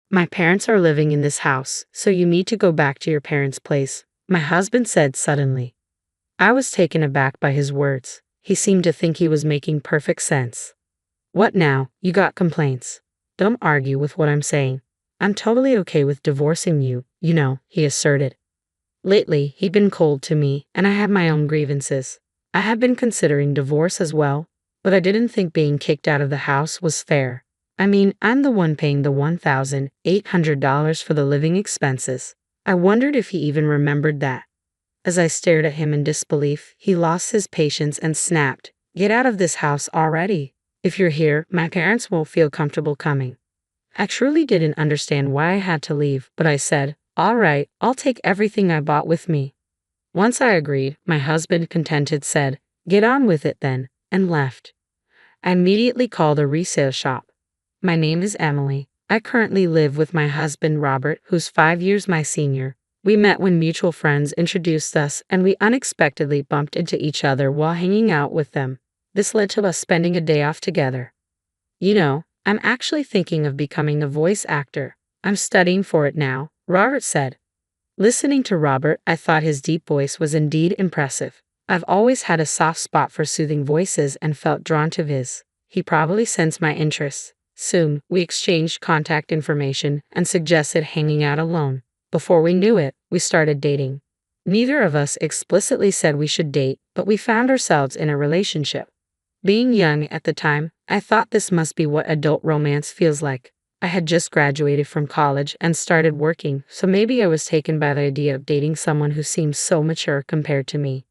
My parents are living in this house, so you need to go back to your parents' place, my husband said suddenly. I was taken aback by his words. He seemed to think he was making perfect sense. What now? You got complaints? Don't argue with what I'm saying. I'm totally okay with divorcing you, he asserted. Lately, he'd been cold to me, and I had my own grievances. I had been considering divorce as well, but I didn't think being kicked out of the house was fair. I mean, I'm the one paying the $1,800 for the living expenses. I wondered if he even remembered that. As I stared at him in disbelief, he lost his patience and snapped, "Get out of this house already. If you're here, my parents won't feel comfortable coming." I truly didn't understand why I had to leave, but I said, "All right, I'll take everything I bought with me." Once I agreed, my husband, contented, said, "Get on with it then," and left. I immediately called a resale shop. "My name is Emily. I currently live with my husband Robert, who's 5 years my senior. We met when mutual friends introduced us, and we unexpectedly bumped into each other while hanging out with them. This led to us spending a day off together. I'm actually thinking of becoming a voice actor. I'm studying for it now," Robert said. Listening to Robert, I thought his deep voice was indeed impressive. I've always had a soft spot for soothing voices and felt drawn to his. He probably sensed my interests. Soon, we exchanged contact information and suggested hanging out alone. Before we knew it, we started dating. Neither of us explicitly said we should date, but we found ourselves in a relationship. Being young at the time, I thought this must be what adult romance feels like. I had just graduated from college and started working, so maybe I was taken by the idea of dating someone who seemed so mature compared to me.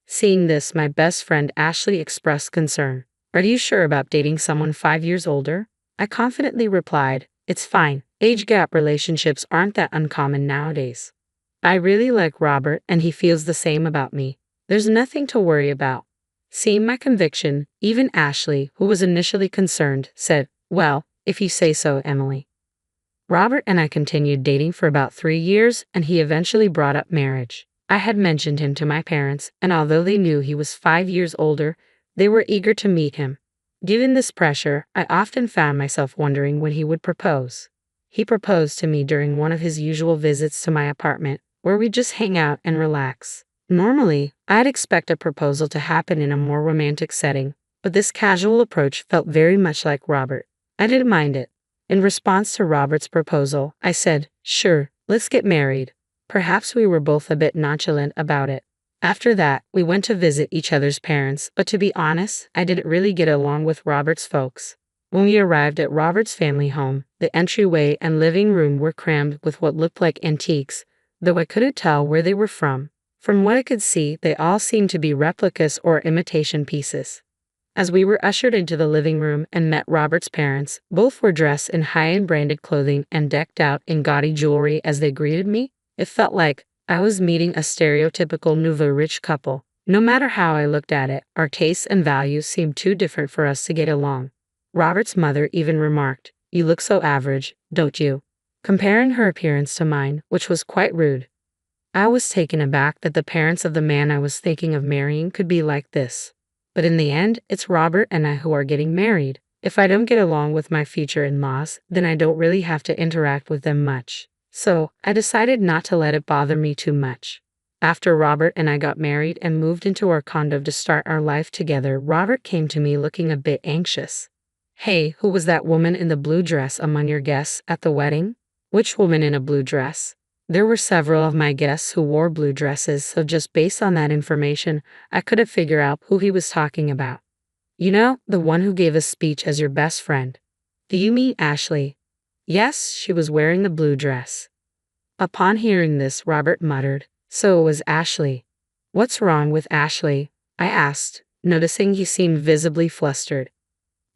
Seeing this, my best friend Ashley expressed concern. "Are you sure about dating someone 5 years older?" I confidently replied, "It's fine. Age gap relationships aren't that uncommon nowadays. I really like Robert and he feels the same about me. There's nothing to worry about." Seeing my conviction, even Ashley, who was initially concerned, said, "Well, if you say so, Emily." Robert and I continued dating for about 3 years, and he eventually brought up marriage. I had mentioned him to my parents, and although they knew he was 5 years older, they were eager to meet him. Given this pressure, I often found myself wondering when he would propose. He proposed to me during one of his usual visits to my apartment, where we just hang out and relax. Normally, I'd expect a proposal to happen in a more romantic setting, but this casual approach felt very much like Robert. I didn't mind it. In response to Robert's proposal, I said, "Sure, let's get married." Perhaps we were both a bit nonchalant about it. After that, we went to visit each other's parents, but to be honest, I didn't really get along with Robert's folks. When we arrived at Robert's family home, the entryway and living room were crammed with what looked like antiques, though I couldn't tell where they were from. From what I could see, they all seemed to be replicas or imitation pieces. As we were ushered into the living room and met Robert's parents, both were dressed in high-end branded clothing and decked out in gaudy jewelry as they greeted me. It felt like I was meeting a stereotypical nouveau rich couple. No matter how I looked at it, our tastes and values seemed too different for us to get along. Robert's mother even remarked, "You look so average, don't you?" comparing her appearance to mine, which was quite rude. I was taken aback that the parents of the man I was thinking of marrying could be like this. But in the end, it's Robert and I who are getting married. If I don't get along with my future in-laws, then I don't really have to interact with them much. So, I decided not to let it bother me too much. After Robert and I got married and moved into our condo to start our life together, Robert came to me looking a bit anxious. "Hey, who was that woman in the blue dress among your guests at the wedding?" "Which woman in a blue dress?" There were several of my guests who wore blue dresses, so just based on that information, I couldn't figure out who he was talking about. The one who gave a speech as your best friend." "Do you mean Ashley?" "Yes, she was wearing the blue dress." Upon hearing this, Robert muttered, "So it was Ashley." "What's wrong with Ashley?" I asked, noticing he seemed visibly flustered.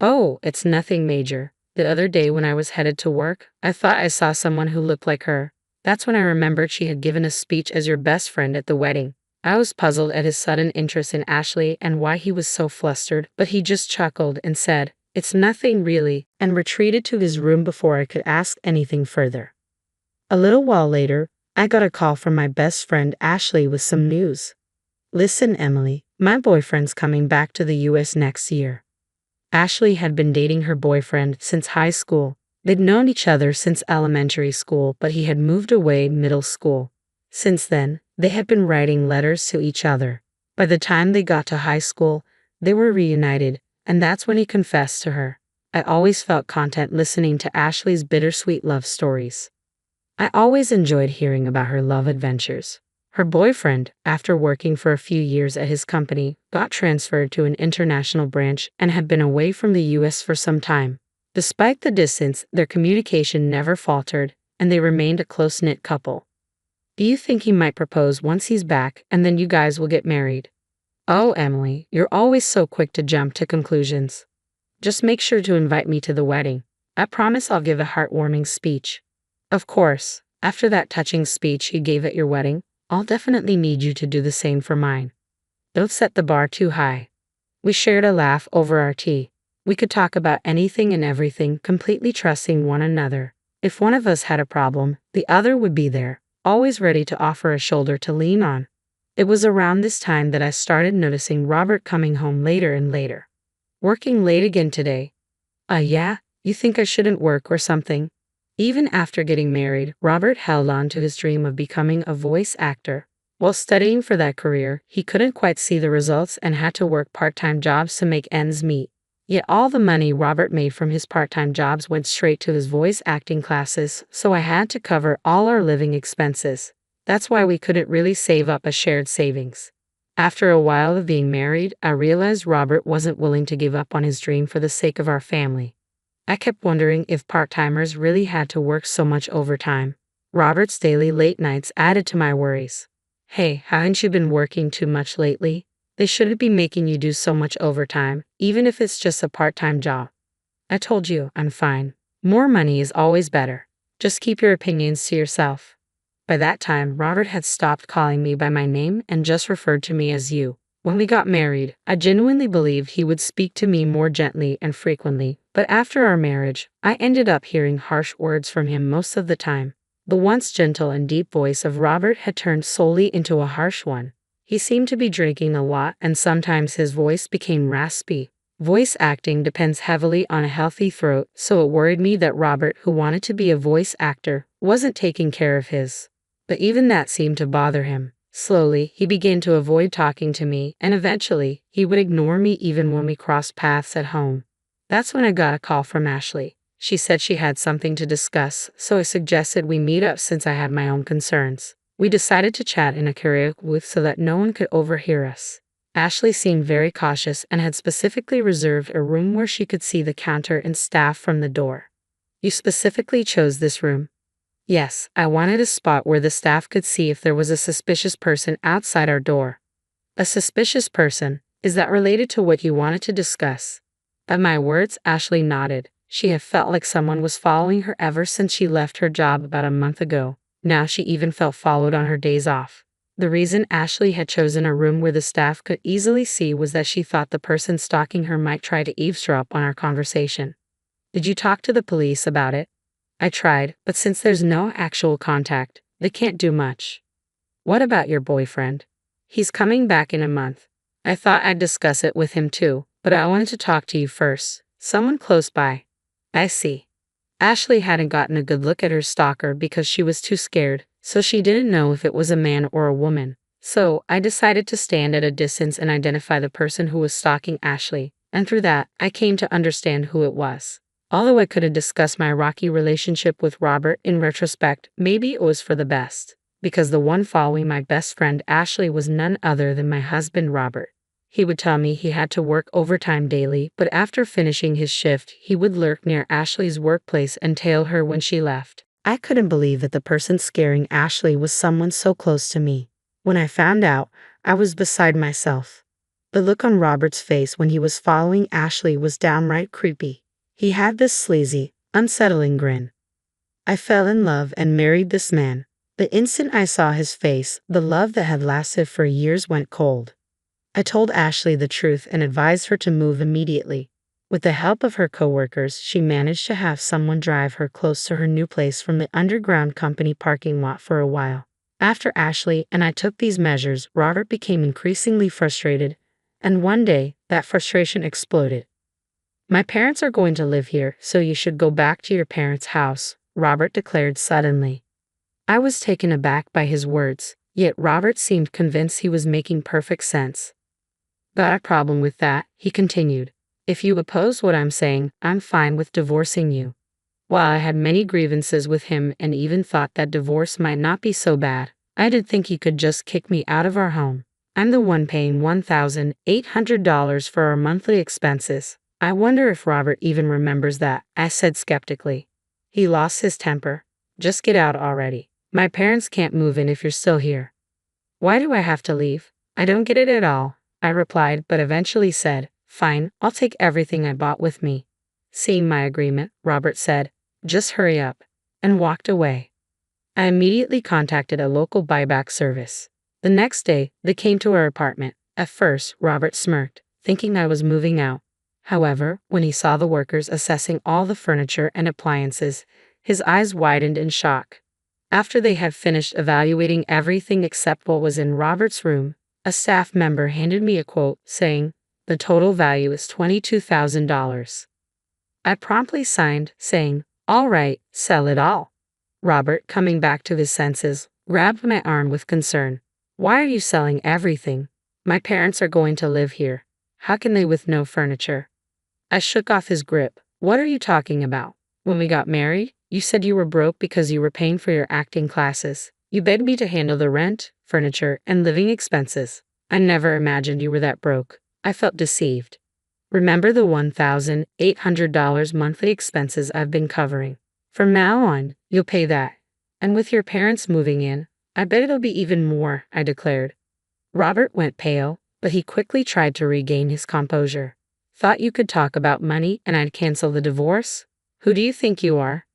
"Oh, it's nothing major. The other day when I was headed to work, I thought I saw someone who looked like her. That's when I remembered she had given a speech as your best friend at the wedding." I was puzzled at his sudden interest in Ashley and why he was so flustered, but he just chuckled and said, "It's nothing really," and retreated to his room before I could ask anything further. A little while later, I got a call from my best friend Ashley with some news. "Listen, Emily, my boyfriend's coming back to the US next year." Ashley had been dating her boyfriend since high school. They'd known each other since elementary school, but he had moved away middle school. Since then, they had been writing letters to each other. By the time they got to high school, they were reunited, and that's when he confessed to her. I always felt content listening to Ashley's bittersweet love stories. I always enjoyed hearing about her love adventures. Her boyfriend, after working for a few years at his company, got transferred to an international branch and had been away from the US for some time. Despite the distance, their communication never faltered, and they remained a close-knit couple. Do you think he might propose once he's back, and then you guys will get married? Oh, Emily, you're always so quick to jump to conclusions. Just make sure to invite me to the wedding. I promise I'll give a heartwarming speech. Of course, after that touching speech you gave at your wedding, I'll definitely need you to do the same for mine. Don't set the bar too high. We shared a laugh over our tea. We could talk about anything and everything, completely trusting one another. If one of us had a problem, the other would be there, always ready to offer a shoulder to lean on. It was around this time that I started noticing Robert coming home later and later. Working late again today. Yeah? You think I shouldn't work or something? Even after getting married, Robert held on to his dream of becoming a voice actor. While studying for that career, he couldn't quite see the results and had to work part-time jobs to make ends meet. Yet all the money Robert made from his part-time jobs went straight to his voice acting classes, so I had to cover all our living expenses. That's why we couldn't really save up a shared savings. After a while of being married, I realized Robert wasn't willing to give up on his dream for the sake of our family. I kept wondering if part-timers really had to work so much overtime. Robert's daily late nights added to my worries. Hey, haven't you been working too much lately? They shouldn't be making you do so much overtime, even if it's just a part-time job. I told you, I'm fine. More money is always better. Just keep your opinions to yourself. By that time, Robert had stopped calling me by my name and just referred to me as you. When we got married, I genuinely believed he would speak to me more gently and frequently, but after our marriage, I ended up hearing harsh words from him most of the time. The once gentle and deep voice of Robert had turned solely into a harsh one. He seemed to be drinking a lot, and sometimes his voice became raspy. Voice acting depends heavily on a healthy throat, so it worried me that Robert, who wanted to be a voice actor, wasn't taking care of his. But even that seemed to bother him. Slowly, he began to avoid talking to me, and eventually, he would ignore me even when we crossed paths at home. That's when I got a call from Ashley. She said she had something to discuss, so I suggested we meet up since I had my own concerns. We decided to chat in a karaoke booth so that no one could overhear us. Ashley seemed very cautious and had specifically reserved a room where she could see the counter and staff from the door. You specifically chose this room? Yes, I wanted a spot where the staff could see if there was a suspicious person outside our door. A suspicious person? Is that related to what you wanted to discuss? At my words, Ashley nodded. She had felt like someone was following her ever since she left her job about a month ago. Now she even felt followed on her days off. The reason Ashley had chosen a room where the staff could easily see was that she thought the person stalking her might try to eavesdrop on our conversation. Did you talk to the police about it? I tried, but since there's no actual contact, they can't do much. What about your boyfriend? He's coming back in a month. I thought I'd discuss it with him too, but I wanted to talk to you first. Someone close by. I see. Ashley hadn't gotten a good look at her stalker because she was too scared, so she didn't know if it was a man or a woman. So I decided to stand at a distance and identify the person who was stalking Ashley, and through that, I came to understand who it was. Although I could have discussed my rocky relationship with Robert in retrospect, maybe it was for the best, because the one following my best friend Ashley was none other than my husband Robert. He would tell me he had to work overtime daily, but after finishing his shift, he would lurk near Ashley's workplace and tail her when she left. I couldn't believe that the person scaring Ashley was someone so close to me. When I found out, I was beside myself. The look on Robert's face when he was following Ashley was downright creepy. He had this sleazy, unsettling grin. I fell in love and married this man. The instant I saw his face, the love that had lasted for years went cold. I told Ashley the truth and advised her to move immediately. With the help of her coworkers, she managed to have someone drive her close to her new place from the underground company parking lot for a while. After Ashley and I took these measures, Robert became increasingly frustrated, and one day, that frustration exploded. My parents are going to live here, so you should go back to your parents' house, Robert declared suddenly. I was taken aback by his words, yet Robert seemed convinced he was making perfect sense. Got a problem with that, he continued. If you oppose what I'm saying, I'm fine with divorcing you. While I had many grievances with him and even thought that divorce might not be so bad, I did think he could just kick me out of our home. I'm the one paying $1,800 for our monthly expenses. I wonder if Robert even remembers that, I said skeptically. He lost his temper. Just get out already. My parents can't move in if you're still here. Why do I have to leave? I don't get it at all, I replied, but eventually said, fine, I'll take everything I bought with me. Seeing my agreement, Robert said, just hurry up, and walked away. I immediately contacted a local buyback service. The next day, they came to our apartment. At first, Robert smirked, thinking I was moving out. However, when he saw the workers assessing all the furniture and appliances, his eyes widened in shock. After they had finished evaluating everything except what was in Robert's room, a staff member handed me a quote saying, the total value is $22,000. I promptly signed, saying, all right, sell it all. Robert, coming back to his senses, grabbed my arm with concern. Why are you selling everything? My parents are going to live here. How can they with no furniture? I shook off his grip. What are you talking about? When we got married, you said you were broke because you were paying for your acting classes. You begged me to handle the rent, furniture, and living expenses. I never imagined you were that broke. I felt deceived. Remember the $1,800 monthly expenses I've been covering. From now on, you'll pay that. And with your parents moving in, I bet it'll be even more, I declared. Robert went pale, but he quickly tried to regain his composure. Thought you could talk about money and I'd cancel the divorce? Who do you think you are?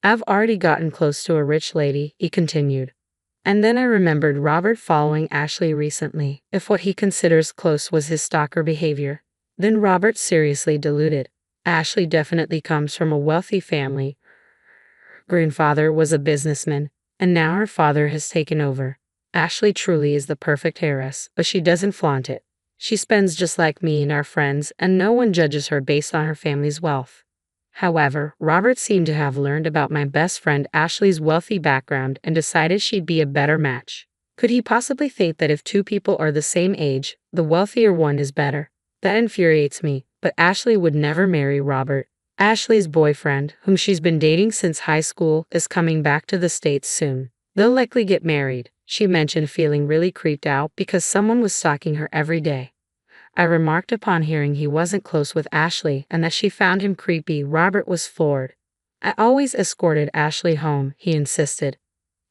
I've already gotten close to a rich lady, he continued. And then I remembered Robert following Ashley recently. If what he considers close was his stalker behavior, then Robert seriously deluded. Ashley definitely comes from a wealthy family. Her grandfather was a businessman, and now her father has taken over. Ashley truly is the perfect heiress, but she doesn't flaunt it. She spends just like me and our friends, and no one judges her based on her family's wealth. However, Robert seemed to have learned about my best friend Ashley's wealthy background and decided she'd be a better match. Could he possibly think that if two people are the same age, the wealthier one is better? That infuriates me, but Ashley would never marry Robert. Ashley's boyfriend, whom she's been dating since high school, is coming back to the States soon. They'll likely get married, she mentioned, feeling really creeped out because someone was stalking her every day. I remarked upon hearing he wasn't close with Ashley and that she found him creepy. Robert was floored. I always escorted Ashley home, he insisted.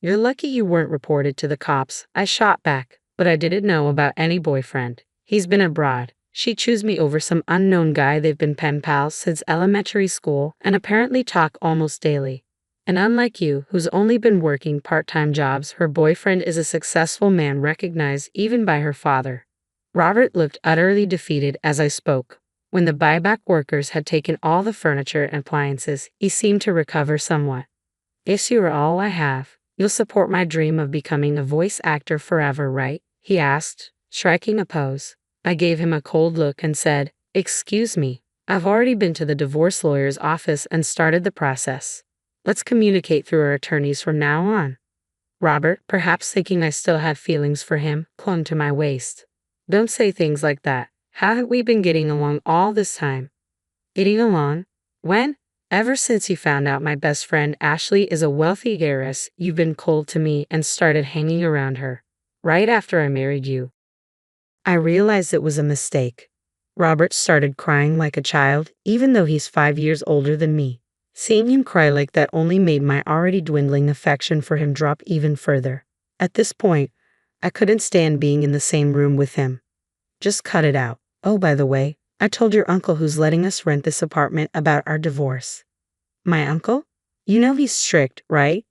You're lucky you weren't reported to the cops, I shot back, but I didn't know about any boyfriend. He's been abroad. She chose me over some unknown guy. They've been pen pals since elementary school and apparently talk almost daily. And unlike you, who's only been working part-time jobs, her boyfriend is a successful man recognized even by her father. Robert looked utterly defeated as I spoke. When the buyback workers had taken all the furniture and appliances, he seemed to recover somewhat. Guess you are all I have. You'll support my dream of becoming a voice actor forever, right? He asked, striking a pose. I gave him a cold look and said, excuse me, I've already been to the divorce lawyer's office and started the process. Let's communicate through our attorneys from now on. Robert, perhaps thinking I still had feelings for him, clung to my waist. Don't say things like that. Haven't we been getting along all this time? Getting along? When? Ever since you found out my best friend Ashley is a wealthy heiress, you've been cold to me and started hanging around her. Right after I married you. I realized it was a mistake. Robert started crying like a child, even though he's 5 years older than me. Seeing him cry like that only made my already dwindling affection for him drop even further. At this point, I couldn't stand being in the same room with him. Just cut it out. Oh, by the way, I told your uncle who's letting us rent this apartment about our divorce. My uncle? You know he's strict, right?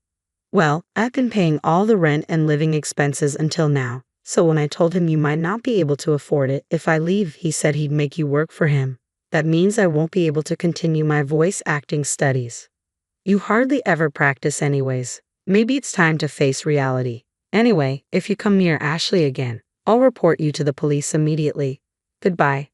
Well, I've been paying all the rent and living expenses until now. So when I told him you might not be able to afford it if I leave, he said he'd make you work for him. That means I won't be able to continue my voice acting studies. You hardly ever practice anyways. Maybe it's time to face reality. Anyway, if you come near Ashley again, I'll report you to the police immediately. Goodbye.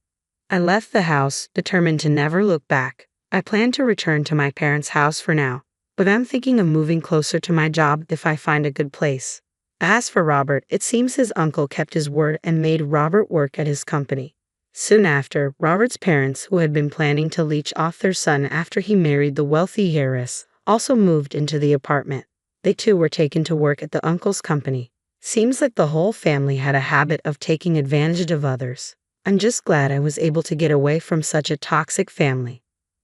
I left the house, determined to never look back. I plan to return to my parents' house for now, but I'm thinking of moving closer to my job if I find a good place. As for Robert, it seems his uncle kept his word and made Robert work at his company. Soon after, Robert's parents, who had been planning to leech off their son after he married the wealthy heiress, also moved into the apartment. They too were taken to work at the uncle's company. Seems like the whole family had a habit of taking advantage of others. I'm just glad I was able to get away from such a toxic family.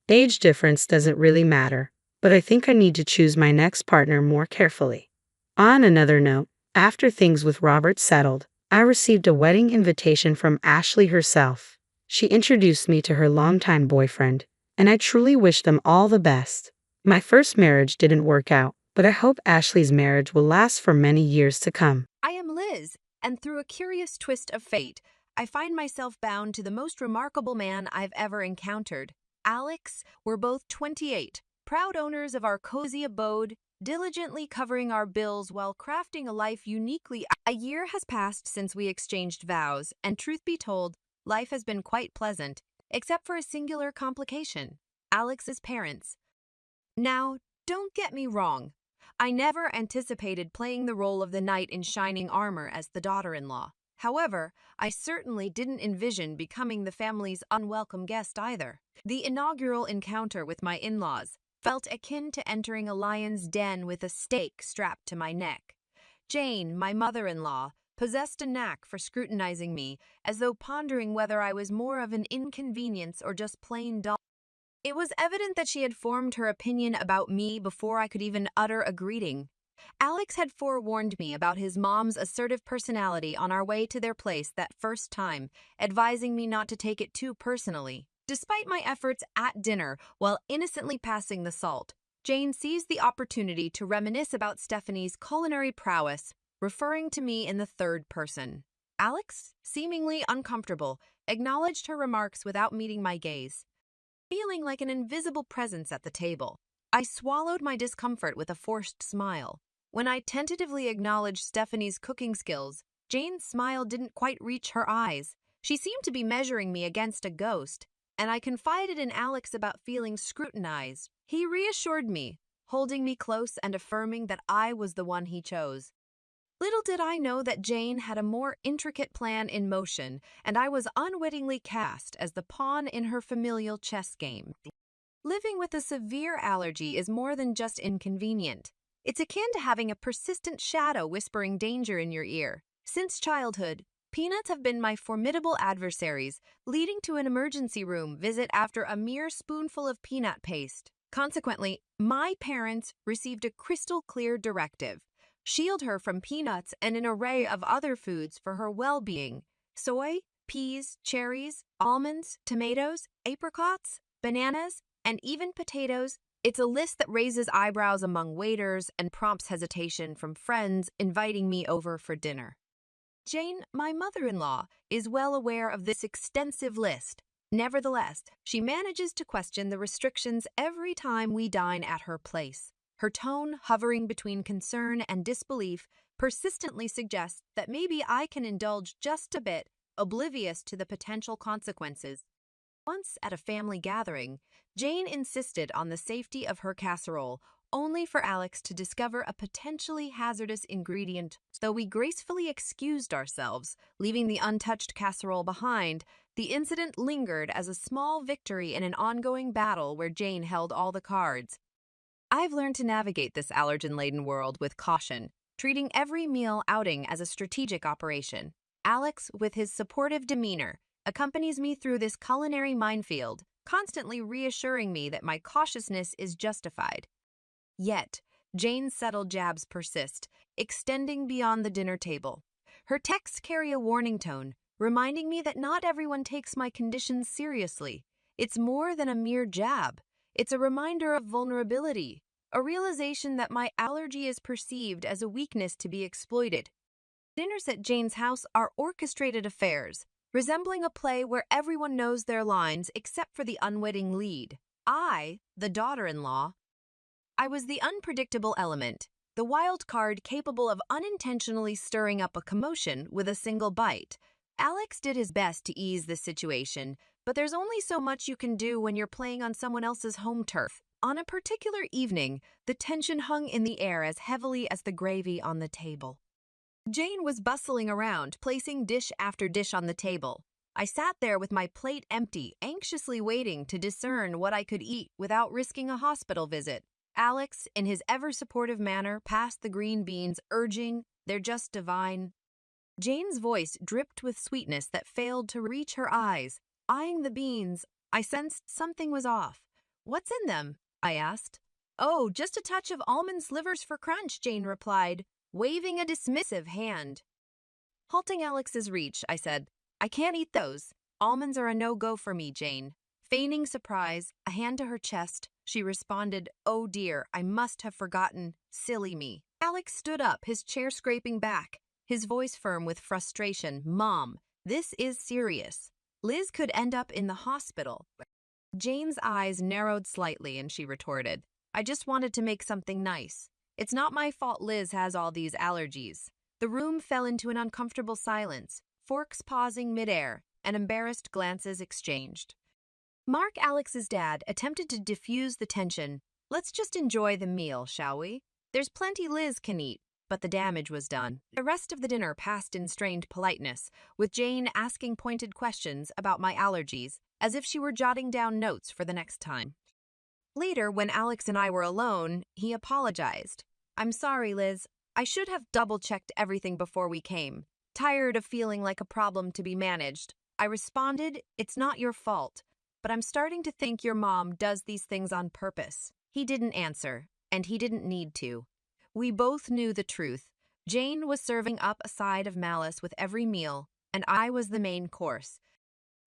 Age difference doesn't really matter, but I think I need to choose my next partner more carefully. On another note, after things with Robert settled, I received a wedding invitation from Ashley herself. She introduced me to her longtime boyfriend, and I truly wish them all the best. My first marriage didn't work out, but I hope Ashley's marriage will last for many years to come. I am Liz, and through a curious twist of fate, I find myself bound to the most remarkable man I've ever encountered. Alex, we're both 28, proud owners of our cozy abode, diligently covering our bills while crafting a life uniquely. A year has passed since we exchanged vows, and truth be told, life has been quite pleasant, except for a singular complication: Alex's parents. Now, don't get me wrong. I never anticipated playing the role of the knight in shining armor as the daughter-in-law. However, I certainly didn't envision becoming the family's unwelcome guest either. The inaugural encounter with my in-laws felt akin to entering a lion's den with a stake strapped to my neck. Jane, my mother-in-law, possessed a knack for scrutinizing me, as though pondering whether I was more of an inconvenience or just plain dull. It was evident that she had formed her opinion about me before I could even utter a greeting. Alex had forewarned me about his mom's assertive personality on our way to their place that first time, advising me not to take it too personally. Despite my efforts at dinner while innocently passing the salt, Jane seized the opportunity to reminisce about Stephanie's culinary prowess, referring to me in the third person. Alex, seemingly uncomfortable, acknowledged her remarks without meeting my gaze. Feeling like an invisible presence at the table, I swallowed my discomfort with a forced smile. When I tentatively acknowledged Stephanie's cooking skills, Jane's smile didn't quite reach her eyes. She seemed to be measuring me against a ghost, and I confided in Alex about feeling scrutinized. He reassured me, holding me close and affirming that I was the one he chose. Little did I know that Jane had a more intricate plan in motion, and I was unwittingly cast as the pawn in her familial chess game. Living with a severe allergy is more than just inconvenient. It's akin to having a persistent shadow whispering danger in your ear. Since childhood, peanuts have been my formidable adversaries, leading to an emergency room visit after a mere spoonful of peanut paste. Consequently, my parents received a crystal-clear directive: shield her from peanuts and an array of other foods for her well-being: soy, peas, cherries, almonds, tomatoes, apricots, bananas, and even potatoes. It's a list that raises eyebrows among waiters and prompts hesitation from friends inviting me over for dinner. Jane, my mother-in-law, is well aware of this extensive list. Nevertheless, she manages to question the restrictions every time we dine at her place. Her tone, hovering between concern and disbelief, persistently suggests that maybe I can indulge just a bit, oblivious to the potential consequences. Once at a family gathering, Jane insisted on the safety of her casserole, only for Alex to discover a potentially hazardous ingredient. Though we gracefully excused ourselves, leaving the untouched casserole behind, the incident lingered as a small victory in an ongoing battle where Jane held all the cards. I've learned to navigate this allergen-laden world with caution, treating every meal outing as a strategic operation. Alex, with his supportive demeanor, accompanies me through this culinary minefield, constantly reassuring me that my cautiousness is justified. Yet, Jane's subtle jabs persist, extending beyond the dinner table. Her texts carry a warning tone, reminding me that not everyone takes my conditions seriously. It's more than a mere jab. It's a reminder of vulnerability, a realization that my allergy is perceived as a weakness to be exploited. Dinners at Jane's house are orchestrated affairs, resembling a play where everyone knows their lines except for the unwitting lead. I, the daughter-in-law, I was the unpredictable element, the wild card capable of unintentionally stirring up a commotion with a single bite. Alex did his best to ease the situation, but there's only so much you can do when you're playing on someone else's home turf. On a particular evening, the tension hung in the air as heavily as the gravy on the table. Jane was bustling around, placing dish after dish on the table. I sat there with my plate empty, anxiously waiting to discern what I could eat without risking a hospital visit. Alex, in his ever-supportive manner, passed the green beans, urging, "They're just divine." Jane's voice dripped with sweetness that failed to reach her eyes. Eyeing the beans, I sensed something was off. "What's in them?" I asked. "Oh, just a touch of almond slivers for crunch," Jane replied, waving a dismissive hand. Halting Alex's reach, I said, "I can't eat those. Almonds are a no-go for me, Jane." Feigning surprise, a hand to her chest, she responded, "Oh dear, I must have forgotten. Silly me." Alex stood up, his chair scraping back, his voice firm with frustration. "Mom, this is serious. Liz could end up in the hospital." Jane's eyes narrowed slightly and she retorted, "I just wanted to make something nice. It's not my fault Liz has all these allergies." The room fell into an uncomfortable silence, forks pausing midair, and embarrassed glances exchanged. Mark, Alex's dad, attempted to diffuse the tension. "Let's just enjoy the meal, shall we? There's plenty Liz can eat." But the damage was done. The rest of the dinner passed in strained politeness, with Jane asking pointed questions about my allergies, as if she were jotting down notes for the next time. Later, when Alex and I were alone, he apologized. "I'm sorry, Liz. I should have double-checked everything before we came. Tired of feeling like a problem to be managed." I responded, "It's not your fault, but I'm starting to think your mom does these things on purpose." He didn't answer, and he didn't need to. We both knew the truth. Jane was serving up a side of malice with every meal, and I was the main course.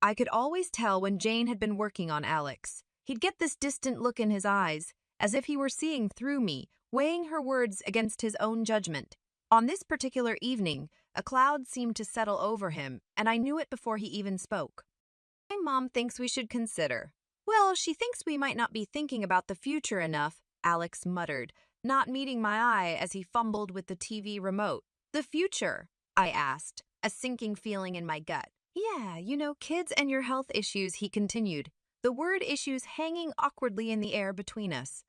I could always tell when Jane had been working on Alex. He'd get this distant look in his eyes, as if he were seeing through me, weighing her words against his own judgment. On this particular evening, a cloud seemed to settle over him, and I knew it before he even spoke. "My mom thinks we should consider." "Well, she thinks we might not be thinking about the future enough," Alex muttered, not meeting my eye as he fumbled with the TV remote. "The future?" I asked, a sinking feeling in my gut. "Yeah, kids and your health issues," he continued, the word issues hanging awkwardly in the air between us.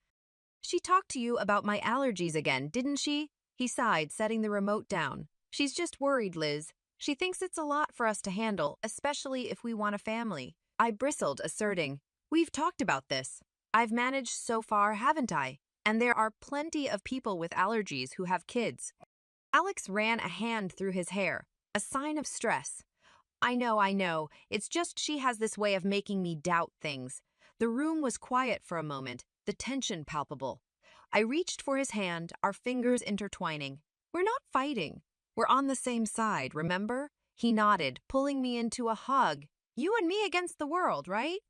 "She talked to you about my allergies again, didn't she?" He sighed, setting the remote down. "She's just worried, Liz. She thinks it's a lot for us to handle, especially if we want a family." I bristled, asserting, "We've talked about this. I've managed so far, haven't I? And there are plenty of people with allergies who have kids." Alex ran a hand through his hair, a sign of stress. I know. It's just she has this way of making me doubt things." The room was quiet for a moment, the tension palpable. I reached for his hand, our fingers intertwining. "We're not fighting. We're on the same side, remember?" He nodded, pulling me into a hug. "You and me against the world, right?"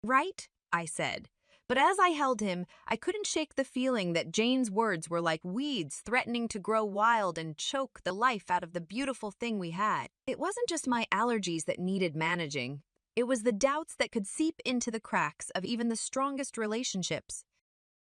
"Right," I said. But as I held him, I couldn't shake the feeling that Jane's words were like weeds threatening to grow wild and choke the life out of the beautiful thing we had. It wasn't just my allergies that needed managing. It was the doubts that could seep into the cracks of even the strongest relationships.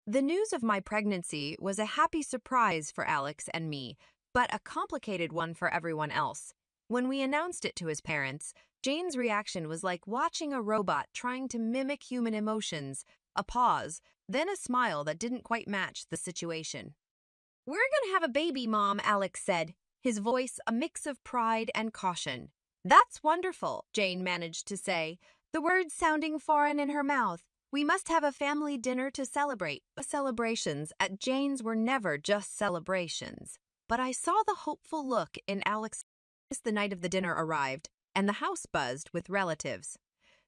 The news of my pregnancy was a happy surprise for Alex and me, but a complicated one for everyone else. When we announced it to his parents, Jane's reaction was like watching a robot trying to mimic human emotions. A pause, then a smile that didn't quite match the situation. "We're gonna have a baby, Mom," Alex said, his voice a mix of pride and caution. "That's wonderful," Jane managed to say, the words sounding foreign in her mouth. "We must have a family dinner to celebrate." Celebrations at Jane's were never just celebrations. But I saw the hopeful look in Alex as the night of the dinner arrived, and the house buzzed with relatives.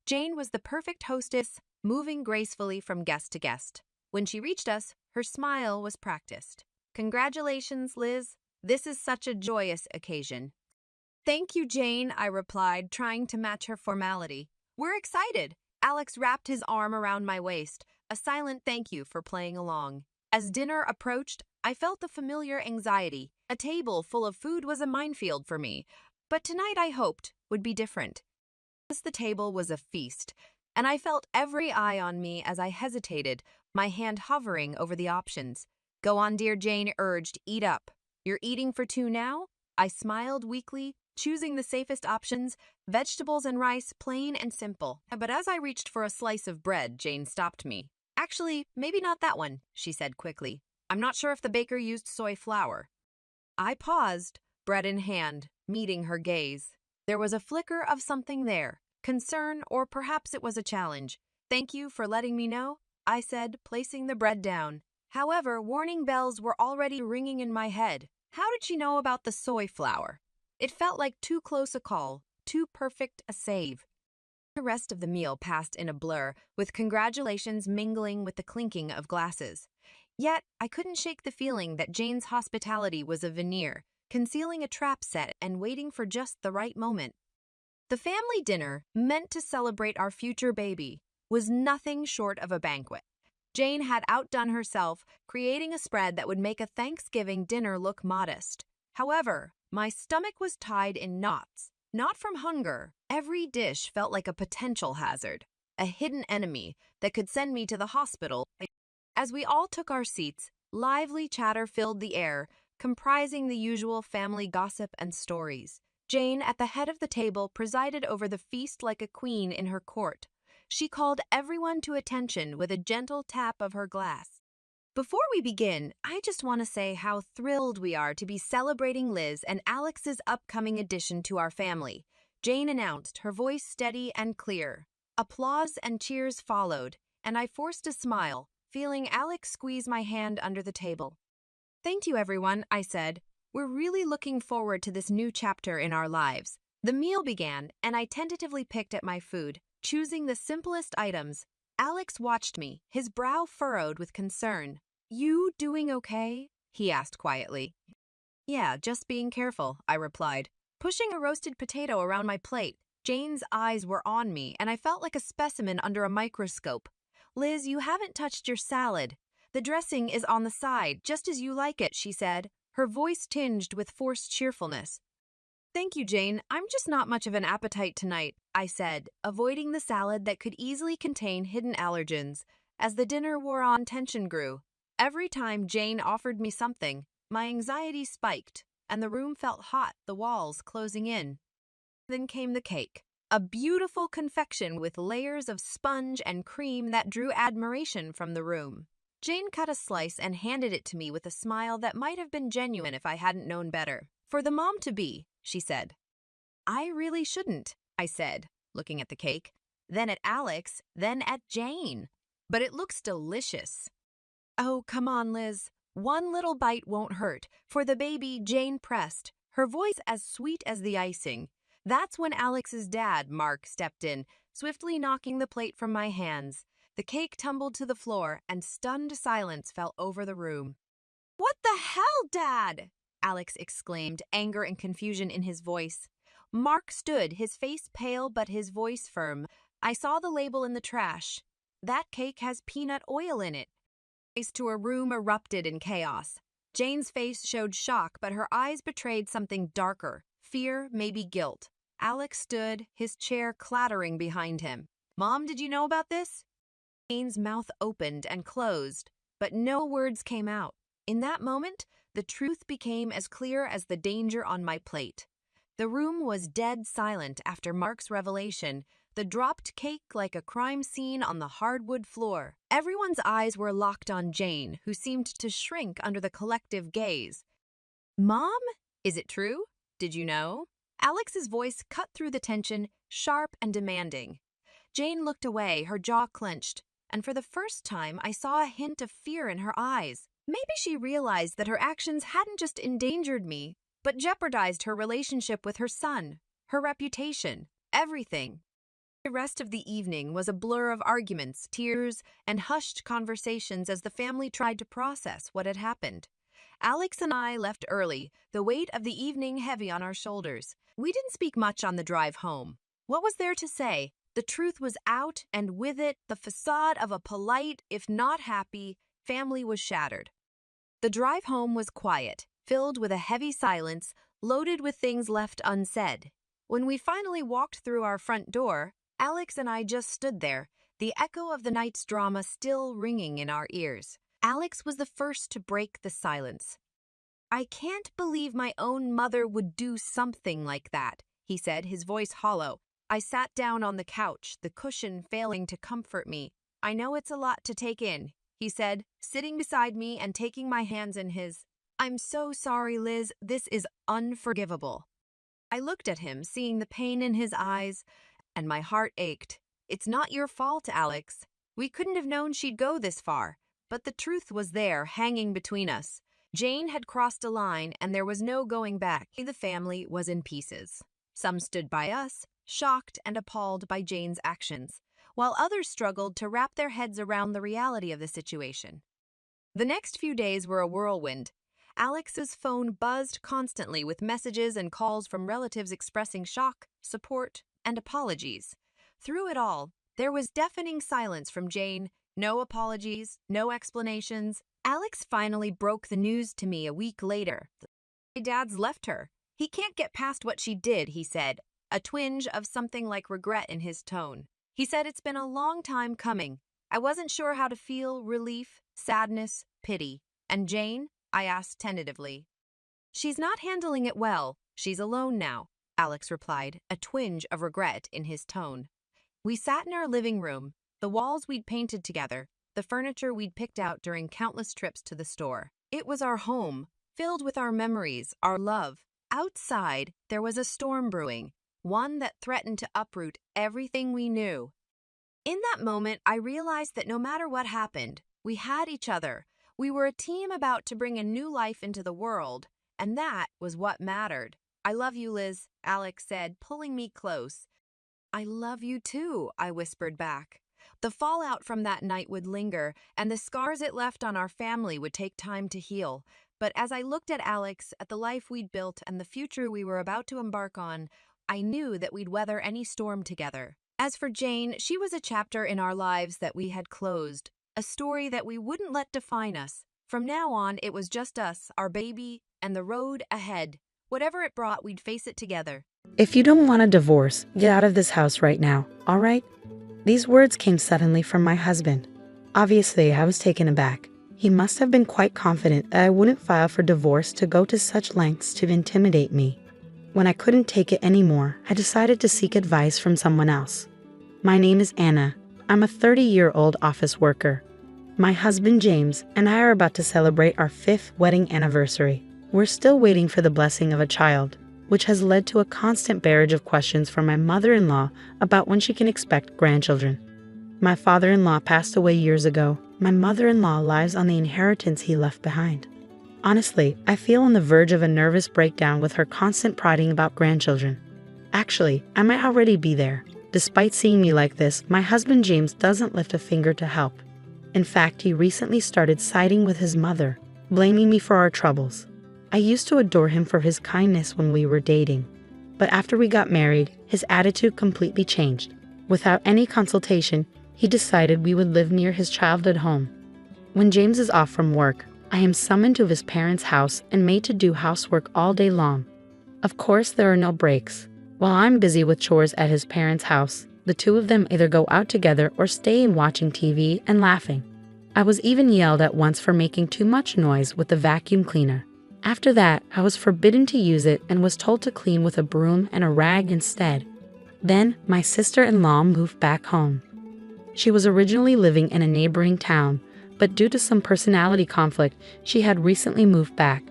Jane was the perfect hostess, moving gracefully from guest to guest. When she reached us, her smile was practiced. "Congratulations, Liz. This is such a joyous occasion." "Thank you, Jane," I replied, trying to match her formality. "We're excited." Alex wrapped his arm around my waist, a silent thank you for playing along. As dinner approached, I felt the familiar anxiety. A table full of food was a minefield for me, but tonight I hoped would be different. The table was a feast, and I felt every eye on me as I hesitated, my hand hovering over the options. "Go on, dear," Jane urged. "Eat up." "You're eating for two now?" I smiled weakly, choosing the safest options, vegetables and rice, plain and simple. But as I reached for a slice of bread, Jane stopped me. Actually, maybe not that one, she said quickly. I'm not sure if the baker used soy flour. I paused, bread in hand, meeting her gaze. There was a flicker of something there, concern, or perhaps it was a challenge. Thank you for letting me know, I said, placing the bread down. However, warning bells were already ringing in my head. How did she know about the soy flour? It felt like too close a call, too perfect a save. The rest of the meal passed in a blur, with congratulations mingling with the clinking of glasses. Yet, I couldn't shake the feeling that Jane's hospitality was a veneer, concealing a trap set and waiting for just the right moment. The family dinner, meant to celebrate our future baby, was nothing short of a banquet. Jane had outdone herself, creating a spread that would make a Thanksgiving dinner look modest. However, my stomach was tied in knots. Not from hunger. Every dish felt like a potential hazard, a hidden enemy that could send me to the hospital. As we all took our seats, lively chatter filled the air, comprising the usual family gossip and stories. Jane, at the head of the table, presided over the feast like a queen in her court. She called everyone to attention with a gentle tap of her glass. Before we begin, I just want to say how thrilled we are to be celebrating Liz and Alex's upcoming addition to our family, Jane announced, her voice steady and clear. Applause and cheers followed, and I forced a smile, feeling Alex squeeze my hand under the table. Thank you, everyone, I said. We're really looking forward to this new chapter in our lives. The meal began, and I tentatively picked at my food, choosing the simplest items. Alex watched me, his brow furrowed with concern. You doing okay? He asked quietly. Yeah, just being careful, I replied, pushing a roasted potato around my plate. Jane's eyes were on me, and I felt like a specimen under a microscope. Liz, you haven't touched your salad. The dressing is on the side, just as you like it, she said, her voice tinged with forced cheerfulness. Thank you, Jane. I'm just not much of an appetite tonight, I said, avoiding the salad that could easily contain hidden allergens. As the dinner wore on, tension grew. Every time Jane offered me something, my anxiety spiked, and the room felt hot, the walls closing in. Then came the cake, a beautiful confection with layers of sponge and cream that drew admiration from the room. Jane cut a slice and handed it to me with a smile that might have been genuine if I hadn't known better. For the mom-to-be, she said. I really shouldn't, I said, looking at the cake. Then at Alex, then at Jane. But it looks delicious. Oh, come on, Liz. One little bite won't hurt. For the baby, Jane pressed, her voice as sweet as the icing. That's when Alex's dad, Mark, stepped in, swiftly knocking the plate from my hands. The cake tumbled to the floor, and stunned silence fell over the room. What the hell, Dad? Alex exclaimed, anger and confusion in his voice. Mark stood, his face pale but his voice firm. I saw the label in the trash. That cake has peanut oil in it. To a room erupted in chaos. Jane's face showed shock, but her eyes betrayed something darker, fear, maybe guilt. Alex stood, his chair clattering behind him. Mom, did you know about this? Jane's mouth opened and closed, but no words came out. In that moment, the truth became as clear as the danger on my plate. The room was dead silent after Mark's revelation, the dropped cake like a crime scene on the hardwood floor. Everyone's eyes were locked on Jane, who seemed to shrink under the collective gaze. Mom? Is it true? Did you know? Alex's voice cut through the tension, sharp and demanding. Jane looked away, her jaw clenched, and for the first time I saw a hint of fear in her eyes. Maybe she realized that her actions hadn't just endangered me, but jeopardized her relationship with her son, her reputation, everything. The rest of the evening was a blur of arguments, tears, and hushed conversations as the family tried to process what had happened. Alex and I left early, the weight of the evening heavy on our shoulders. We didn't speak much on the drive home. What was there to say? The truth was out, and with it, the facade of a polite, if not happy, family was shattered. The drive home was quiet, filled with a heavy silence, loaded with things left unsaid. When we finally walked through our front door, Alex and I just stood there, the echo of the night's drama still ringing in our ears. Alex was the first to break the silence. I can't believe my own mother would do something like that, he said, his voice hollow. I sat down on the couch, the cushion failing to comfort me. I know it's a lot to take in, he said, sitting beside me and taking my hands in his. I'm so sorry, Liz. This is unforgivable. I looked at him, seeing the pain in his eyes, and my heart ached. It's not your fault, Alex. We couldn't have known she'd go this far. But the truth was there, hanging between us. Jane had crossed a line, and there was no going back. The family was in pieces. Some stood by us, shocked and appalled by Jane's actions, while others struggled to wrap their heads around the reality of the situation. The next few days were a whirlwind. Alex's phone buzzed constantly with messages and calls from relatives expressing shock, support, and apologies. Through it all, there was deafening silence from Jane. No apologies, no explanations. Alex finally broke the news to me a week later. My dad's left her. He can't get past what she did, he said, a twinge of something like regret in his tone. He said it's been a long time coming. I wasn't sure how to feel relief, sadness, pity. And Jane? I asked tentatively. She's not handling it well. She's alone now, Alex replied, a twinge of regret in his tone. We sat in our living room, the walls we'd painted together, the furniture we'd picked out during countless trips to the store. It was our home, filled with our memories, our love. Outside, there was a storm brewing, one that threatened to uproot everything we knew. In that moment, I realized that no matter what happened, we had each other. We were a team about to bring a new life into the world, and that was what mattered. I love you, Liz, Alex said, pulling me close. I love you too, I whispered back. The fallout from that night would linger, and the scars it left on our family would take time to heal. But as I looked at Alex, at the life we'd built and the future we were about to embark on, I knew that we'd weather any storm together. As for Jane, she was a chapter in our lives that we had closed, a story that we wouldn't let define us. From now on, it was just us, our baby, and the road ahead. Whatever it brought, we'd face it together. If you don't want a divorce, get out of this house right now, all right? These words came suddenly from my husband. Obviously, I was taken aback. He must have been quite confident that I wouldn't file for divorce to go to such lengths to intimidate me. When I couldn't take it anymore, I decided to seek advice from someone else. My name is Anna. I'm a 30-year-old office worker. My husband James and I are about to celebrate our 5th wedding anniversary. We're still waiting for the blessing of a child, which has led to a constant barrage of questions from my mother-in-law about when she can expect grandchildren. My father-in-law passed away years ago. My mother-in-law lives on the inheritance he left behind. Honestly, I feel on the verge of a nervous breakdown with her constant prodding about grandchildren. Actually, I might already be there. Despite seeing me like this, my husband James doesn't lift a finger to help. In fact, he recently started siding with his mother, blaming me for our troubles. I used to adore him for his kindness when we were dating. But after we got married, his attitude completely changed. Without any consultation, he decided we would live near his childhood home. When James is off from work, I am summoned to his parents' house and made to do housework all day long. Of course, there are no breaks. While I'm busy with chores at his parents' house, the two of them either go out together or stay in watching TV and laughing. I was even yelled at once for making too much noise with the vacuum cleaner. After that, I was forbidden to use it and was told to clean with a broom and a rag instead. Then, my sister-in-law moved back home. She was originally living in a neighboring town, but due to some personality conflict, she had recently moved back.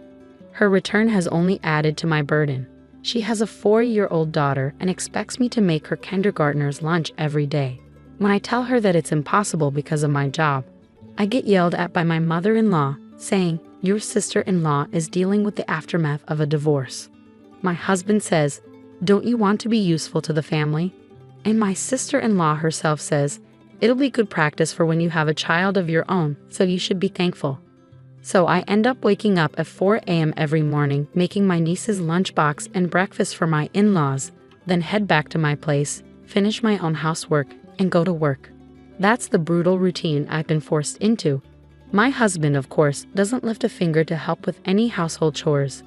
Her return has only added to my burden. She has a 4-year-old daughter and expects me to make her kindergartner's lunch every day. When I tell her that it's impossible because of my job, I get yelled at by my mother-in-law, saying, "Your sister-in-law is dealing with the aftermath of a divorce." My husband says, "Don't you want to be useful to the family?" And my sister-in-law herself says, "It'll be good practice for when you have a child of your own, so you should be thankful." So I end up waking up at 4 a.m. every morning, making my niece's lunchbox and breakfast for my in-laws, then head back to my place, finish my own housework, and go to work. That's the brutal routine I've been forced into. My husband, of course, doesn't lift a finger to help with any household chores.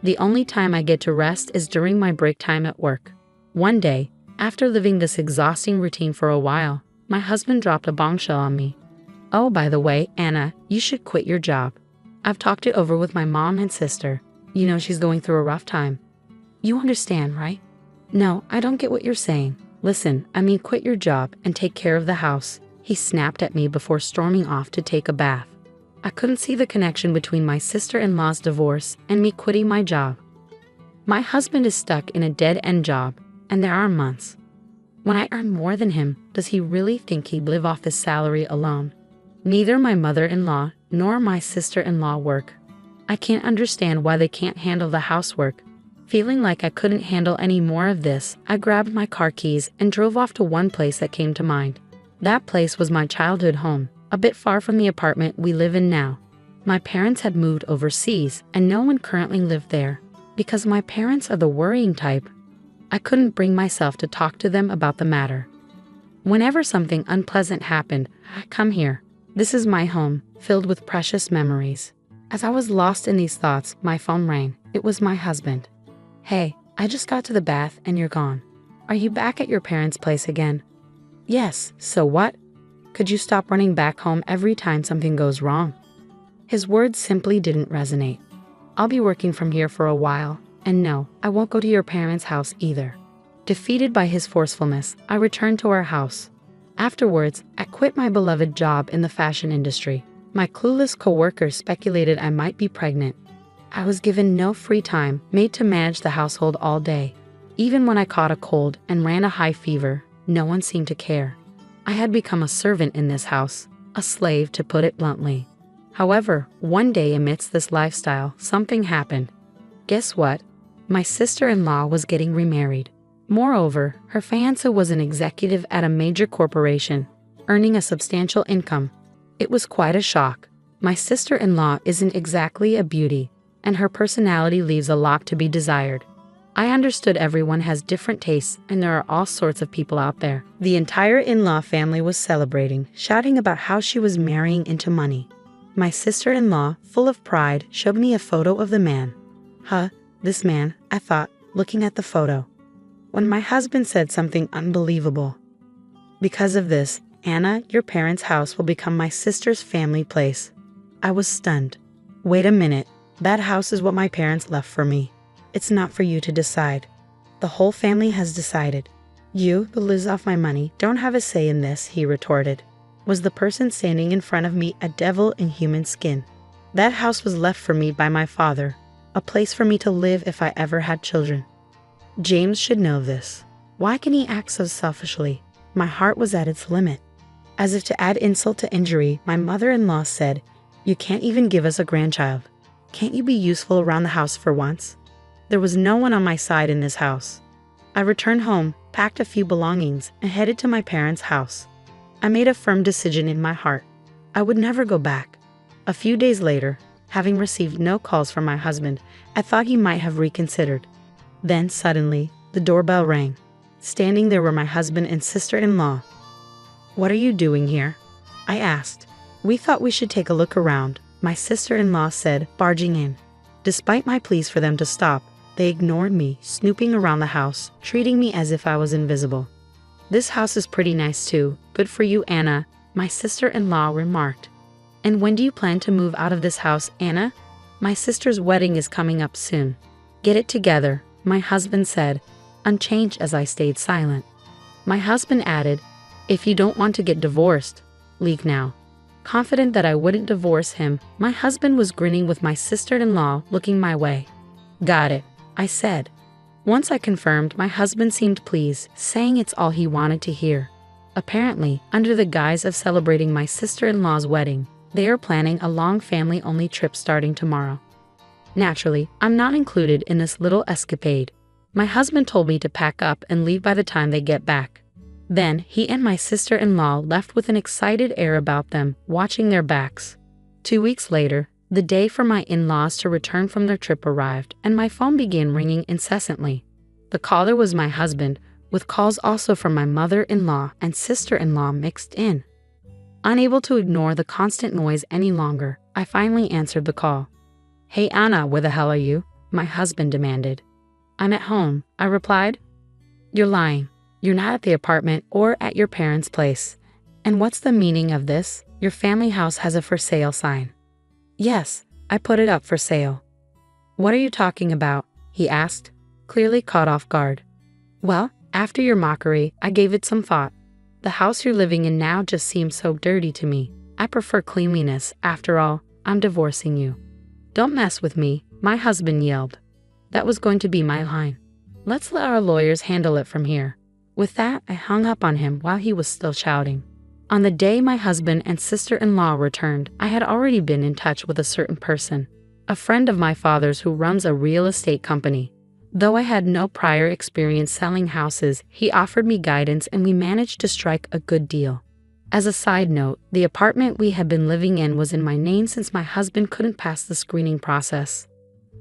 The only time I get to rest is during my break time at work. One day, after living this exhausting routine for a while, my husband dropped a bombshell on me. "Oh, by the way, Anna, you should quit your job." I've talked it over with my mom and sister. You know she's going through a rough time. You understand, right? No, I don't get what you're saying. Listen, I mean quit your job and take care of the house. He snapped at me before storming off to take a bath. I couldn't see the connection between my sister-in-law's divorce and me quitting my job. My husband is stuck in a dead-end job, and there are months. When I earn more than him, does he really think he'd live off his salary alone? Neither my mother-in-law nor my sister-in-law work. I can't understand why they can't handle the housework. Feeling like I couldn't handle any more of this, I grabbed my car keys and drove off to one place that came to mind. That place was my childhood home, a bit far from the apartment we live in now. My parents had moved overseas, and no one currently lived there. Because my parents are the worrying type, I couldn't bring myself to talk to them about the matter. Whenever something unpleasant happened, I come here. This is my home, filled with precious memories. As I was lost in these thoughts, my phone rang. It was my husband. Hey, I just got to the bath and you're gone. Are you back at your parents' place again? Yes, so what? Could you stop running back home every time something goes wrong? His words simply didn't resonate. I'll be working from here for a while, and no, I won't go to your parents' house either. Defeated by his forcefulness, I returned to our house. Afterwards, I quit my beloved job in the fashion industry. My clueless coworkers speculated I might be pregnant. I was given no free time, made to manage the household all day. Even when I caught a cold and ran a high fever, no one seemed to care. I had become a servant in this house, a slave to put it bluntly. However, one day amidst this lifestyle, something happened. Guess what? My sister-in-law was getting remarried. Moreover, her fiancé was an executive at a major corporation, earning a substantial income. It was quite a shock. My sister-in-law isn't exactly a beauty, and her personality leaves a lot to be desired. I understood everyone has different tastes and there are all sorts of people out there. The entire in-law family was celebrating, shouting about how she was marrying into money. My sister-in-law, full of pride, showed me a photo of the man. Huh, this man, I thought, looking at the photo. When my husband said something unbelievable. Because of this, Anna, your parents' house will become my sister's family place. I was stunned. Wait a minute, that house is what my parents left for me. It's not for you to decide. The whole family has decided. You, who lives off my money, don't have a say in this, he retorted. Was the person standing in front of me a devil in human skin? That house was left for me by my father, a place for me to live if I ever had children. James should know this. Why can he act so selfishly? My heart was at its limit. As if to add insult to injury, my mother-in-law said, "You can't even give us a grandchild. Can't you be useful around the house for once?" There was no one on my side in this house. I returned home, packed a few belongings, and headed to my parents' house. I made a firm decision in my heart. I would never go back. A few days later, having received no calls from my husband, I thought he might have reconsidered. Then, suddenly, the doorbell rang. Standing there were my husband and sister-in-law. "What are you doing here?" I asked. "We thought we should take a look around," my sister-in-law said, barging in. Despite my pleas for them to stop, they ignored me, snooping around the house, treating me as if I was invisible. "This house is pretty nice too. Good for you, Anna," my sister-in-law remarked. "And when do you plan to move out of this house, Anna?" "My sister's wedding is coming up soon." "Get it together," my husband said, unchanged as I stayed silent. My husband added, "If you don't want to get divorced, leave now." Confident that I wouldn't divorce him, my husband was grinning with my sister-in-law looking my way. "Got it," I said. Once I confirmed, my husband seemed pleased, saying it's all he wanted to hear. Apparently, under the guise of celebrating my sister-in-law's wedding, they are planning a long family-only trip starting tomorrow. Naturally, I'm not included in this little escapade. My husband told me to pack up and leave by the time they get back. Then, he and my sister-in-law left with an excited air about them, watching their backs. 2 weeks later, the day for my in-laws to return from their trip arrived, and my phone began ringing incessantly. The caller was my husband, with calls also from my mother-in-law and sister-in-law mixed in. Unable to ignore the constant noise any longer, I finally answered the call. "Hey Anna, where the hell are you?" my husband demanded. "I'm at home," I replied. "You're lying. You're not at the apartment or at your parents' place. And what's the meaning of this? Your family house has a for sale sign." "Yes, I put it up for sale. What are you talking about? He asked, clearly caught off guard. Well, after your mockery, I gave it some thought. The house you're living in now just seems so dirty to me. I prefer cleanliness. After all, I'm divorcing you. Don't mess with me, my husband yelled. That was going to be my line. Let's let our lawyers handle it from here. With that, I hung up on him while he was still shouting. On the day my husband and sister-in-law returned, I had already been in touch with a certain person, a friend of my father's who runs a real estate company. Though I had no prior experience selling houses, he offered me guidance and we managed to strike a good deal. As a side note, the apartment we had been living in was in my name since my husband couldn't pass the screening process.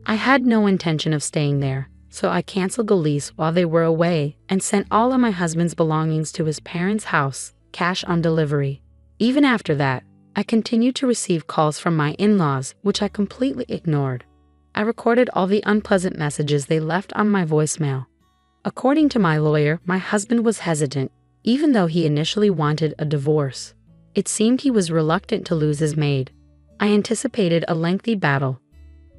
I had no intention of staying there, so I canceled the lease while they were away and sent all of my husband's belongings to his parents' house, cash on delivery. Even after that, I continued to receive calls from my in-laws, which I completely ignored. I recorded all the unpleasant messages they left on my voicemail. According to my lawyer, my husband was hesitant, even though he initially wanted a divorce. It seemed he was reluctant to lose his maid. I anticipated a lengthy battle.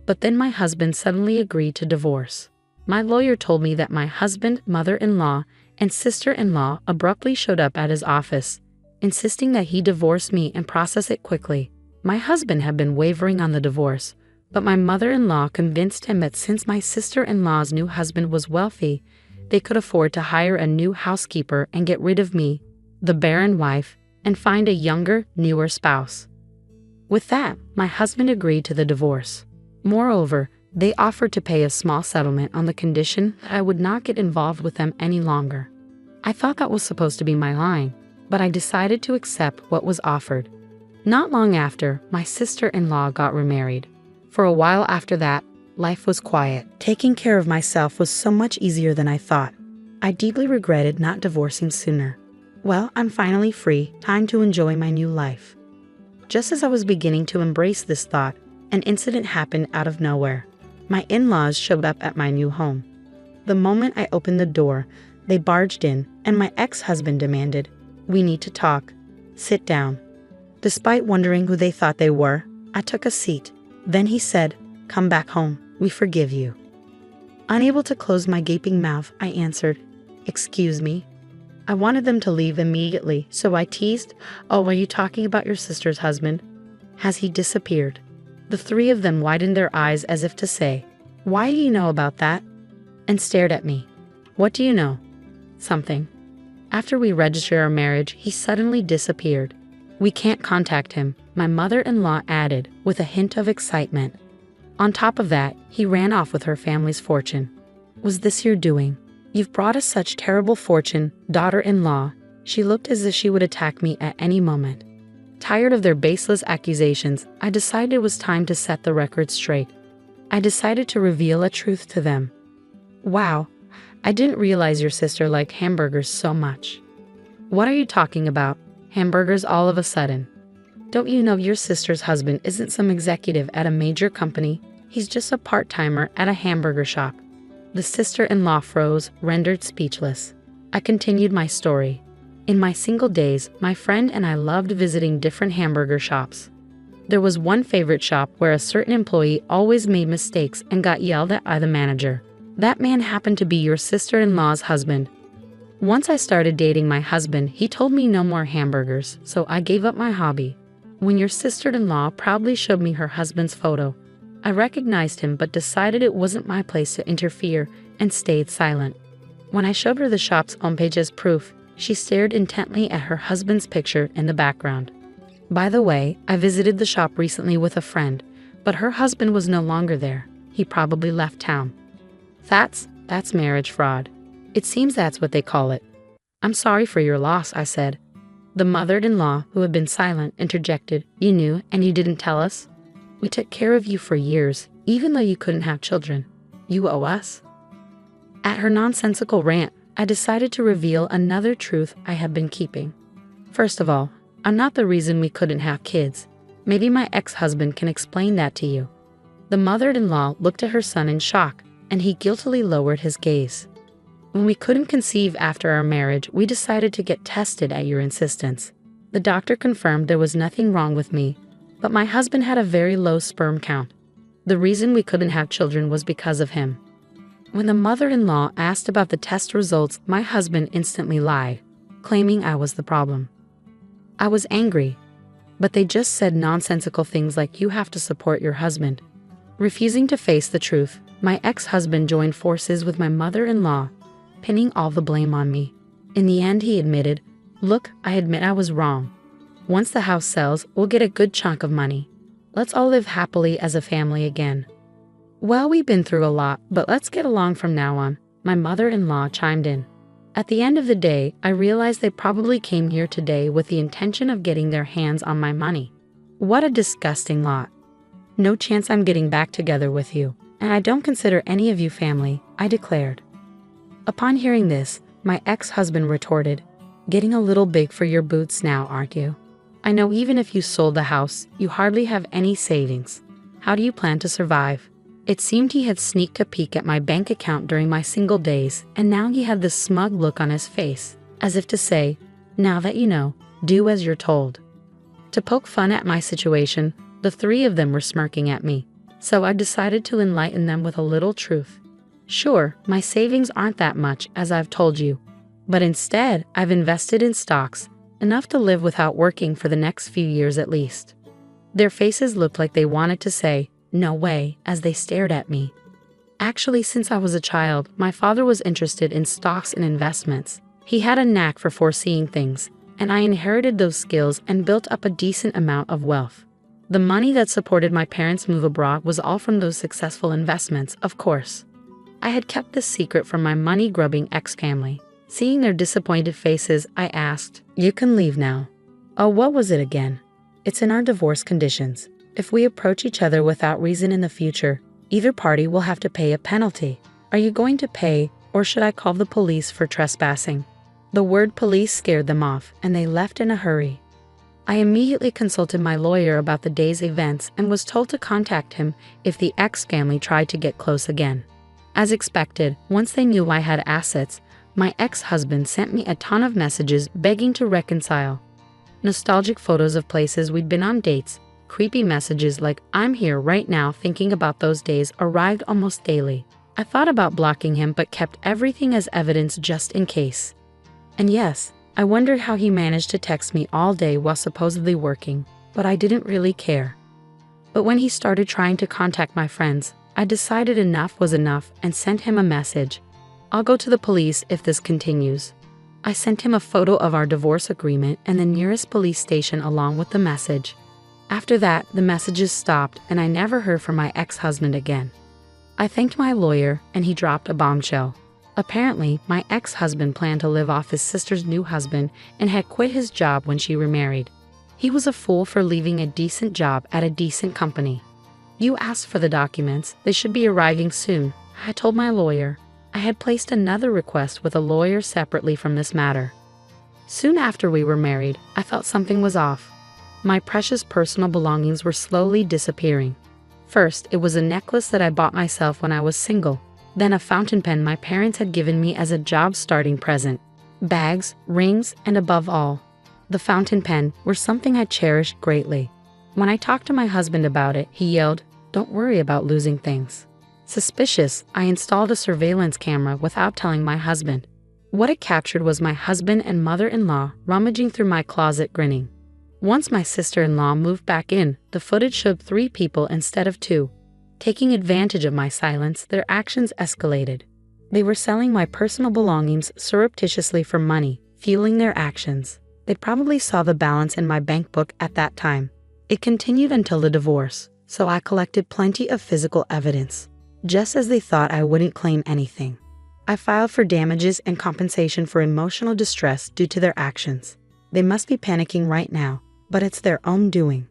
But then my husband suddenly agreed to divorce. My lawyer told me that my husband, mother-in-law, and sister-in-law abruptly showed up at his office, insisting that he divorce me and process it quickly. My husband had been wavering on the divorce, but my mother-in-law convinced him that since my sister-in-law's new husband was wealthy, they could afford to hire a new housekeeper and get rid of me, the barren wife, and find a younger, newer spouse. With that, my husband agreed to the divorce. Moreover, they offered to pay a small settlement on the condition that I would not get involved with them any longer. I thought that was supposed to be my line, but I decided to accept what was offered. Not long after, my sister-in-law got remarried. For a while after that, life was quiet. Taking care of myself was so much easier than I thought. I deeply regretted not divorcing sooner. Well, I'm finally free, time to enjoy my new life. Just as I was beginning to embrace this thought, an incident happened out of nowhere. My in-laws showed up at my new home. The moment I opened the door, they barged in, and my ex-husband demanded, "We need to talk. Sit down." Despite wondering who they thought they were, I took a seat. Then he said, "Come back home. We forgive you." Unable to close my gaping mouth, I answered, "Excuse me." I wanted them to leave immediately, so I teased, "Oh, are you talking about your sister's husband? Has he disappeared?" The three of them widened their eyes as if to say, "Why do you know about that?" and stared at me. "What do you know?" "Something. After we registered our marriage, he suddenly disappeared. We can't contact him," my mother-in-law added, with a hint of excitement. On top of that, he ran off with her family's fortune. "Was this your doing? You've brought us such terrible fortune, daughter-in-law." She looked as if she would attack me at any moment. Tired of their baseless accusations, I decided it was time to set the record straight. I decided to reveal a truth to them. "Wow, I didn't realize your sister liked hamburgers so much." "What are you talking about? Hamburgers all of a sudden? Don't you know your sister's husband isn't some executive at a major company? He's just a part-timer at a hamburger shop." The sister-in-law froze, rendered speechless. I continued my story. In my single days, my friend and I loved visiting different hamburger shops. There was one favorite shop where a certain employee always made mistakes and got yelled at by the manager. That man happened to be your sister-in-law's husband. Once I started dating my husband, he told me no more hamburgers, so I gave up my hobby. When your sister-in-law proudly showed me her husband's photo, I recognized him but decided it wasn't my place to interfere and stayed silent. When I showed her the shop's homepage as proof, she stared intently at her husband's picture in the background. By the way, I visited the shop recently with a friend, but her husband was no longer there. He probably left town. That's marriage fraud. It seems that's what they call it. "I'm sorry for your loss," I said. The mother-in-law, who had been silent, interjected, "You knew and you didn't tell us? We took care of you for years, even though you couldn't have children. You owe us." At her nonsensical rant, I decided to reveal another truth I had been keeping. First of all, I'm not the reason we couldn't have kids. Maybe my ex-husband can explain that to you. The mother-in-law looked at her son in shock, and he guiltily lowered his gaze. When we couldn't conceive after our marriage, we decided to get tested at your insistence. The doctor confirmed there was nothing wrong with me, but my husband had a very low sperm count. The reason we couldn't have children was because of him. When the mother-in-law asked about the test results, my husband instantly lied, claiming I was the problem. I was angry, but they just said nonsensical things like you have to support your husband. Refusing to face the truth, my ex-husband joined forces with my mother-in-law, pinning all the blame on me. In the end, he admitted, "Look, I admit I was wrong. Once the house sells, we'll get a good chunk of money. Let's all live happily as a family again." "Well, we've been through a lot, but let's get along from now on," my mother-in-law chimed in. At the end of the day, I realized they probably came here today with the intention of getting their hands on my money. What a disgusting lot. "No chance I'm getting back together with you, and I don't consider any of you family," I declared. Upon hearing this, my ex-husband retorted, "Getting a little big for your boots now, aren't you? I know even if you sold the house, you hardly have any savings. How do you plan to survive?" It seemed he had sneaked a peek at my bank account during my single days, and now he had this smug look on his face, as if to say, "Now that you know, do as you're told." To poke fun at my situation, the three of them were smirking at me, so I decided to enlighten them with a little truth. "Sure, my savings aren't that much, as I've told you, but instead, I've invested in stocks, enough to live without working for the next few years at least." Their faces looked like they wanted to say, "No way," as they stared at me. Actually, since I was a child, my father was interested in stocks and investments. He had a knack for foreseeing things, and I inherited those skills and built up a decent amount of wealth. The money that supported my parents' move abroad was all from those successful investments, of course. I had kept this secret from my money-grubbing ex-family. Seeing their disappointed faces, I asked, "You can leave now." "Oh, what was it again?" "It's in our divorce conditions. If we approach each other without reason in the future, either party will have to pay a penalty. Are you going to pay, or should I call the police for trespassing?" The word police scared them off, and they left in a hurry. I immediately consulted my lawyer about the day's events and was told to contact him if the ex-family tried to get close again. As expected, once they knew I had assets, my ex-husband sent me a ton of messages begging to reconcile. Nostalgic photos of places we'd been on dates, creepy messages like "I'm here right now thinking about those days" arrived almost daily. I thought about blocking him but kept everything as evidence just in case. And yes, I wondered how he managed to text me all day while supposedly working, but I didn't really care. But when he started trying to contact my friends, I decided enough was enough and sent him a message. "I'll go to the police if this continues." I sent him a photo of our divorce agreement and the nearest police station along with the message. After that, the messages stopped and I never heard from my ex-husband again. I thanked my lawyer and he dropped a bombshell. Apparently, my ex-husband planned to live off his sister's new husband and had quit his job when she remarried. He was a fool for leaving a decent job at a decent company. "You asked for the documents, they should be arriving soon," I told my lawyer. I had placed another request with a lawyer separately from this matter. Soon after we were married, I felt something was off. My precious personal belongings were slowly disappearing. First, it was a necklace that I bought myself when I was single, then a fountain pen my parents had given me as a job-starting present, bags, rings, and above all, the fountain pen were something I cherished greatly. When I talked to my husband about it, he yelled, "Don't worry about losing things." Suspicious, I installed a surveillance camera without telling my husband. What it captured was my husband and mother-in-law rummaging through my closet grinning. Once my sister-in-law moved back in, the footage showed 3 people instead of 2. Taking advantage of my silence, their actions escalated. They were selling my personal belongings surreptitiously for money, fueling their actions. They probably saw the balance in my bank book at that time. It continued until the divorce, so I collected plenty of physical evidence. Just as they thought I wouldn't claim anything, I filed for damages and compensation for emotional distress due to their actions. They must be panicking right now, but it's their own doing.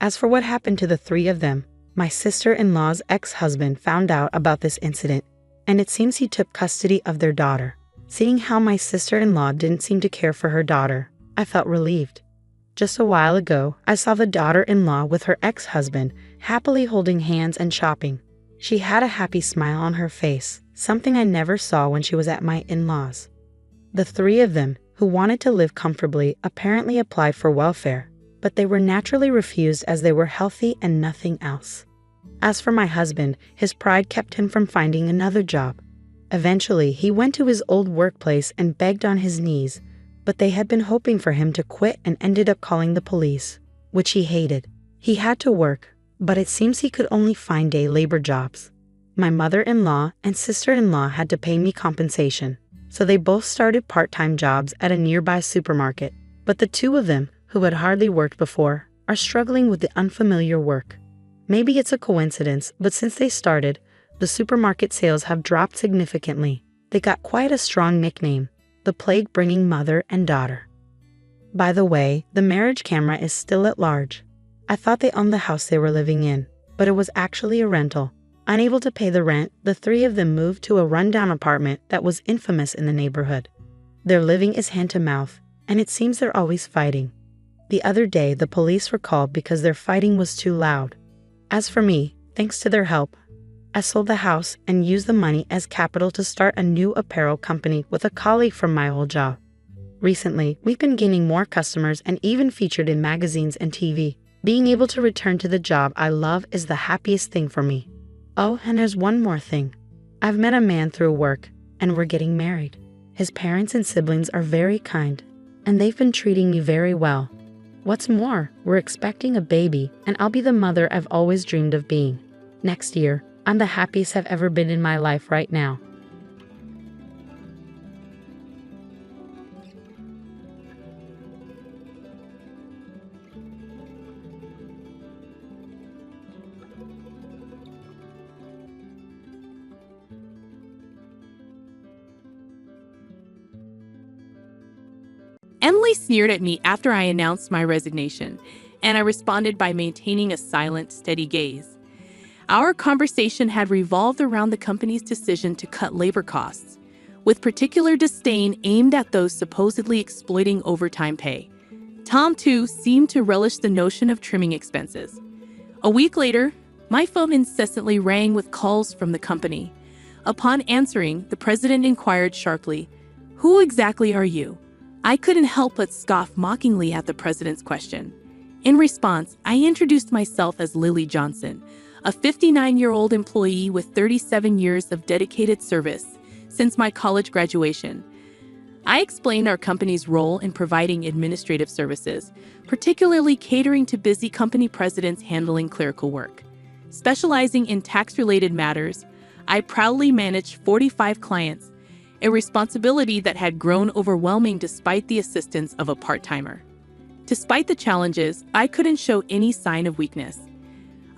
As for what happened to the 3 of them, my sister-in-law's ex-husband found out about this incident, and it seems he took custody of their daughter. Seeing how my sister-in-law didn't seem to care for her daughter, I felt relieved. Just a while ago, I saw the daughter-in-law with her ex-husband, happily holding hands and shopping. She had a happy smile on her face, something I never saw when she was at my in-laws. The 3 of them, who wanted to live comfortably, apparently applied for welfare, but they were naturally refused as they were healthy and nothing else. As for my husband, his pride kept him from finding another job. Eventually, he went to his old workplace and begged on his knees, but they had been hoping for him to quit and ended up calling the police, which he hated. He had to work, but it seems he could only find day labor jobs. My mother-in-law and sister-in-law had to pay me compensation, so they both started part-time jobs at a nearby supermarket. But the two of them, who had hardly worked before, are struggling with the unfamiliar work. Maybe it's a coincidence, but since they started, the supermarket sales have dropped significantly. They got quite a strong nickname, the plague-bringing mother and daughter. By the way, the marriage camera is still at large. I thought they owned the house they were living in, but it was actually a rental. Unable to pay the rent, the three of them moved to a rundown apartment that was infamous in the neighborhood. Their living is hand-to-mouth, and it seems they're always fighting. The other day, the police were called because their fighting was too loud. As for me, thanks to their help, I sold the house and used the money as capital to start a new apparel company with a colleague from my old job. Recently, we've been gaining more customers and even featured in magazines and TV. Being able to return to the job I love is the happiest thing for me. Oh, and there's one more thing. I've met a man through work, and we're getting married. His parents and siblings are very kind, and they've been treating me very well. What's more, we're expecting a baby, and I'll be the mother I've always dreamed of being. Next year, I'm the happiest I've ever been in my life right now. Emily sneered at me after I announced my resignation, and I responded by maintaining a silent, steady gaze. Our conversation had revolved around the company's decision to cut labor costs, with particular disdain aimed at those supposedly exploiting overtime pay. Tom, too, seemed to relish the notion of trimming expenses. A week later, my phone incessantly rang with calls from the company. Upon answering, the president inquired sharply, "Who exactly are you?" I couldn't help but scoff mockingly at the president's question. In response, I introduced myself as Lily Johnson, a 59-year-old employee with 37 years of dedicated service since my college graduation. I explained our company's role in providing administrative services, particularly catering to busy company presidents handling clerical work. Specializing in tax-related matters, I proudly managed 45 clients, a responsibility that had grown overwhelming despite the assistance of a part-timer. Despite the challenges, I couldn't show any sign of weakness.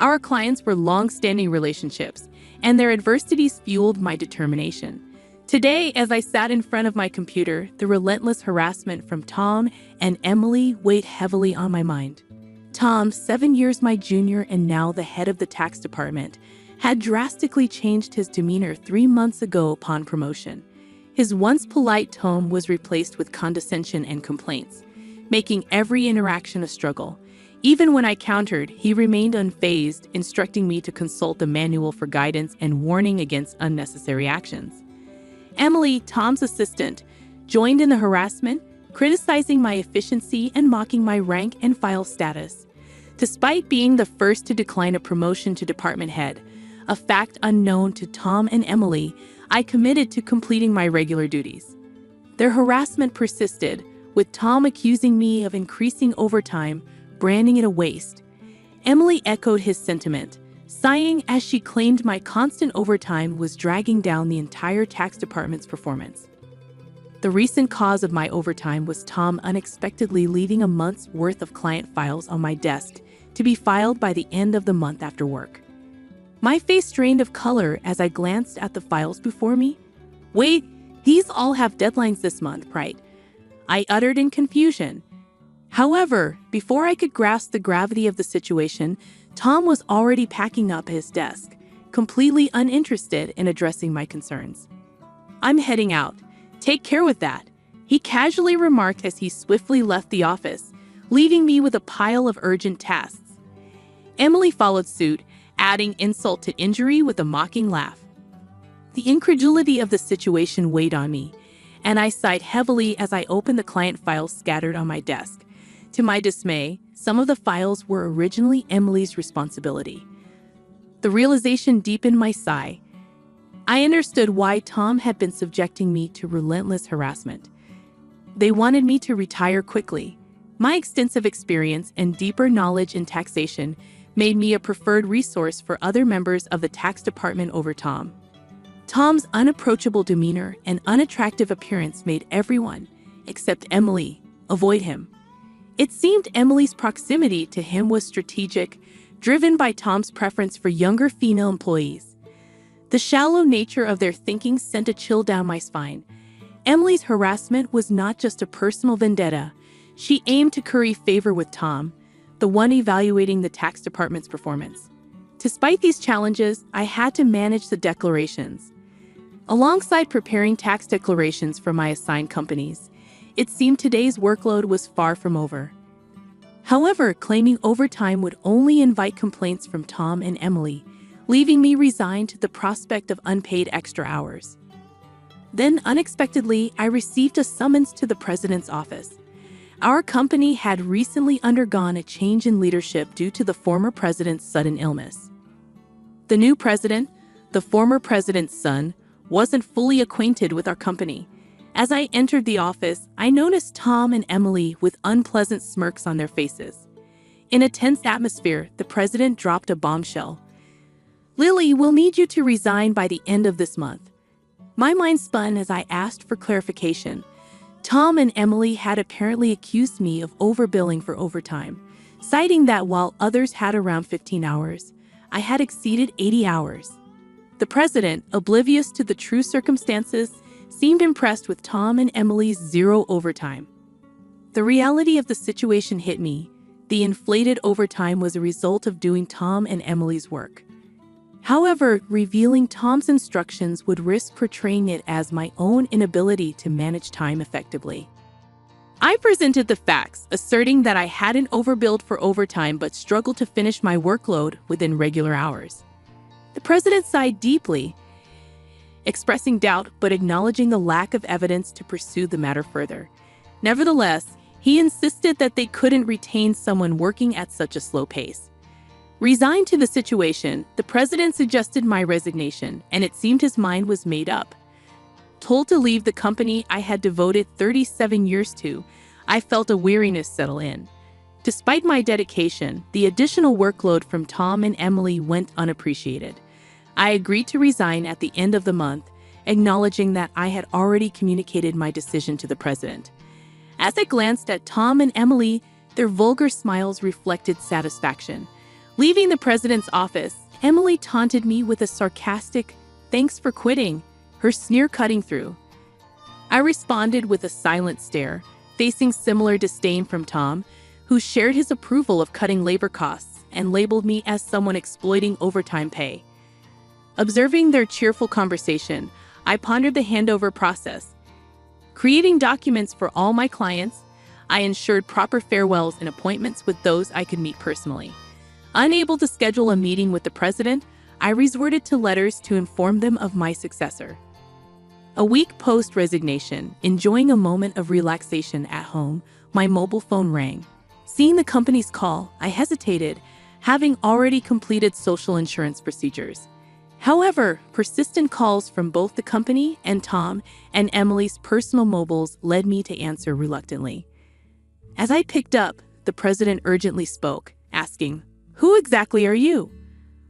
Our clients were long-standing relationships, and their adversities fueled my determination. Today, as I sat in front of my computer, the relentless harassment from Tom and Emily weighed heavily on my mind. Tom, 7 years my junior and now the head of the tax department, had drastically changed his demeanor 3 months ago upon promotion. His once polite tone was replaced with condescension and complaints, making every interaction a struggle. Even when I countered, he remained unfazed, instructing me to consult the manual for guidance and warning against unnecessary actions. Emily, Tom's assistant, joined in the harassment, criticizing my efficiency and mocking my rank and file status. Despite being the first to decline a promotion to department head, a fact unknown to Tom and Emily, I committed to completing my regular duties. Their harassment persisted, with Tom accusing me of increasing overtime, branding it a waste. Emily echoed his sentiment, sighing as she claimed my constant overtime was dragging down the entire tax department's performance. The recent cause of my overtime was Tom unexpectedly leaving a month's worth of client files on my desk to be filed by the end of the month after work. My face drained of color as I glanced at the files before me. "Wait, these all have deadlines this month, right?" I uttered in confusion. However, before I could grasp the gravity of the situation, Tom was already packing up his desk, completely uninterested in addressing my concerns. "I'm heading out. Take care with that," he casually remarked as he swiftly left the office, leaving me with a pile of urgent tasks. Emily followed suit, adding insult to injury with a mocking laugh. The incredulity of the situation weighed on me, and I sighed heavily as I opened the client files scattered on my desk. To my dismay, some of the files were originally Emily's responsibility. The realization deepened my sigh. I understood why Tom had been subjecting me to relentless harassment. They wanted me to retire quickly. My extensive experience and deeper knowledge in taxation made me a preferred resource for other members of the tax department over Tom. Tom's unapproachable demeanor and unattractive appearance made everyone, except Emily, avoid him. It seemed Emily's proximity to him was strategic, driven by Tom's preference for younger female employees. The shallow nature of their thinking sent a chill down my spine. Emily's harassment was not just a personal vendetta. She aimed to curry favor with Tom, the one evaluating the tax department's performance. Despite these challenges, I had to manage the declarations. Alongside preparing tax declarations for my assigned companies, it seemed today's workload was far from over. However, claiming overtime would only invite complaints from Tom and Emily, leaving me resigned to the prospect of unpaid extra hours. Then, unexpectedly, I received a summons to the president's office. Our company had recently undergone a change in leadership due to the former president's sudden illness. The new president, the former president's son, wasn't fully acquainted with our company. As I entered the office, I noticed Tom and Emily with unpleasant smirks on their faces. In a tense atmosphere, the president dropped a bombshell. "Lily, we'll need you to resign by the end of this month." My mind spun as I asked for clarification. Tom and Emily had apparently accused me of overbilling for overtime, citing that while others had around 15 hours, I had exceeded 80 hours. The president, oblivious to the true circumstances, seemed impressed with Tom and Emily's zero overtime. The reality of the situation hit me. The inflated overtime was a result of doing Tom and Emily's work. However, revealing Tom's instructions would risk portraying it as my own inability to manage time effectively. I presented the facts, asserting that I hadn't overbilled for overtime but struggled to finish my workload within regular hours. The president sighed deeply, expressing doubt but acknowledging the lack of evidence to pursue the matter further. Nevertheless, he insisted that they couldn't retain someone working at such a slow pace. Resigned to the situation, the president suggested my resignation, and it seemed his mind was made up. Told to leave the company I had devoted 37 years to, I felt a weariness settle in. Despite my dedication, the additional workload from Tom and Emily went unappreciated. I agreed to resign at the end of the month, acknowledging that I had already communicated my decision to the president. As I glanced at Tom and Emily, their vulgar smiles reflected satisfaction. Leaving the president's office, Emily taunted me with a sarcastic, "Thanks for quitting," her sneer cutting through. I responded with a silent stare, facing similar disdain from Tom, who shared his approval of cutting labor costs and labeled me as someone exploiting overtime pay. Observing their cheerful conversation, I pondered the handover process. Creating documents for all my clients, I ensured proper farewells and appointments with those I could meet personally. Unable to schedule a meeting with the president, I resorted to letters to inform them of my successor. A week post-resignation, enjoying a moment of relaxation at home, my mobile phone rang. Seeing the company's call, I hesitated, having already completed social insurance procedures. However, persistent calls from both the company and Tom and Emily's personal mobiles led me to answer reluctantly. As I picked up, the president urgently spoke, asking, "Who exactly are you?"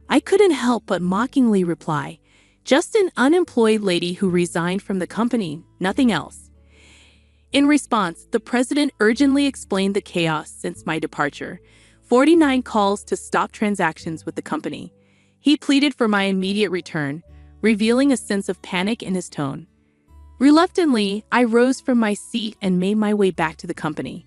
I couldn't help but mockingly reply, "Just an unemployed lady who resigned from the company, nothing else." In response, the president urgently explained the chaos since my departure, 49 calls to stop transactions with the company. He pleaded for my immediate return, revealing a sense of panic in his tone. Reluctantly, I rose from my seat and made my way back to the company.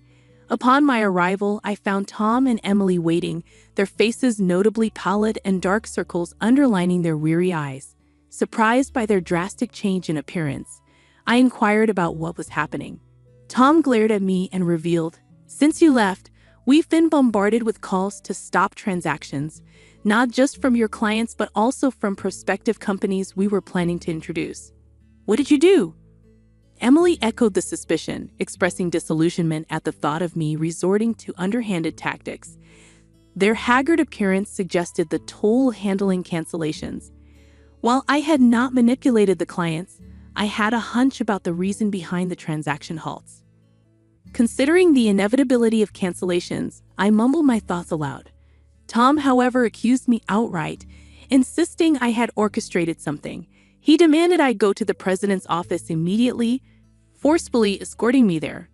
Upon my arrival, I found Tom and Emily waiting, their faces notably pallid and dark circles underlining their weary eyes. Surprised by their drastic change in appearance, I inquired about what was happening. Tom glared at me and revealed, "Since you left, we've been bombarded with calls to stop transactions, not just from your clients but also from prospective companies we were planning to introduce." "What did you do?" Emily echoed the suspicion, expressing disillusionment at the thought of me resorting to underhanded tactics. Their haggard appearance suggested the toll handling cancellations. While I had not manipulated the clients, I had a hunch about the reason behind the transaction halts. Considering the inevitability of cancellations, I mumbled my thoughts aloud. Tom, however, accused me outright, insisting I had orchestrated something. He demanded I go to the president's office immediately, forcefully escorting me there.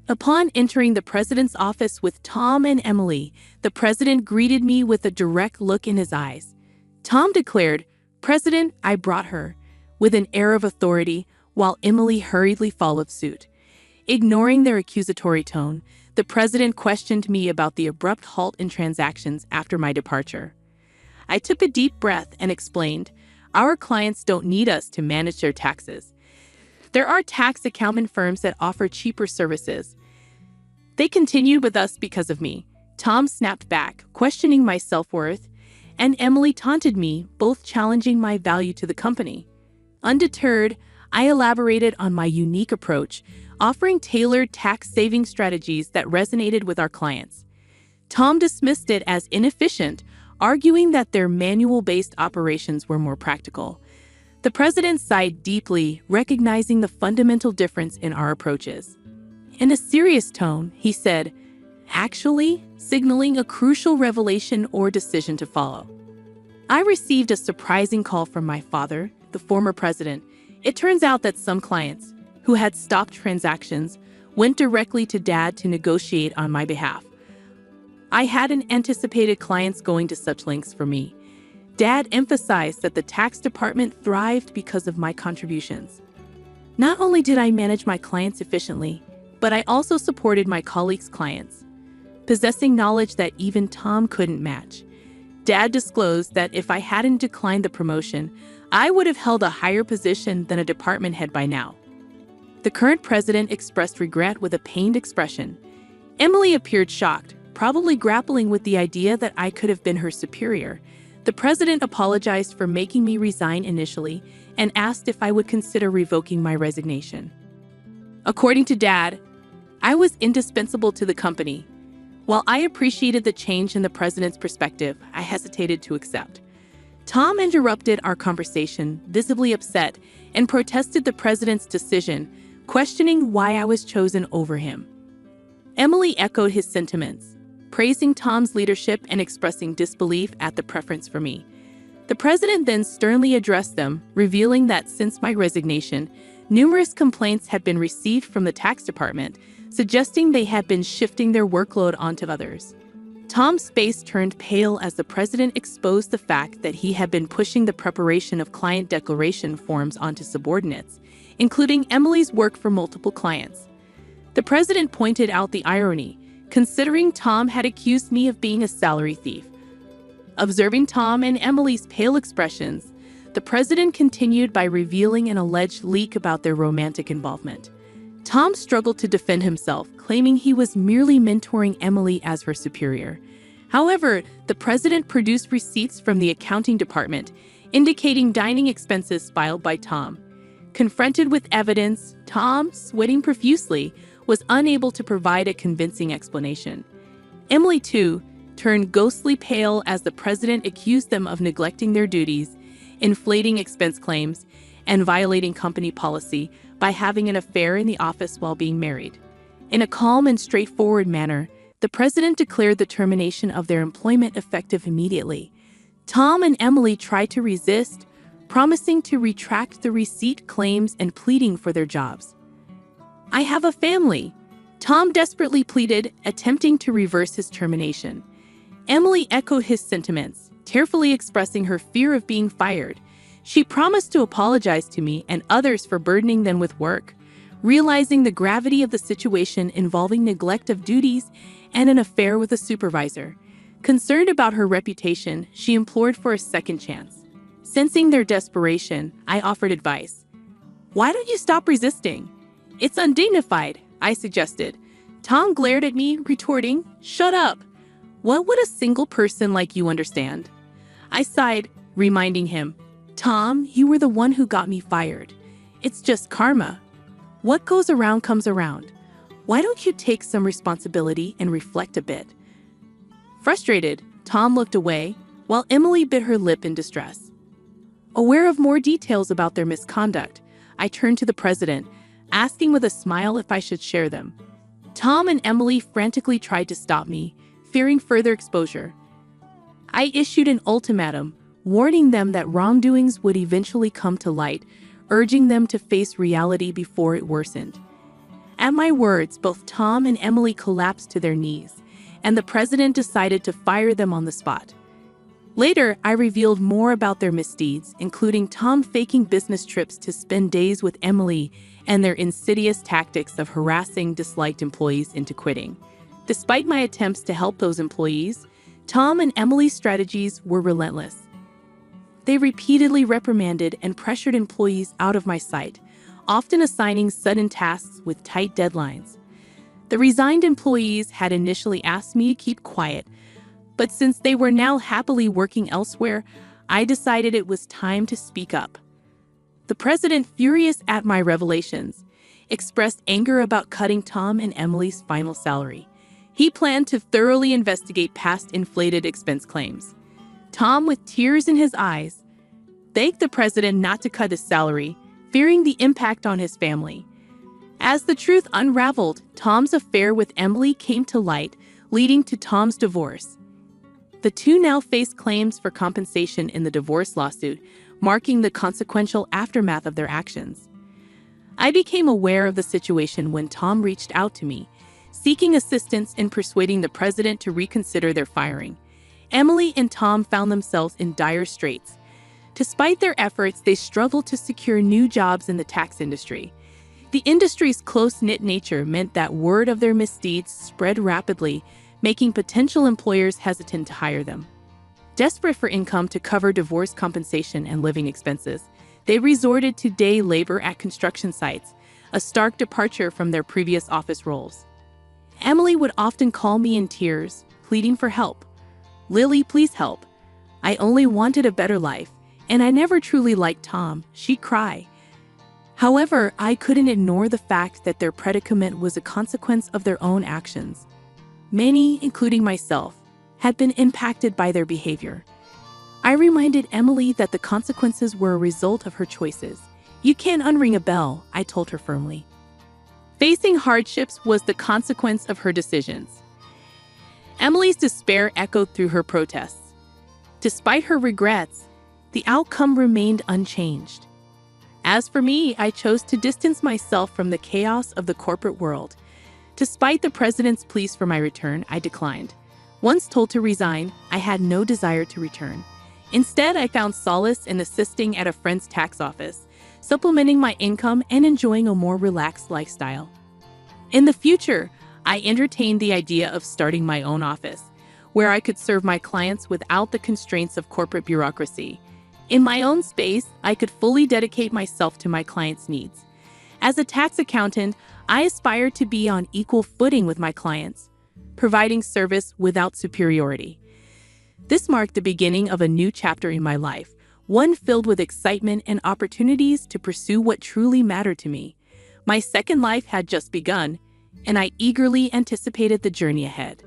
Upon entering the president's office with Tom and Emily, the president greeted me with a direct look in his eyes. Tom declared, "President, I brought her," with an air of authority, while Emily hurriedly followed suit. Ignoring their accusatory tone, the president questioned me about the abrupt halt in transactions after my departure. I took a deep breath and explained, "Our clients don't need us to manage their taxes. There are tax accounting firms that offer cheaper services. They continued with us because of me." Tom snapped back, questioning my self-worth, and Emily taunted me, both challenging my value to the company. Undeterred, I elaborated on my unique approach, offering tailored tax-saving strategies that resonated with our clients. Tom dismissed it as inefficient, arguing that their manual-based operations were more practical. The president sighed deeply, recognizing the fundamental difference in our approaches. In a serious tone, he said, actually signaling a crucial revelation or decision to follow. I received a surprising call from my father, the former president. It turns out that some clients, who had stopped transactions, went directly to Dad to negotiate on my behalf. I hadn't anticipated clients going to such lengths for me. Dad emphasized that the tax department thrived because of my contributions. Not only did I manage my clients efficiently, but I also supported my colleagues' clients, possessing knowledge that even Tom couldn't match. Dad disclosed that if I hadn't declined the promotion, I would have held a higher position than a department head by now. The current president expressed regret with a pained expression. Emily appeared shocked, probably grappling with the idea that I could have been her superior. The president apologized for making me resign initially and asked if I would consider revoking my resignation. According to Dad, I was indispensable to the company. While I appreciated the change in the president's perspective, I hesitated to accept. Tom interrupted our conversation, visibly upset, and protested the president's decision, questioning why I was chosen over him. Emily echoed his sentiments, praising Tom's leadership and expressing disbelief at the preference for me. The president then sternly addressed them, revealing that since my resignation, numerous complaints had been received from the tax department, suggesting they had been shifting their workload onto others. Tom's face turned pale as the president exposed the fact that he had been pushing the preparation of client declaration forms onto subordinates, including Emily's work for multiple clients. The president pointed out the irony, considering Tom had accused me of being a salary thief. Observing Tom and Emily's pale expressions, the president continued by revealing an alleged leak about their romantic involvement. Tom struggled to defend himself, claiming he was merely mentoring Emily as her superior. However, the president produced receipts from the accounting department, indicating dining expenses filed by Tom. Confronted with evidence, Tom, sweating profusely, was unable to provide a convincing explanation. Emily, too, turned ghostly pale as the president accused them of neglecting their duties, inflating expense claims, and violating company policy by having an affair in the office while being married. In a calm and straightforward manner, the president declared the termination of their employment effective immediately. Tom and Emily tried to resist, promising to retract the receipt claims and pleading for their jobs. "I have a family," Tom desperately pleaded, attempting to reverse his termination. Emily echoed his sentiments, tearfully expressing her fear of being fired. She promised to apologize to me and others for burdening them with work, realizing the gravity of the situation involving neglect of duties and an affair with a supervisor. Concerned about her reputation, she implored for a second chance. Sensing their desperation, I offered advice. "Why don't you stop resisting? It's undignified," I suggested. Tom glared at me, retorting, "Shut up. What would a single person like you understand?" I sighed, reminding him, "Tom, you were the one who got me fired. It's just karma. What goes around comes around. Why don't you take some responsibility and reflect a bit?" Frustrated, Tom looked away, while Emily bit her lip in distress. Aware of more details about their misconduct, I turned to the president, asking with a smile if I should share them. Tom and Emily frantically tried to stop me, fearing further exposure. I issued an ultimatum, warning them that wrongdoings would eventually come to light, urging them to face reality before it worsened. At my words, both Tom and Emily collapsed to their knees, and the president decided to fire them on the spot. Later, I revealed more about their misdeeds, including Tom faking business trips to spend days with Emily and their insidious tactics of harassing disliked employees into quitting. Despite my attempts to help those employees, Tom and Emily's strategies were relentless. They repeatedly reprimanded and pressured employees out of my sight, often assigning sudden tasks with tight deadlines. The resigned employees had initially asked me to keep quiet, but since they were now happily working elsewhere, I decided it was time to speak up. The president, furious at my revelations, expressed anger about cutting Tom and Emily's final salary. He planned to thoroughly investigate past inflated expense claims. Tom, with tears in his eyes, begged the president not to cut his salary, fearing the impact on his family. As the truth unraveled, Tom's affair with Emily came to light, leading to Tom's divorce. The two now face claims for compensation in the divorce lawsuit, marking the consequential aftermath of their actions. I became aware of the situation when Tom reached out to me, seeking assistance in persuading the president to reconsider their firing. Emily and Tom found themselves in dire straits. Despite their efforts, they struggled to secure new jobs in the tax industry. The industry's close-knit nature meant that word of their misdeeds spread rapidly, making potential employers hesitant to hire them. Desperate for income to cover divorce compensation and living expenses, they resorted to day labor at construction sites, a stark departure from their previous office roles. Emily would often call me in tears, pleading for help. "Lily, please help. I only wanted a better life, and I never truly liked Tom," she'd cry. However, I couldn't ignore the fact that their predicament was a consequence of their own actions. Many, including myself, had been impacted by their behavior. I reminded Emily that the consequences were a result of her choices. "You can't unring a bell," I told her firmly. Facing hardships was the consequence of her decisions. Emily's despair echoed through her protests. Despite her regrets, the outcome remained unchanged. As for me, I chose to distance myself from the chaos of the corporate world. Despite the president's pleas for my return, I declined. Once told to resign, I had no desire to return. Instead, I found solace in assisting at a friend's tax office, supplementing my income and enjoying a more relaxed lifestyle. In the future, I entertained the idea of starting my own office, where I could serve my clients without the constraints of corporate bureaucracy. In my own space, I could fully dedicate myself to my clients' needs. As a tax accountant, I aspired to be on equal footing with my clients, providing service without superiority. This marked the beginning of a new chapter in my life, one filled with excitement and opportunities to pursue what truly mattered to me. My second life had just begun, and I eagerly anticipated the journey ahead.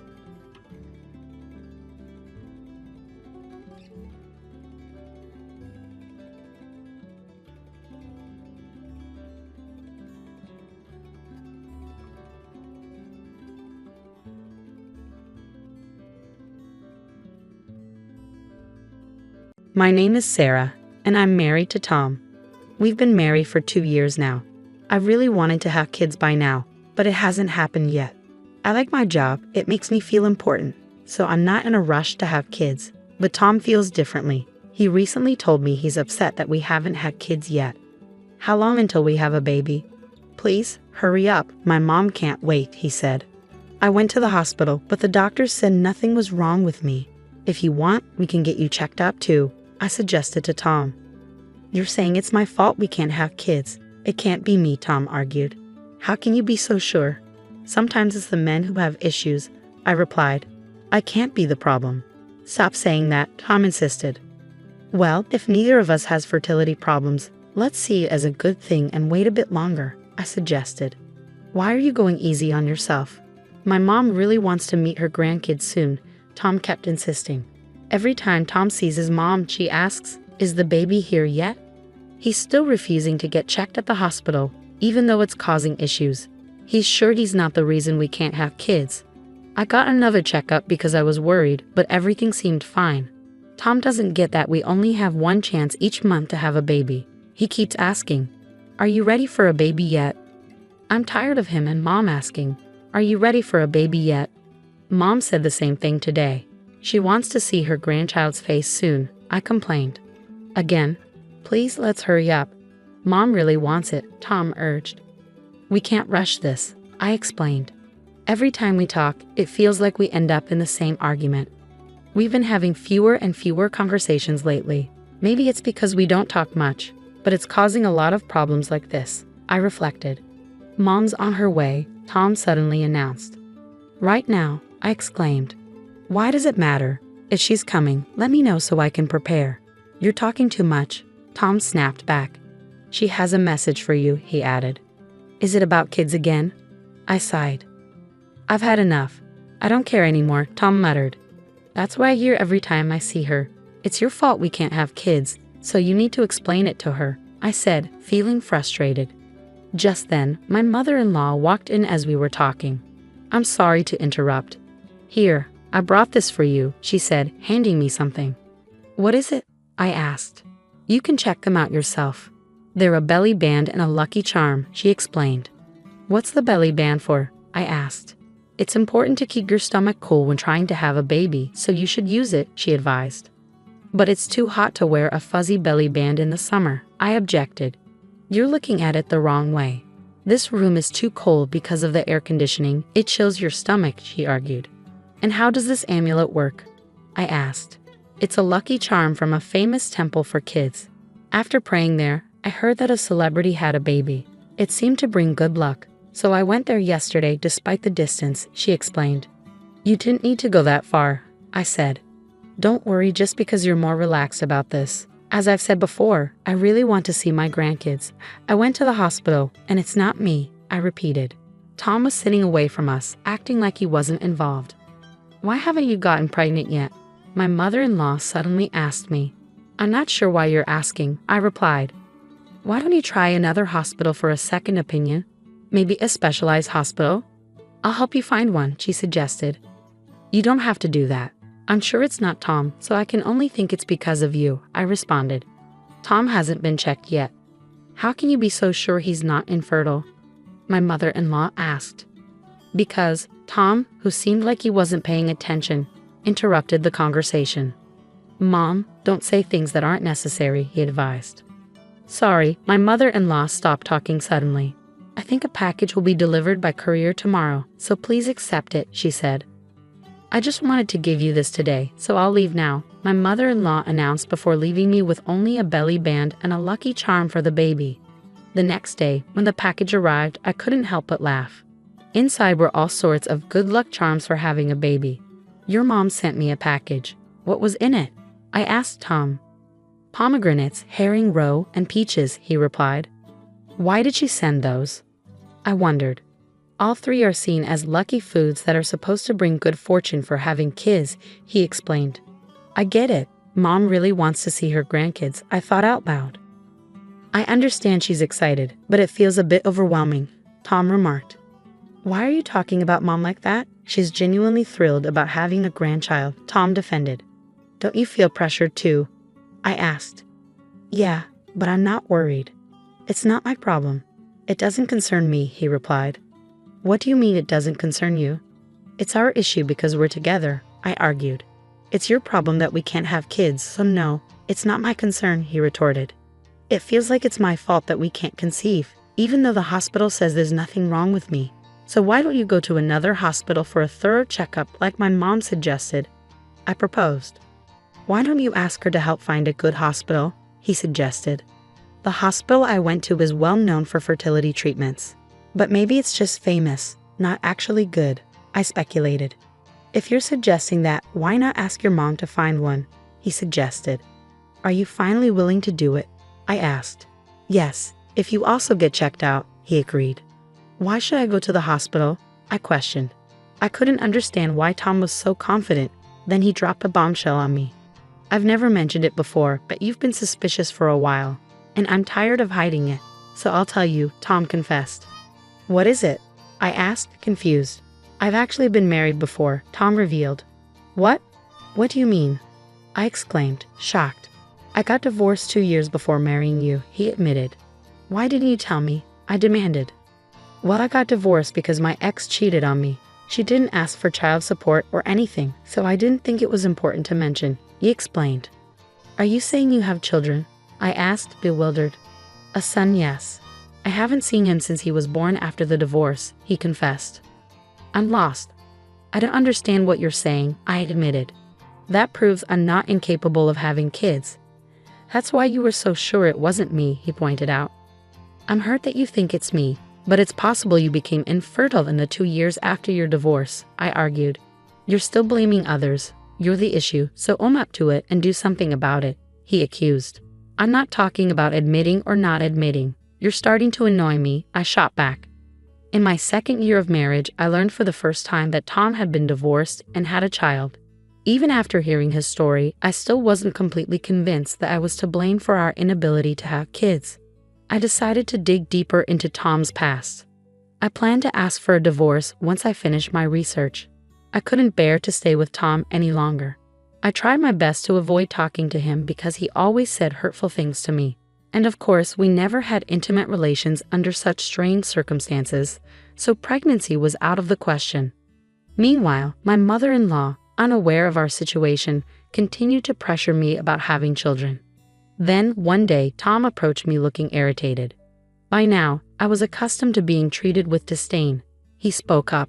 My name is Sarah, and I'm married to Tom. We've been married for 2 years now. I really wanted to have kids by now, but it hasn't happened yet. I like my job, it makes me feel important, so I'm not in a rush to have kids. But Tom feels differently. He recently told me he's upset that we haven't had kids yet. "How long until we have a baby? Please, hurry up, my mom can't wait," he said. I went to the hospital, but the doctors said nothing was wrong with me. "If you want, we can get you checked up too," I suggested to Tom. "You're saying it's my fault we can't have kids. It can't be me," Tom argued. "How can you be so sure?" "Sometimes it's the men who have issues," I replied. "I can't be the problem." "Stop saying that," Tom insisted. "Well, if neither of us has fertility problems, let's see it as a good thing and wait a bit longer," I suggested. "Why are you going easy on yourself? My mom really wants to meet her grandkids soon," Tom kept insisting. Every time Tom sees his mom, she asks, "Is the baby here yet?" He's still refusing to get checked at the hospital, even though it's causing issues. He's sure he's not the reason we can't have kids. I got another checkup because I was worried, but everything seemed fine. Tom doesn't get that we only have one chance each month to have a baby. He keeps asking, "Are you ready for a baby yet?" I'm tired of him and Mom asking, "Are you ready for a baby yet?" Mom said the same thing today. She wants to see her grandchild's face soon, I complained. Again, "Please let's hurry up." Mom really wants it, Tom urged. "We can't rush this," I explained. Every time we talk, it feels like we end up in the same argument. We've been having fewer and fewer conversations lately. Maybe it's because we don't talk much, but it's causing a lot of problems like this, I reflected. "Mom's on her way," Tom suddenly announced. "Right now," I exclaimed. "Why does it matter? If she's coming, let me know so I can prepare." "You're talking too much," Tom snapped back. "She has a message for you," he added. "Is it about kids again?" I sighed. "I've had enough. I don't care anymore," Tom muttered. "That's what I hear every time I see her. It's your fault we can't have kids, so you need to explain it to her," I said, feeling frustrated. Just then, my mother-in-law walked in as we were talking. "I'm sorry to interrupt. Here, I brought this for you," she said, handing me something. "What is it?" I asked. "You can check them out yourself. They're a belly band and a lucky charm," she explained. "What's the belly band for?" I asked. "It's important to keep your stomach cool when trying to have a baby, so you should use it," she advised. "But it's too hot to wear a fuzzy belly band in the summer," I objected. "You're looking at it the wrong way. This room is too cold because of the air conditioning. It chills your stomach," she argued. "And how does this amulet work?" I asked. "It's a lucky charm from a famous temple for kids. After praying there, I heard that a celebrity had a baby. It seemed to bring good luck. So I went there yesterday despite the distance," she explained. "You didn't need to go that far," I said. "Don't worry just because you're more relaxed about this. As I've said before, I really want to see my grandkids. I went to the hospital, and it's not me," I repeated. Tom was sitting away from us, acting like he wasn't involved. "Why haven't you gotten pregnant yet?" my mother-in-law suddenly asked me. "I'm not sure why you're asking," I replied. "Why don't you try another hospital for a second opinion? Maybe a specialized hospital? I'll help you find one," she suggested. "You don't have to do that. I'm sure it's not Tom, so I can only think it's because of you," I responded. "Tom hasn't been checked yet." "How can you be so sure he's not infertile?" my mother-in-law asked. "Because Tom, who seemed like he wasn't paying attention, interrupted the conversation. "Mom, don't say things that aren't necessary," he advised. "Sorry," my mother-in-law stopped talking suddenly. "I think a package will be delivered by courier tomorrow, so please accept it," she said. "I just wanted to give you this today, so I'll leave now," my mother-in-law announced before leaving me with only a belly band and a lucky charm for the baby. The next day, when the package arrived, I couldn't help but laugh. Inside were all sorts of good luck charms for having a baby. "Your mom sent me a package. What was in it?" I asked Tom. "Pomegranates, herring roe, and peaches," he replied. "Why did she send those?" I wondered. "All three are seen as lucky foods that are supposed to bring good fortune for having kids," he explained. "I get it. Mom really wants to see her grandkids," I thought out loud. "I understand she's excited, but it feels a bit overwhelming," Tom remarked. "Why are you talking about Mom like that? She's genuinely thrilled about having a grandchild," Tom defended. "Don't you feel pressured too?" I asked. "Yeah, but I'm not worried. It's not my problem. It doesn't concern me," he replied. "What do you mean it doesn't concern you?" "It's our issue because we're together," I argued. "It's your problem that we can't have kids, so no, it's not my concern," he retorted. "It feels like it's my fault that we can't conceive, even though the hospital says there's nothing wrong with me. So why don't you go to another hospital for a thorough checkup like my mom suggested?" I proposed. "Why don't you ask her to help find a good hospital?" he suggested. "The hospital I went to is well known for fertility treatments. But maybe it's just famous, not actually good," I speculated. "If you're suggesting that, why not ask your mom to find one?" he suggested. "Are you finally willing to do it?" I asked. "Yes, if you also get checked out," he agreed. "Why should I go to the hospital?" I questioned. I couldn't understand why Tom was so confident. Then he dropped a bombshell on me. I've never mentioned it before, but you've been suspicious for a while, and I'm tired of hiding it. So I'll tell you, Tom confessed. What is it? I asked, confused. I've actually been married before, Tom revealed. What? What do you mean? I exclaimed, shocked. I got divorced 2 years before marrying you, he admitted. Why didn't you tell me? I demanded. Well, I got divorced because my ex cheated on me. She didn't ask for child support or anything, so I didn't think it was important to mention, he explained. Are you saying you have children? I asked, bewildered. A son, yes. I haven't seen him since he was born after the divorce, he confessed. I'm lost. I don't understand what you're saying, I admitted. That proves I'm not incapable of having kids. That's why you were so sure it wasn't me, he pointed out. I'm hurt that you think it's me, but it's possible you became infertile in the 2 years after your divorce, I argued. You're still blaming others. You're the issue, so own up to it and do something about it, he accused. I'm not talking about admitting or not admitting. You're starting to annoy me, I shot back. In my 2nd year of marriage, I learned for the first time that Tom had been divorced and had a child. Even after hearing his story, I still wasn't completely convinced that I was to blame for our inability to have kids. I decided to dig deeper into Tom's past. I planned to ask for a divorce once I finished my research. I couldn't bear to stay with Tom any longer. I tried my best to avoid talking to him because he always said hurtful things to me. And of course, we never had intimate relations under such strained circumstances, so pregnancy was out of the question. Meanwhile, my mother-in-law, unaware of our situation, continued to pressure me about having children. Then, one day, Tom approached me looking irritated. By now, I was accustomed to being treated with disdain. He spoke up.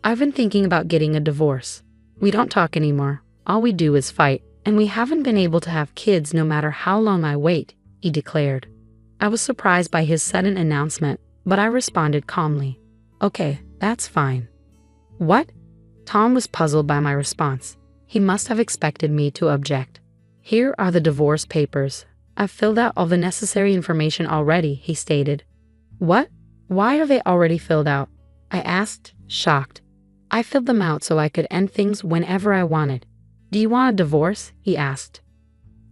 I've been thinking about getting a divorce. We don't talk anymore. All we do is fight, and we haven't been able to have kids no matter how long I wait, he declared. I was surprised by his sudden announcement, but I responded calmly. Okay, that's fine. What? Tom was puzzled by my response. He must have expected me to object. Here are the divorce papers. I've filled out all the necessary information already, he stated. What? Why are they already filled out? I asked, shocked. I filled them out so I could end things whenever I wanted. Do you want a divorce? He asked.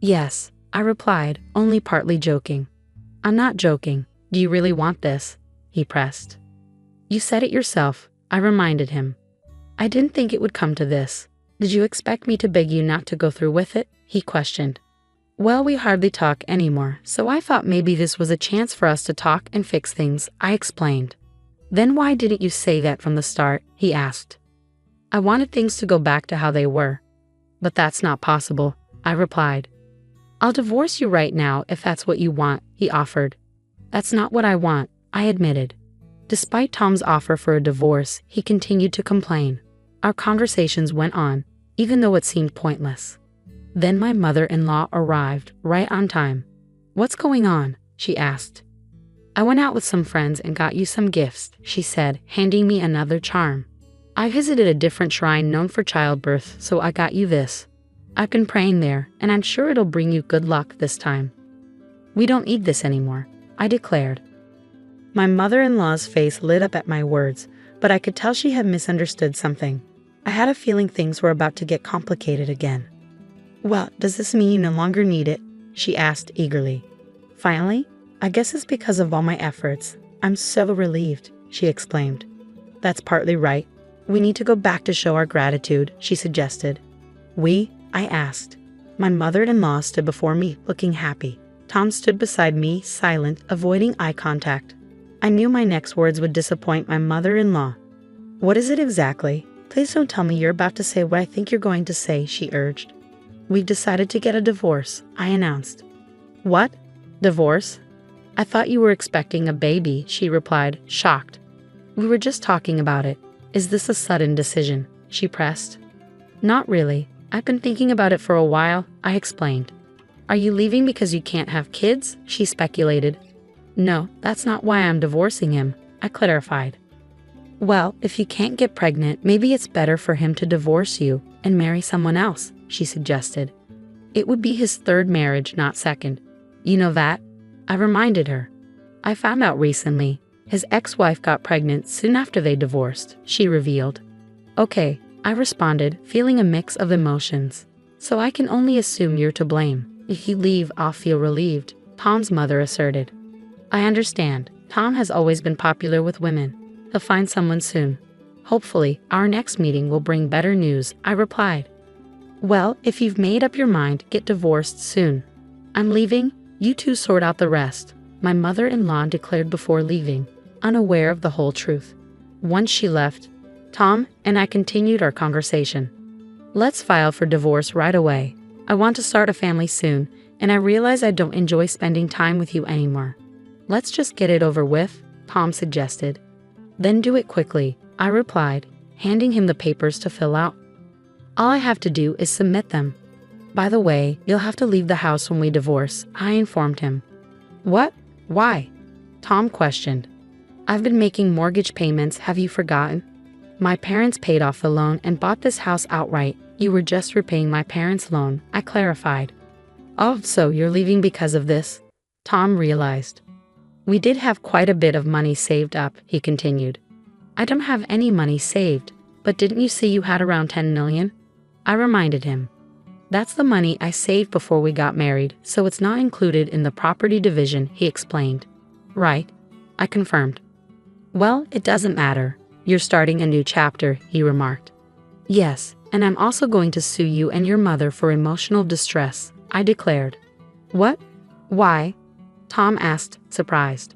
Yes, I replied, only partly joking. I'm not joking. Do you really want this? He pressed. You said it yourself, I reminded him. I didn't think it would come to this. Did you expect me to beg you not to go through with it? He questioned. Well, we hardly talk anymore, so I thought maybe this was a chance for us to talk and fix things, I explained. Then why didn't you say that from the start? He asked. I wanted things to go back to how they were. But that's not possible, I replied. I'll divorce you right now if that's what you want, he offered. That's not what I want, I admitted. Despite Tom's offer for a divorce, he continued to complain. Our conversations went on, even though it seemed pointless. Then my mother-in-law arrived, right on time. What's going on? She asked. I went out with some friends and got you some gifts, she said, handing me another charm. I visited a different shrine known for childbirth, so I got you this. I've been praying there, and I'm sure it'll bring you good luck this time. We don't need this anymore, I declared. My mother-in-law's face lit up at my words, but I could tell she had misunderstood something. I had a feeling things were about to get complicated again. Well, does this mean you no longer need it? She asked eagerly. Finally, I guess it's because of all my efforts. I'm so relieved, she exclaimed. That's partly right. We need to go back to show our gratitude, she suggested. We? I asked. My mother-in-law stood before me, looking happy. Tom stood beside me, silent, avoiding eye contact. I knew my next words would disappoint my mother-in-law. What is it exactly? Please don't tell me you're about to say what I think you're going to say, she urged. We've decided to get a divorce, I announced. What? Divorce? I thought you were expecting a baby, she replied, shocked. We were just talking about it. Is this a sudden decision? She pressed. Not really. I've been thinking about it for a while, I explained. Are you leaving because you can't have kids? She speculated. No, that's not why I'm divorcing him, I clarified. Well, if you can't get pregnant, maybe it's better for him to divorce you and marry someone else, she suggested. It would be his third marriage, not second. You know that? I reminded her. I found out recently. His ex-wife got pregnant soon after they divorced, she revealed. Okay, I responded, feeling a mix of emotions. So I can only assume you're to blame. If you leave, I'll feel relieved, Tom's mother asserted. I understand. Tom has always been popular with women. He'll find someone soon. Hopefully, our next meeting will bring better news, I replied. Well, if you've made up your mind, get divorced soon. I'm leaving, you two sort out the rest, my mother-in-law declared before leaving, unaware of the whole truth. Once she left, Tom and I continued our conversation. Let's file for divorce right away. I want to start a family soon, and I realize I don't enjoy spending time with you anymore. Let's just get it over with, Tom suggested. Then do it quickly, I replied, handing him the papers to fill out. All I have to do is submit them. By the way, you'll have to leave the house when we divorce, I informed him. What? Why? Tom questioned. I've been making mortgage payments, have you forgotten? My parents paid off the loan and bought this house outright. You were just repaying my parents' loan, I clarified. Oh, so you're leaving because of this? Tom realized. We did have quite a bit of money saved up, he continued. I don't have any money saved, but didn't you say you had around 10 million? I reminded him. That's the money I saved before we got married, so it's not included in the property division, he explained. Right, I confirmed. Well, it doesn't matter. You're starting a new chapter, he remarked. Yes, and I'm also going to sue you and your mother for emotional distress, I declared. What? Why? Tom asked, surprised.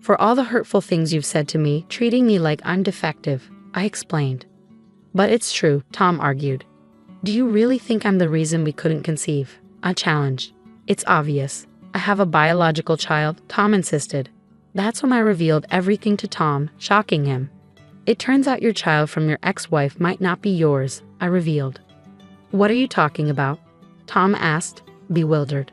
For all the hurtful things you've said to me, treating me like I'm defective, I explained. But it's true, Tom argued. Do you really think I'm the reason we couldn't conceive? I challenged. It's obvious. I have a biological child, Tom insisted. That's when I revealed everything to Tom, shocking him. It turns out your child from your ex-wife might not be yours, I revealed. What are you talking about? Tom asked, bewildered.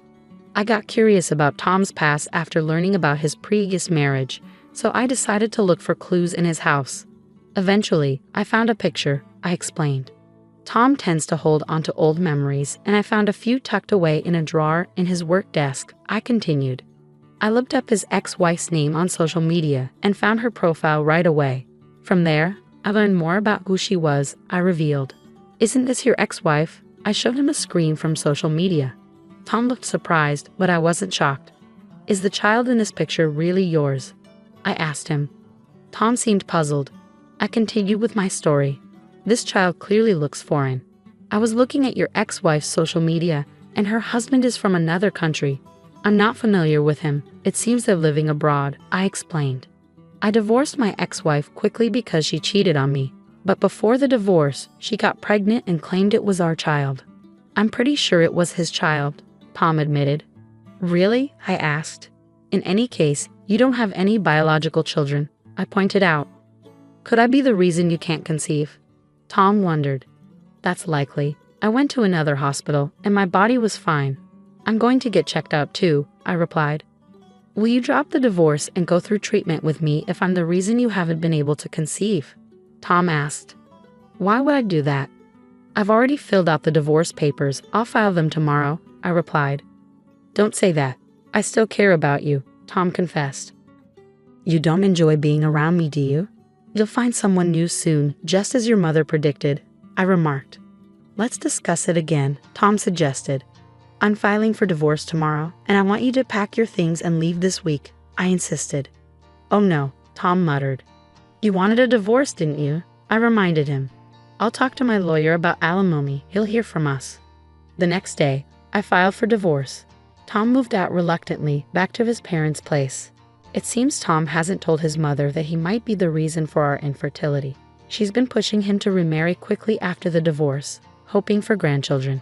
I got curious about Tom's past after learning about his previous marriage, so I decided to look for clues in his house. Eventually, I found a picture, I explained. Tom tends to hold onto old memories, and I found a few tucked away in a drawer in his work desk, I continued. I looked up his ex-wife's name on social media and found her profile right away. From there, I learned more about who she was, I revealed. Isn't this your ex-wife? I showed him a screen from social media. Tom looked surprised, but I wasn't shocked. Is the child in this picture really yours? I asked him. Tom seemed puzzled. I continued with my story. This child clearly looks foreign. I was looking at your ex-wife's social media, and her husband is from another country. I'm not familiar with him. It seems they're living abroad, I explained. I divorced my ex-wife quickly because she cheated on me, but before the divorce, she got pregnant and claimed it was our child. I'm pretty sure it was his child, Tom admitted. Really? I asked. In any case, you don't have any biological children, I pointed out. Could I be the reason you can't conceive? Tom wondered. That's likely. I went to another hospital, and my body was fine. I'm going to get checked out too, I replied. Will you drop the divorce and go through treatment with me if I'm the reason you haven't been able to conceive? Tom asked. Why would I do that? I've already filled out the divorce papers. I'll file them tomorrow, I replied. Don't say that. I still care about you, Tom confessed. You don't enjoy being around me, do you? You'll find someone new soon, just as your mother predicted, I remarked. Let's discuss it again, Tom suggested. I'm filing for divorce tomorrow, and I want you to pack your things and leave this week, I insisted. Oh no, Tom muttered. You wanted a divorce, didn't you? I reminded him. I'll talk to my lawyer about alimony. He'll hear from us. The next day, I filed for divorce. Tom moved out reluctantly back to his parents' place. It seems Tom hasn't told his mother that he might be the reason for our infertility. She's been pushing him to remarry quickly after the divorce, hoping for grandchildren.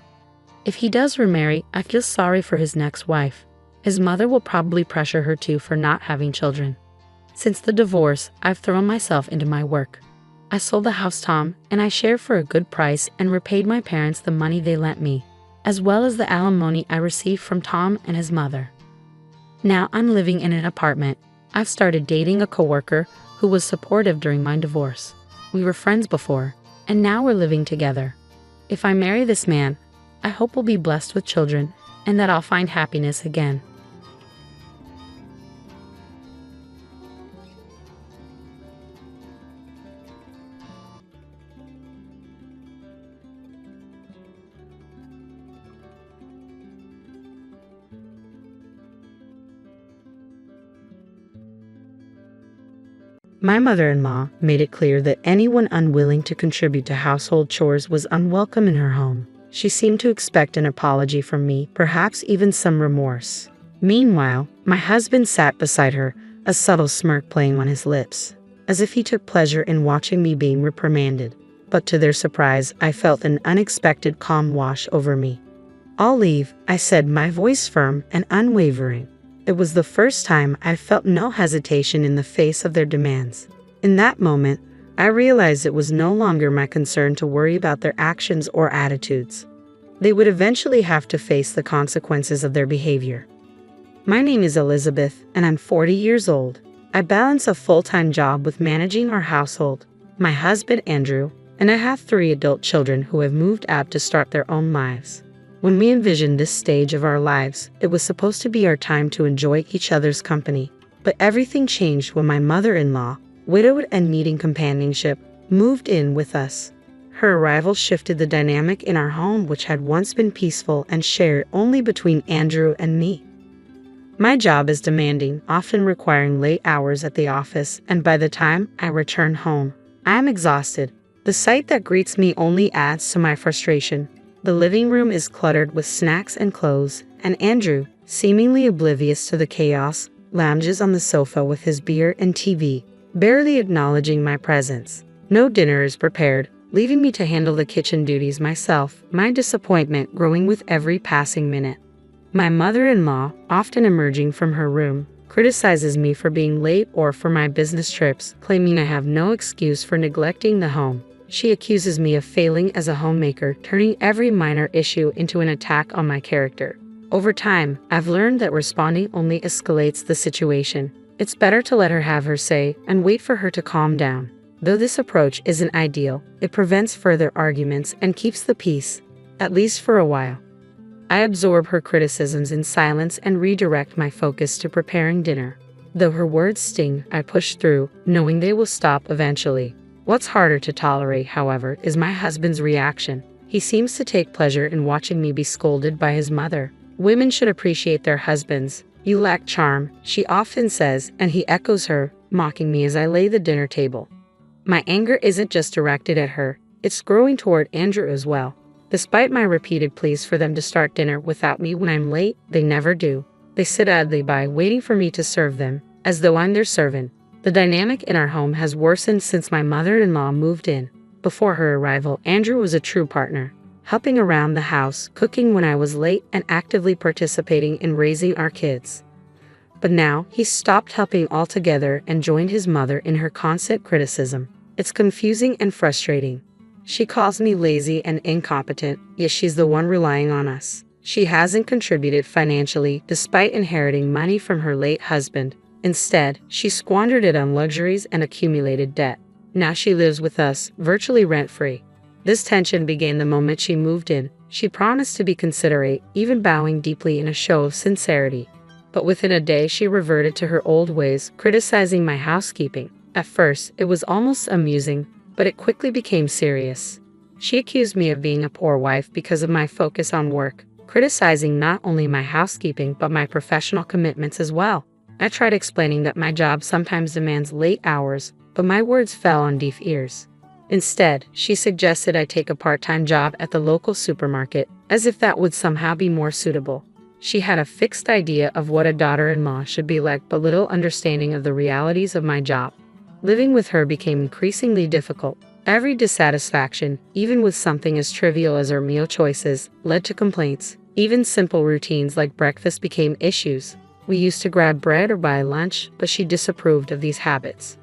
If he does remarry, I feel sorry for his next wife. His mother will probably pressure her too for not having children. Since the divorce, I've thrown myself into my work. I sold the house, Tom, and I shared for a good price and repaid my parents the money they lent me, as well as the alimony I received from Tom and his mother. Now I'm living in an apartment. I've started dating a coworker who was supportive during my divorce. We were friends before, and now we're living together. If I marry this man, I hope we'll be blessed with children and that I'll find happiness again. My mother-in-law made it clear that anyone unwilling to contribute to household chores was unwelcome in her home. She seemed to expect an apology from me, perhaps even some remorse. Meanwhile, my husband sat beside her, a subtle smirk playing on his lips, as if he took pleasure in watching me being reprimanded. But to their surprise, I felt an unexpected calm wash over me. "I'll leave," I said, my voice firm and unwavering. It was the first time I felt no hesitation in the face of their demands. In that moment, I realized it was no longer my concern to worry about their actions or attitudes. They would eventually have to face the consequences of their behavior. My name is Elizabeth, and I'm 40 years old. I balance a full-time job with managing our household, my husband Andrew, and I have 3 adult children who have moved out to start their own lives. When we envisioned this stage of our lives, it was supposed to be our time to enjoy each other's company. But everything changed when my mother-in-law, widowed and needing companionship, moved in with us. Her arrival shifted the dynamic in our home, which had once been peaceful and shared only between Andrew and me. My job is demanding, often requiring late hours at the office, and by the time I return home, I am exhausted. The sight that greets me only adds to my frustration. The living room is cluttered with snacks and clothes, and Andrew, seemingly oblivious to the chaos, lounges on the sofa with his beer and TV, barely acknowledging my presence. No dinner is prepared, leaving me to handle the kitchen duties myself, my disappointment growing with every passing minute. My mother-in-law, often emerging from her room, criticizes me for being late or for my business trips, claiming I have no excuse for neglecting the home. She accuses me of failing as a homemaker, turning every minor issue into an attack on my character. Over time, I've learned that responding only escalates the situation. It's better to let her have her say and wait for her to calm down. Though this approach isn't ideal, it prevents further arguments and keeps the peace, at least for a while. I absorb her criticisms in silence and redirect my focus to preparing dinner. Though her words sting, I push through, knowing they will stop eventually. What's harder to tolerate, however, is my husband's reaction. He seems to take pleasure in watching me be scolded by his mother. "Women should appreciate their husbands. You lack charm," she often says, and he echoes her, mocking me as I lay the dinner table. My anger isn't just directed at her, it's growing toward Andrew as well. Despite my repeated pleas for them to start dinner without me when I'm late, they never do. They sit idly by, waiting for me to serve them, as though I'm their servant. The dynamic in our home has worsened since my mother-in-law moved in. Before her arrival, Andrew was a true partner, helping around the house, cooking when I was late, and actively participating in raising our kids. But now, he's stopped helping altogether and joined his mother in her constant criticism. It's confusing and frustrating. She calls me lazy and incompetent, yet she's the one relying on us. She hasn't contributed financially despite inheriting money from her late husband. Instead, she squandered it on luxuries and accumulated debt. Now she lives with us, virtually rent-free. This tension began the moment she moved in. She promised to be considerate, even bowing deeply in a show of sincerity. But within a day, she reverted to her old ways, criticizing my housekeeping. At first, it was almost amusing, but it quickly became serious. She accused me of being a poor wife because of my focus on work, criticizing not only my housekeeping but my professional commitments as well. I tried explaining that my job sometimes demands late hours, but my words fell on deaf ears. Instead, she suggested I take a part-time job at the local supermarket, as if that would somehow be more suitable. She had a fixed idea of what a daughter-in-law should be like, but little understanding of the realities of my job. Living with her became increasingly difficult. Every dissatisfaction, even with something as trivial as her meal choices, led to complaints. Even simple routines like breakfast became issues. We used to grab bread or buy lunch, but she disapproved of these habits.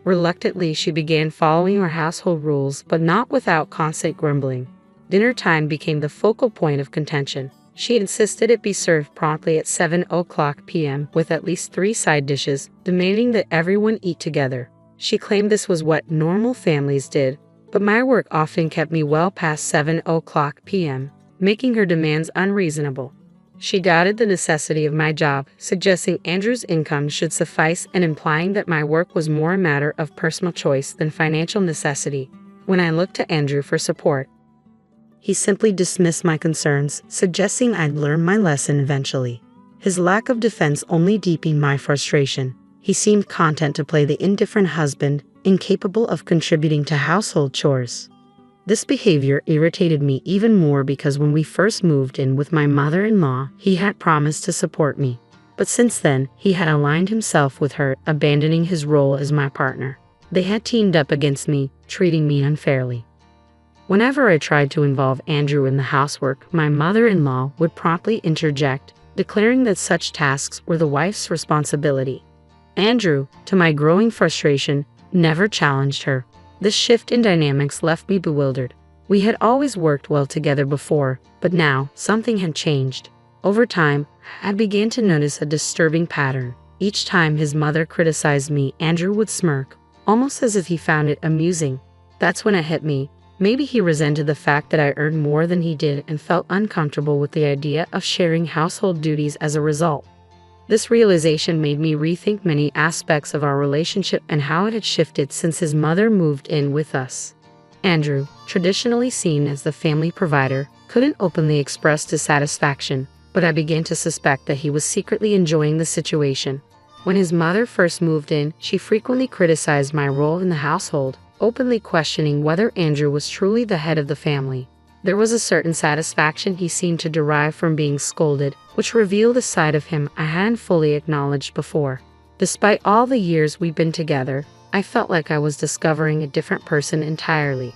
Reluctantly, she began following our household rules, but not without constant grumbling. Dinner time became the focal point of contention. She insisted it be served promptly at 7:00 p.m. with at least 3 side dishes, demanding that everyone eat together. She claimed this was what normal families did, but my work often kept me well past 7:00 p.m., making her demands unreasonable. She doubted the necessity of my job, suggesting Andrew's income should suffice and implying that my work was more a matter of personal choice than financial necessity. When I looked to Andrew for support, he simply dismissed my concerns, suggesting I'd learn my lesson eventually. His lack of defense only deepened my frustration. He seemed content to play the indifferent husband, incapable of contributing to household chores. This behavior irritated me even more because when we first moved in with my mother-in-law, he had promised to support me. But since then, he had aligned himself with her, abandoning his role as my partner. They had teamed up against me, treating me unfairly. Whenever I tried to involve Andrew in the housework, my mother-in-law would promptly interject, declaring that such tasks were the wife's responsibility. Andrew, to my growing frustration, never challenged her. This shift in dynamics left me bewildered. We had always worked well together before, but now something had changed. Over time, I began to notice a disturbing pattern. Each time his mother criticized me, Andrew would smirk, almost as if he found it amusing. That's when it hit me. Maybe he resented the fact that I earned more than he did and felt uncomfortable with the idea of sharing household duties as a result. This realization made me rethink many aspects of our relationship and how it had shifted since his mother moved in with us. Andrew, traditionally seen as the family provider, couldn't openly express dissatisfaction, but I began to suspect that he was secretly enjoying the situation. When his mother first moved in, she frequently criticized my role in the household, openly questioning whether Andrew was truly the head of the family. There was a certain satisfaction he seemed to derive from being scolded, which revealed a side of him I hadn't fully acknowledged before. Despite all the years we'd been together, I felt like I was discovering a different person entirely.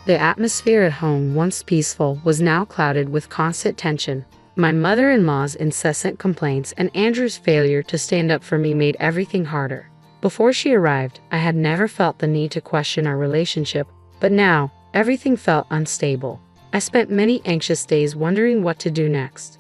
The atmosphere at home, once peaceful, was now clouded with constant tension. My mother-in-law's incessant complaints and Andrew's failure to stand up for me made everything harder. Before she arrived, I had never felt the need to question our relationship, but now, everything felt unstable. I spent many anxious days wondering what to do next.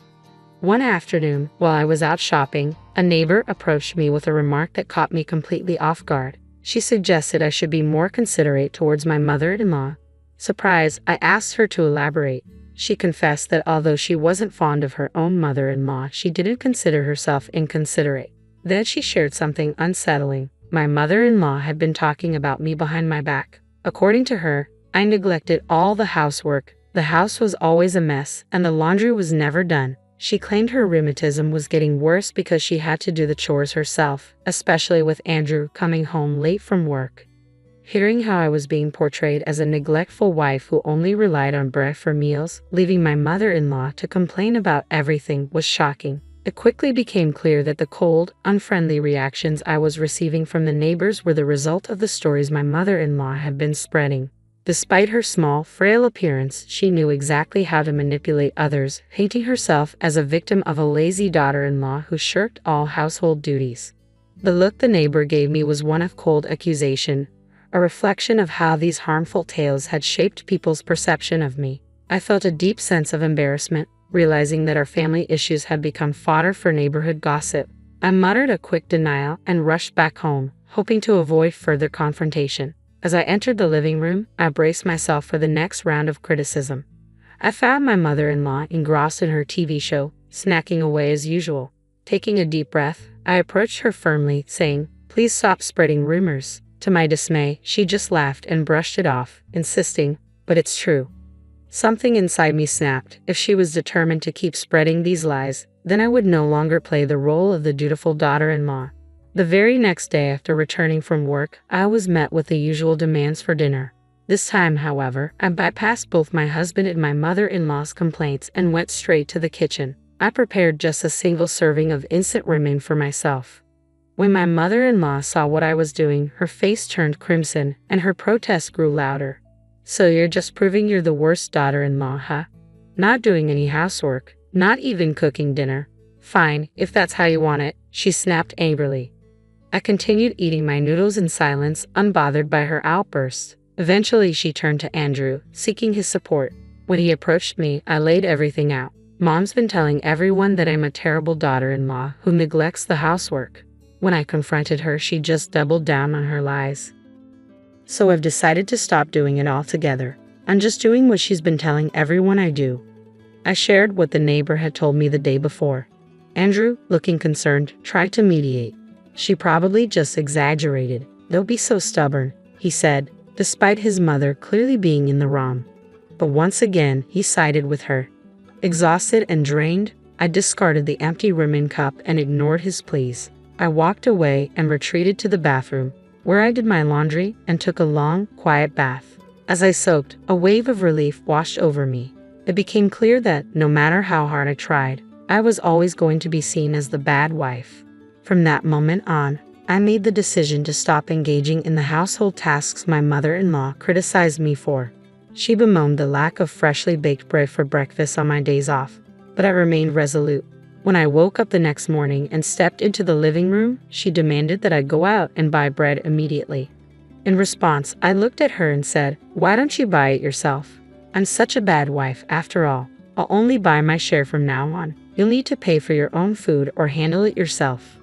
One afternoon, while I was out shopping, a neighbor approached me with a remark that caught me completely off guard. She suggested I should be more considerate towards my mother-in-law. Surprised, I asked her to elaborate. She confessed that although she wasn't fond of her own mother-in-law, she didn't consider herself inconsiderate. Then she shared something unsettling. My mother-in-law had been talking about me behind my back. According to her, I neglected all the housework. The house was always a mess, and the laundry was never done. She claimed her rheumatism was getting worse because she had to do the chores herself, especially with Andrew coming home late from work. Hearing how I was being portrayed as a neglectful wife who only relied on bread for meals, leaving my mother-in-law to complain about everything, was shocking. It quickly became clear that the cold, unfriendly reactions I was receiving from the neighbors were the result of the stories my mother-in-law had been spreading. Despite her small, frail appearance, she knew exactly how to manipulate others, painting herself as a victim of a lazy daughter-in-law who shirked all household duties. The look the neighbor gave me was one of cold accusation, a reflection of how these harmful tales had shaped people's perception of me. I felt a deep sense of embarrassment, realizing that our family issues had become fodder for neighborhood gossip. I muttered a quick denial and rushed back home, hoping to avoid further confrontation. As I entered the living room, I braced myself for the next round of criticism. I found my mother-in-law engrossed in her TV show, snacking away as usual. Taking a deep breath, I approached her firmly, saying, "Please stop spreading rumors." To my dismay, she just laughed and brushed it off, insisting, "But it's true." Something inside me snapped. If she was determined to keep spreading these lies, then I would no longer play the role of the dutiful daughter-in-law. The very next day after returning from work, I was met with the usual demands for dinner. This time, however, I bypassed both my husband and my mother-in-law's complaints and went straight to the kitchen. I prepared just a single serving of instant ramen for myself. When my mother-in-law saw what I was doing, her face turned crimson and her protests grew louder. "So you're just proving you're the worst daughter-in-law, huh? Not doing any housework, not even cooking dinner. Fine, if that's how you want it," she snapped angrily. I continued eating my noodles in silence, unbothered by her outburst. Eventually, she turned to Andrew, seeking his support. When he approached me, I laid everything out. "Mom's been telling everyone that I'm a terrible daughter-in-law who neglects the housework." When I confronted her, she just doubled down on her lies. "So I've decided to stop doing it altogether. I'm just doing what she's been telling everyone I do." I shared what the neighbor had told me the day before. Andrew, looking concerned, tried to mediate. "She probably just exaggerated. Don't be so stubborn," he said, despite his mother clearly being in the wrong. But once again, he sided with her. Exhausted and drained, I discarded the empty ramen cup and ignored his pleas. I walked away and retreated to the bathroom, where I did my laundry and took a long, quiet bath. As I soaked, a wave of relief washed over me. It became clear that, no matter how hard I tried, I was always going to be seen as the bad wife. From that moment on, I made the decision to stop engaging in the household tasks my mother-in-law criticized me for. She bemoaned the lack of freshly baked bread for breakfast on my days off, but I remained resolute. When I woke up the next morning and stepped into the living room, she demanded that I go out and buy bread immediately. In response, I looked at her and said, "Why don't you buy it yourself? I'm such a bad wife, after all. I'll only buy my share from now on. You'll need to pay for your own food or handle it yourself."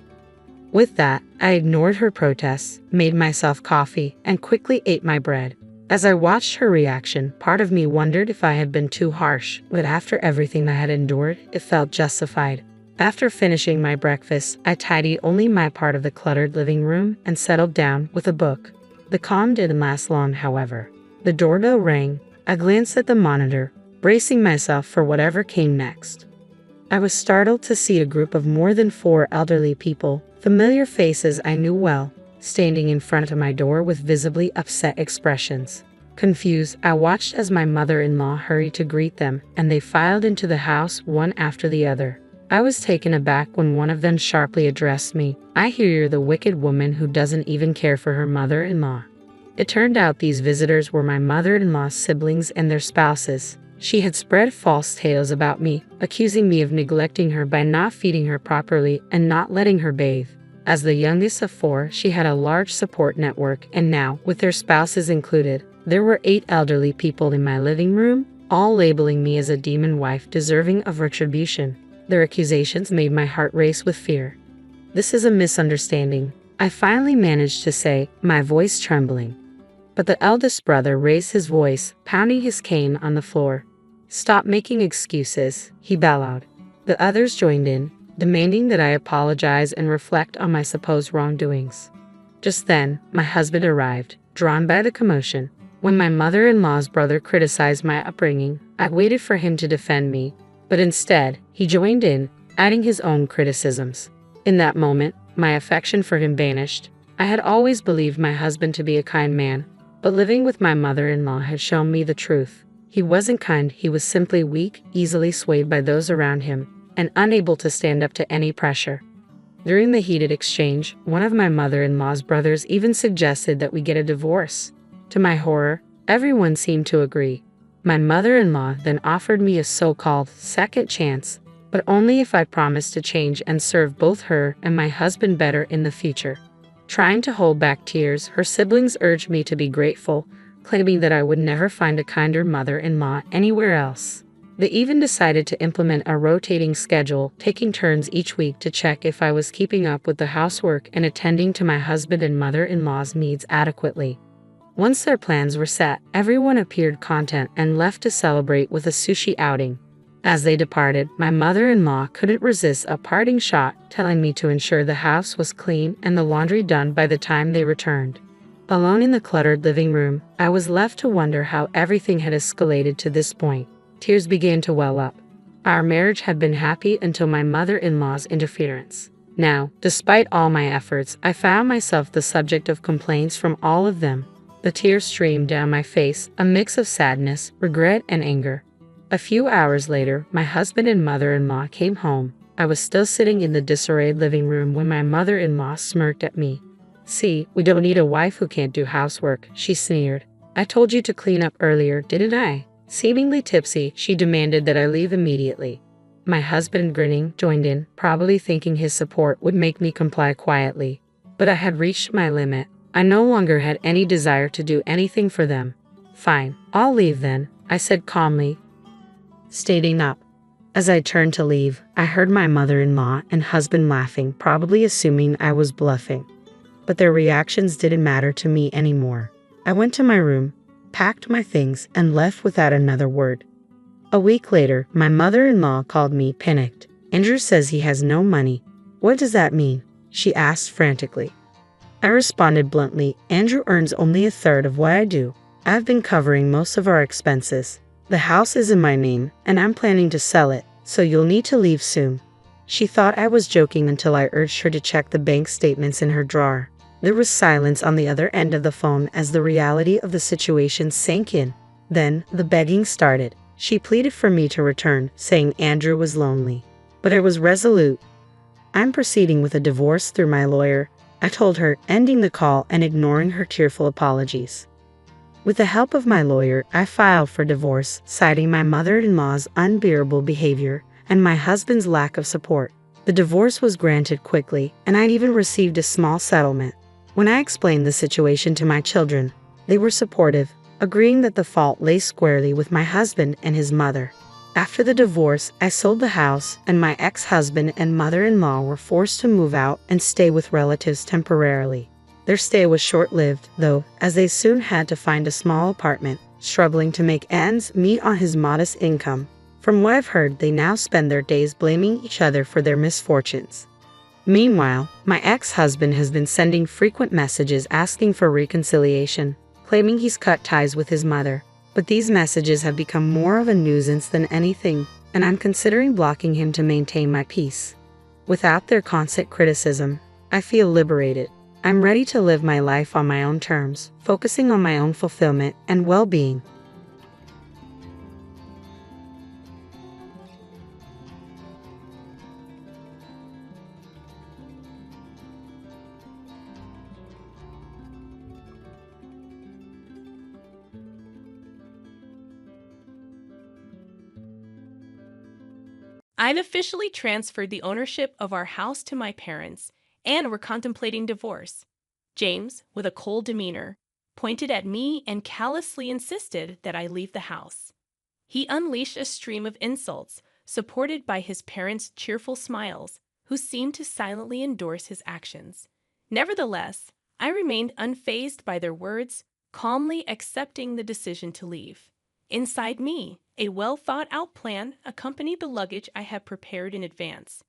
With that, I ignored her protests, made myself coffee, and quickly ate my bread. As I watched her reaction, part of me wondered if I had been too harsh, but after everything I had endured, it felt justified. After finishing my breakfast, I tidied only my part of the cluttered living room and settled down with a book. The calm didn't last long, however. The doorbell rang. I glanced at the monitor, bracing myself for whatever came next. I was startled to see a group of more than 4 elderly people, familiar faces I knew well, standing in front of my door with visibly upset expressions. Confused, I watched as my mother-in-law hurried to greet them, and they filed into the house one after the other. I was taken aback when one of them sharply addressed me. "I hear you're the wicked woman who doesn't even care for her mother-in-law." It turned out these visitors were my mother-in-law's siblings and their spouses. She had spread false tales about me, accusing me of neglecting her by not feeding her properly and not letting her bathe. As the youngest of 4, she had a large support network, and now, with their spouses included, there were 8 elderly people in my living room, all labeling me as a demon wife deserving of retribution. Their accusations made my heart race with fear. "This is a misunderstanding," I finally managed to say, my voice trembling. But the eldest brother raised his voice, pounding his cane on the floor. "Stop making excuses," he bellowed. The others joined in, demanding that I apologize and reflect on my supposed wrongdoings. Just then, my husband arrived, drawn by the commotion. When my mother-in-law's brother criticized my upbringing, I waited for him to defend me, but instead, he joined in, adding his own criticisms. In that moment, my affection for him vanished. I had always believed my husband to be a kind man, but living with my mother-in-law had shown me the truth. He wasn't kind, he was simply weak, easily swayed by those around him, and unable to stand up to any pressure. During the heated exchange, one of my mother-in-law's brothers even suggested that we get a divorce. To my horror, everyone seemed to agree. My mother-in-law then offered me a so-called second chance, but only if I promised to change and serve both her and my husband better in the future. Trying to hold back tears, her siblings urged me to be grateful, claiming that I would never find a kinder mother-in-law anywhere else. They even decided to implement a rotating schedule, taking turns each week to check if I was keeping up with the housework and attending to my husband and mother-in-law's needs adequately. Once their plans were set, everyone appeared content and left to celebrate with a sushi outing. As they departed, my mother-in-law couldn't resist a parting shot, telling me to ensure the house was clean and the laundry done by the time they returned. Alone in the cluttered living room, I was left to wonder how everything had escalated to this point. Tears began to well up. Our marriage had been happy until my mother-in-law's interference. Now, despite all my efforts, I found myself the subject of complaints from all of them. The tears streamed down my face, a mix of sadness, regret, and anger. A few hours later, my husband and mother-in-law came home. I was still sitting in the disarrayed living room when my mother-in-law smirked at me. "See, we don't need a wife who can't do housework," she sneered. "I told you to clean up earlier, didn't I?" Seemingly tipsy, she demanded that I leave immediately. My husband, grinning, joined in, probably thinking his support would make me comply quietly. But I had reached my limit. I no longer had any desire to do anything for them. "Fine, I'll leave then," I said calmly, standing up. As I turned to leave, I heard my mother-in-law and husband laughing, probably assuming I was bluffing. But their reactions didn't matter to me anymore. I went to my room, packed my things, and left without another word. A week later, my mother-in-law called me panicked. "Andrew says he has no money. What does that mean?" she asked frantically. I responded bluntly, "Andrew earns only a third of what I do. I've been covering most of our expenses. The house is in my name, and I'm planning to sell it, so you'll need to leave soon." She thought I was joking until I urged her to check the bank statements in her drawer. There was silence on the other end of the phone as the reality of the situation sank in. Then, the begging started. She pleaded for me to return, saying Andrew was lonely. But I was resolute. I'm proceeding with a divorce through my lawyer, I told her, ending the call and ignoring her tearful apologies. With the help of my lawyer, I filed for divorce, citing my mother-in-law's unbearable behavior and my husband's lack of support. The divorce was granted quickly, and I'd even received a small settlement. When I explained the situation to my children, they were supportive, agreeing that the fault lay squarely with my husband and his mother. After the divorce, I sold the house, and my ex-husband and mother-in-law were forced to move out and stay with relatives temporarily. Their stay was short-lived, though, as they soon had to find a small apartment, struggling to make ends meet on his modest income. From what I've heard, they now spend their days blaming each other for their misfortunes. Meanwhile, my ex-husband has been sending frequent messages asking for reconciliation, claiming he's cut ties with his mother. But these messages have become more of a nuisance than anything, and I'm considering blocking him to maintain my peace. Without their constant criticism, I feel liberated. I'm ready to live my life on my own terms, focusing on my own fulfillment and well-being. I've officially transferred the ownership of our house to my parents, and we're contemplating divorce. James, with a cold demeanor, pointed at me and callously insisted that I leave the house. He unleashed a stream of insults, supported by his parents' cheerful smiles, who seemed to silently endorse his actions. Nevertheless, I remained unfazed by their words, calmly accepting the decision to leave. Inside me, a well-thought-out plan accompanied the luggage I had prepared in advance.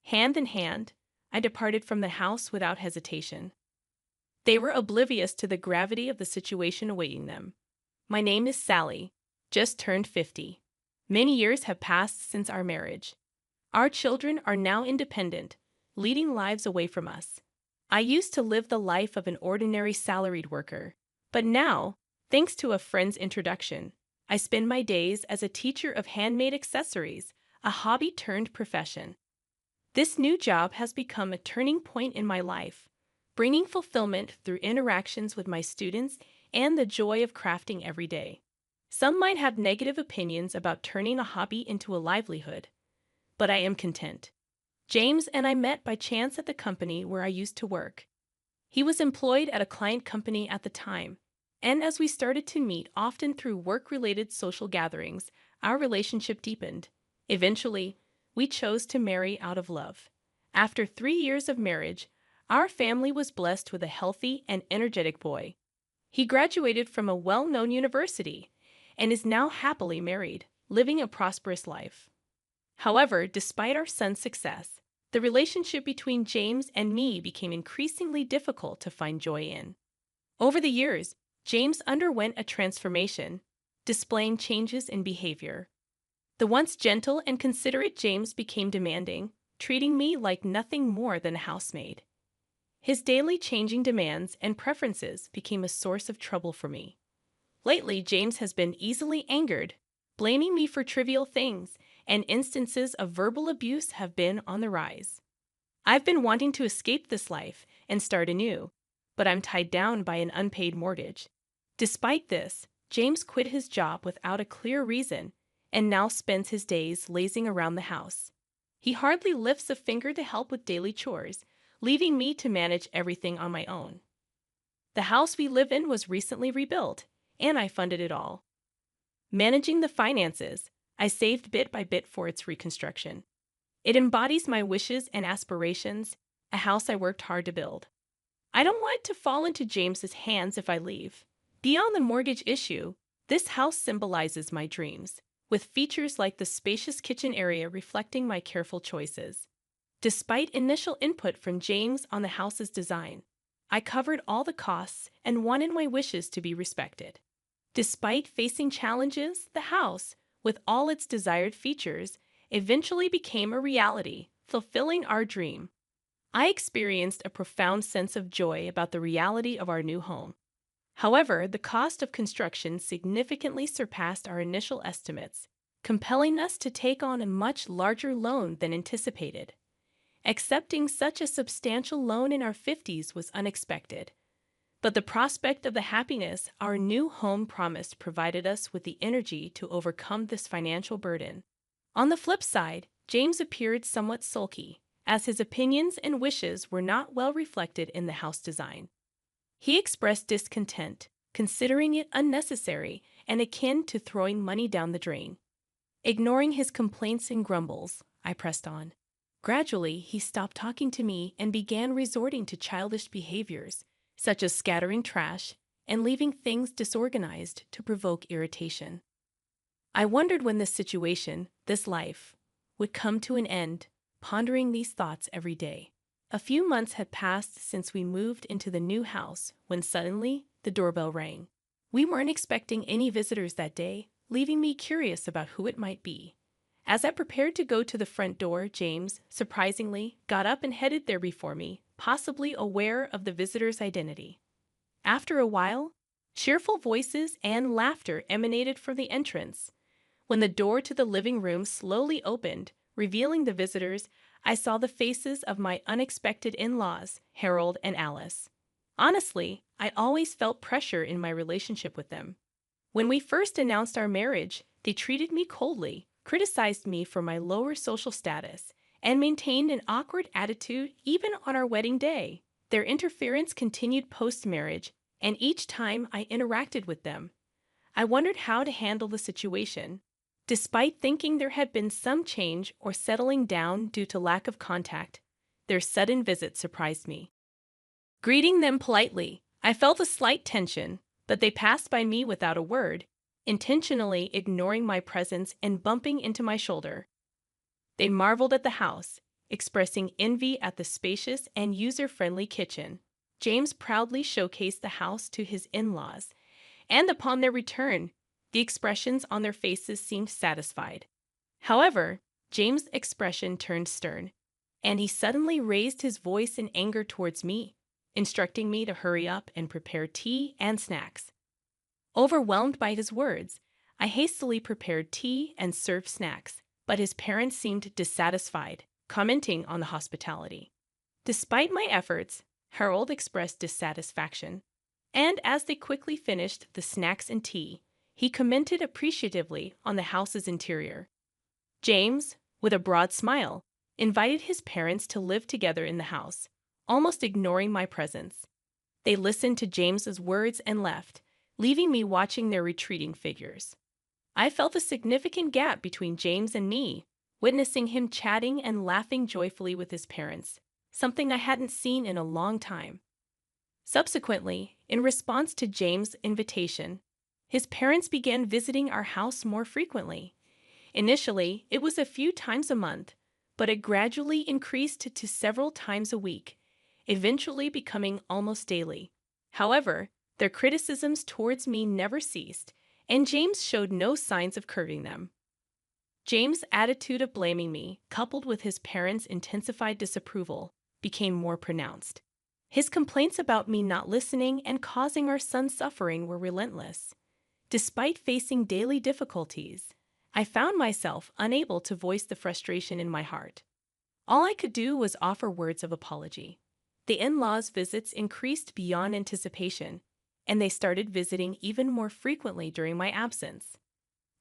Hand in hand, I departed from the house without hesitation. They were oblivious to the gravity of the situation awaiting them. My name is Sally, just turned 50. Many years have passed since our marriage. Our children are now independent, leading lives away from us. I used to live the life of an ordinary salaried worker, but now, thanks to a friend's introduction, I spend my days as a teacher of handmade accessories, a hobby turned profession. This new job has become a turning point in my life, bringing fulfillment through interactions with my students and the joy of crafting every day. Some might have negative opinions about turning a hobby into a livelihood, but I am content. James and I met by chance at the company where I used to work. He was employed at a client company at the time, and as we started to meet often through work-related social gatherings, our relationship deepened. Eventually, we chose to marry out of love. After 3 years of marriage, our family was blessed with a healthy and energetic boy. He graduated from a well-known university and is now happily married, living a prosperous life. However, despite our son's success, the relationship between James and me became increasingly difficult to find joy in. Over the years, James underwent a transformation, displaying changes in behavior. The once gentle and considerate James became demanding, treating me like nothing more than a housemaid. His daily changing demands and preferences became a source of trouble for me. Lately, James has been easily angered, blaming me for trivial things, and instances of verbal abuse have been on the rise. I've been wanting to escape this life and start anew, but I'm tied down by an unpaid mortgage. Despite this, James quit his job without a clear reason and now spends his days lazing around the house. He hardly lifts a finger to help with daily chores, leaving me to manage everything on my own. The house we live in was recently rebuilt, and I funded it all. Managing the finances, I saved bit by bit for its reconstruction. It embodies my wishes and aspirations, a house I worked hard to build. I don't want it to fall into James's hands if I leave. Beyond the mortgage issue, this house symbolizes my dreams, with features like the spacious kitchen area reflecting my careful choices. Despite initial input from James on the house's design, I covered all the costs and wanted my wishes to be respected. Despite facing challenges, the house, with all its desired features, eventually became a reality, fulfilling our dream. I experienced a profound sense of joy about the reality of our new home. However, the cost of construction significantly surpassed our initial estimates, compelling us to take on a much larger loan than anticipated. Accepting such a substantial loan in our 50s was unexpected, but the prospect of the happiness our new home promised provided us with the energy to overcome this financial burden. On the flip side, James appeared somewhat sulky, as his opinions and wishes were not well reflected in the house design. He expressed discontent, considering it unnecessary and akin to throwing money down the drain. Ignoring his complaints and grumbles, I pressed on. Gradually, he stopped talking to me and began resorting to childish behaviors, such as scattering trash and leaving things disorganized to provoke irritation. I wondered when this situation, this life, would come to an end, pondering these thoughts every day. A few months had passed since we moved into the new house when suddenly the doorbell rang. We weren't expecting any visitors that day, leaving me curious about who it might be. As I prepared to go to the front door, James, surprisingly, got up and headed there before me, possibly aware of the visitor's identity. After a while, cheerful voices and laughter emanated from the entrance. When the door to the living room slowly opened, revealing the visitors, I saw the faces of my unexpected in-laws, Harold and Alice. Honestly, I always felt pressure in my relationship with them. When we first announced our marriage, they treated me coldly, criticized me for my lower social status, and maintained an awkward attitude even on our wedding day. Their interference continued post-marriage, and each time I interacted with them, I wondered how to handle the situation. Despite thinking there had been some change or settling down due to lack of contact, their sudden visit surprised me. Greeting them politely, I felt a slight tension, but they passed by me without a word, intentionally ignoring my presence and bumping into my shoulder. They marveled at the house, expressing envy at the spacious and user-friendly kitchen. James proudly showcased the house to his in-laws, and upon their return, the expressions on their faces seemed satisfied. However, James' expression turned stern, and he suddenly raised his voice in anger towards me, instructing me to hurry up and prepare tea and snacks. Overwhelmed by his words, I hastily prepared tea and served snacks, but his parents seemed dissatisfied, commenting on the hospitality. Despite my efforts, Harold expressed dissatisfaction, and as they quickly finished the snacks and tea, he commented appreciatively on the house's interior. James, with a broad smile, invited his parents to live together in the house, almost ignoring my presence. They listened to James's words and left, leaving me watching their retreating figures. I felt a significant gap between James and me, witnessing him chatting and laughing joyfully with his parents, something I hadn't seen in a long time. Subsequently, in response to James' invitation, his parents began visiting our house more frequently. Initially, it was a few times a month, but it gradually increased to several times a week, eventually becoming almost daily. However, their criticisms towards me never ceased, and James showed no signs of curbing them. James' attitude of blaming me, coupled with his parents' intensified disapproval, became more pronounced. His complaints about me not listening and causing our son suffering were relentless. Despite facing daily difficulties, I found myself unable to voice the frustration in my heart. All I could do was offer words of apology. The in-laws' visits increased beyond anticipation, and they started visiting even more frequently during my absence.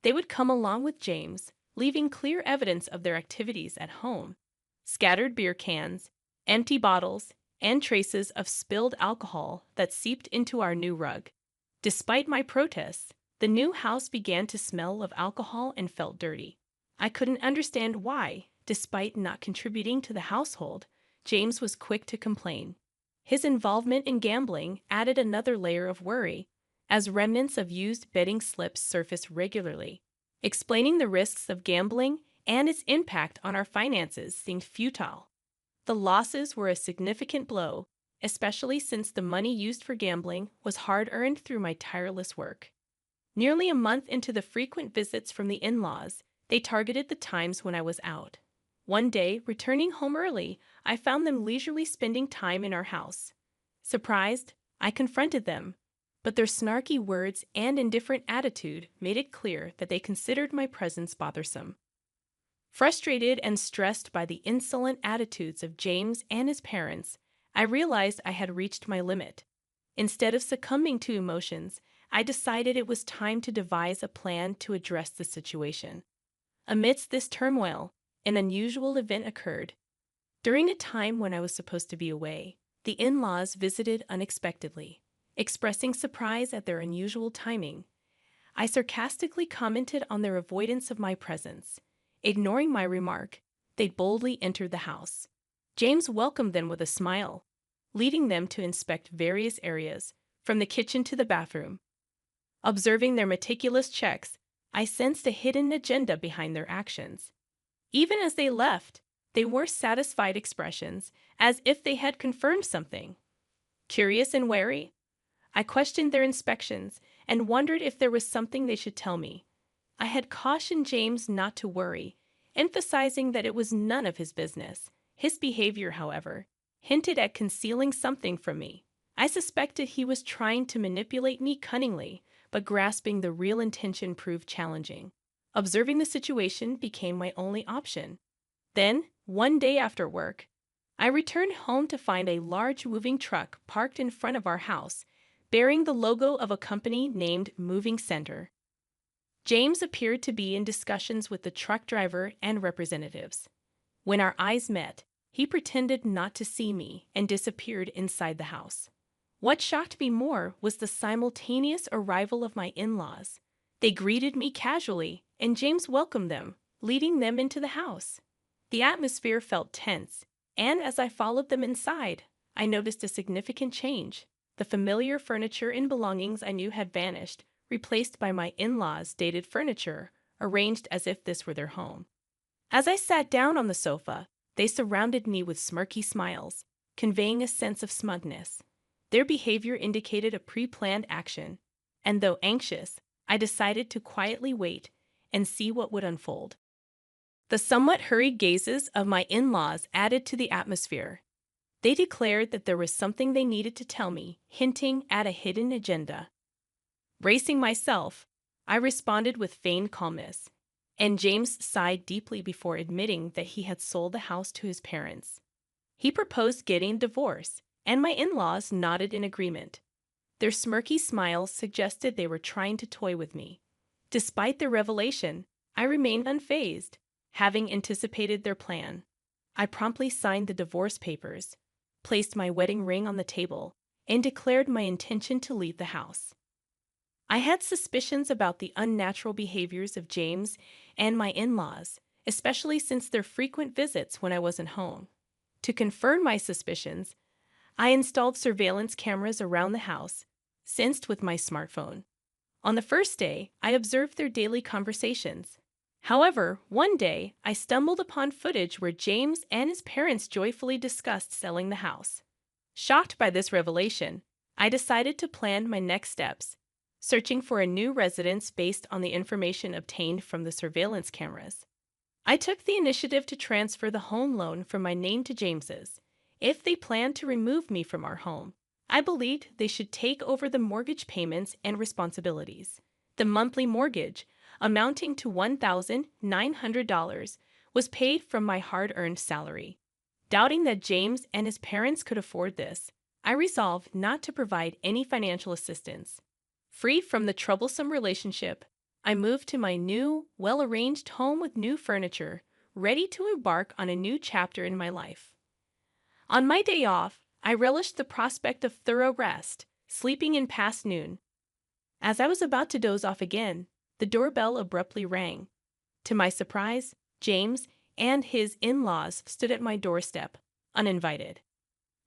They would come along with James, leaving clear evidence of their activities at home: scattered beer cans, empty bottles, and traces of spilled alcohol that seeped into our new rug. Despite my protests, the new house began to smell of alcohol and felt dirty. I couldn't understand why, despite not contributing to the household, James was quick to complain. His involvement in gambling added another layer of worry, as remnants of used betting slips surfaced regularly. Explaining the risks of gambling and its impact on our finances seemed futile. The losses were a significant blow, especially since the money used for gambling was hard-earned through my tireless work. Nearly a month into the frequent visits from the in-laws, they targeted the times when I was out. One day, returning home early, I found them leisurely spending time in our house. Surprised, I confronted them, but their snarky words and indifferent attitude made it clear that they considered my presence bothersome. Frustrated and stressed by the insolent attitudes of James and his parents, I realized I had reached my limit. Instead of succumbing to emotions, I decided it was time to devise a plan to address the situation. Amidst this turmoil, an unusual event occurred. During a time when I was supposed to be away, the in-laws visited unexpectedly. Expressing surprise at their unusual timing, I sarcastically commented on their avoidance of my presence. Ignoring my remark, they boldly entered the house. James welcomed them with a smile, leading them to inspect various areas, from the kitchen to the bathroom. Observing their meticulous checks, I sensed a hidden agenda behind their actions. Even as they left, they wore satisfied expressions, as if they had confirmed something. Curious and wary, I questioned their inspections and wondered if there was something they should tell me. I had cautioned James not to worry, emphasizing that it was none of his business. His behavior, however, hinted at concealing something from me. I suspected he was trying to manipulate me cunningly, but grasping the real intention proved challenging. Observing the situation became my only option. Then, one day after work, I returned home to find a large moving truck parked in front of our house, bearing the logo of a company named Moving Center. James appeared to be in discussions with the truck driver and representatives. When our eyes met, he pretended not to see me and disappeared inside the house. What shocked me more was the simultaneous arrival of my in-laws. They greeted me casually, and James welcomed them, leading them into the house. The atmosphere felt tense, and as I followed them inside, I noticed a significant change. The familiar furniture and belongings I knew had vanished, replaced by my in-laws' dated furniture, arranged as if this were their home. As I sat down on the sofa, they surrounded me with smirky smiles, conveying a sense of smugness. Their behavior indicated a pre-planned action, and though anxious, I decided to quietly wait and see what would unfold. The somewhat hurried gazes of my in-laws added to the atmosphere. They declared that there was something they needed to tell me, hinting at a hidden agenda. Bracing myself, I responded with feigned calmness, and James sighed deeply before admitting that he had sold the house to his parents. He proposed getting a divorce, and my in-laws nodded in agreement. Their smirky smiles suggested they were trying to toy with me. Despite their revelation, I remained unfazed, having anticipated their plan. I promptly signed the divorce papers, placed my wedding ring on the table, and declared my intention to leave the house. I had suspicions about the unnatural behaviors of James and my in-laws, especially since their frequent visits when I wasn't home. To confirm my suspicions, I installed surveillance cameras around the house, synced with my smartphone. On the first day, I observed their daily conversations. However, one day, I stumbled upon footage where James and his parents joyfully discussed selling the house. Shocked by this revelation, I decided to plan my next steps, searching for a new residence based on the information obtained from the surveillance cameras. I took the initiative to transfer the home loan from my name to James's. If they planned to remove me from our home, I believed they should take over the mortgage payments and responsibilities. The monthly mortgage, amounting to $1,900, was paid from my hard-earned salary. Doubting that James and his parents could afford this, I resolved not to provide any financial assistance. Free from the troublesome relationship, I moved to my new, well-arranged home with new furniture, ready to embark on a new chapter in my life. On my day off, I relished the prospect of thorough rest, sleeping in past noon. As I was about to doze off again, the doorbell abruptly rang. To my surprise, James and his in-laws stood at my doorstep, uninvited.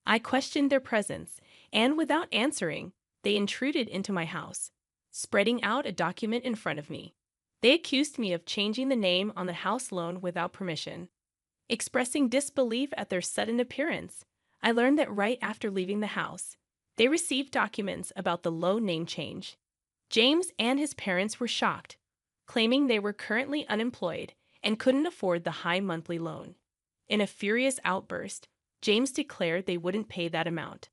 I questioned their presence, and without answering, they intruded into my house, spreading out a document in front of me. They accused me of changing the name on the house loan without permission. Expressing disbelief at their sudden appearance, I learned that right after leaving the house, they received documents about the loan name change. James and his parents were shocked, claiming they were currently unemployed and couldn't afford the high monthly loan. In a furious outburst, James declared they wouldn't pay that amount.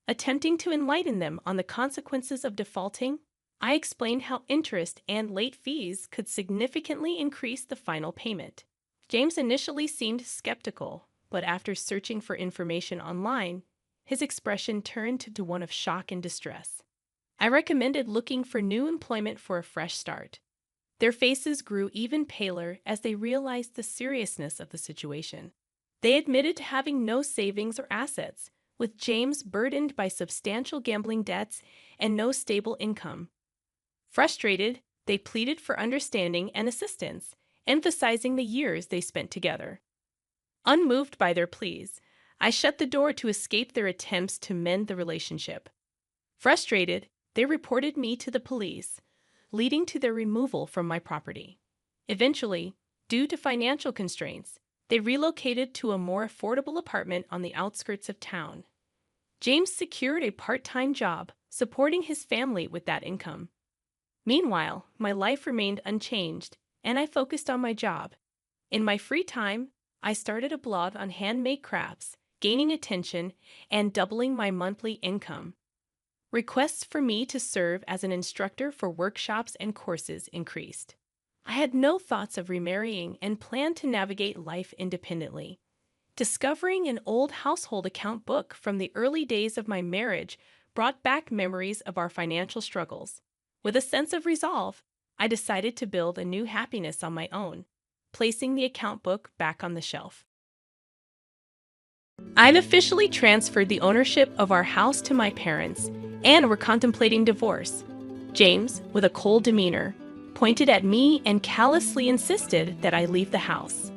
Attempting to enlighten them on the consequences of defaulting, I explained how interest and late fees could significantly increase the final payment. James initially seemed skeptical, but after searching for information online, his expression turned to one of shock and distress. I recommended looking for new employment for a fresh start. Their faces grew even paler as they realized the seriousness of the situation. They admitted to having no savings or assets, with James burdened by substantial gambling debts and no stable income. Frustrated, they pleaded for understanding and assistance, emphasizing the years they spent together. Unmoved by their pleas, I shut the door to escape their attempts to mend the relationship. Frustrated, they reported me to the police, leading to their removal from my property. Eventually, due to financial constraints, they relocated to a more affordable apartment on the outskirts of town. James secured a part-time job, supporting his family with that income. Meanwhile, my life remained unchanged, and I focused on my job. In my free time, I started a blog on handmade crafts, gaining attention and doubling my monthly income. Requests for me to serve as an instructor for workshops and courses increased. I had no thoughts of remarrying and planned to navigate life independently. Discovering an old household account book from the early days of my marriage brought back memories of our financial struggles. With a sense of resolve, I decided to build a new happiness on my own, placing the account book back on the shelf. I'd officially transferred the ownership of our house to my parents and were contemplating divorce. James, with a cold demeanor, pointed at me and callously insisted that I leave the house.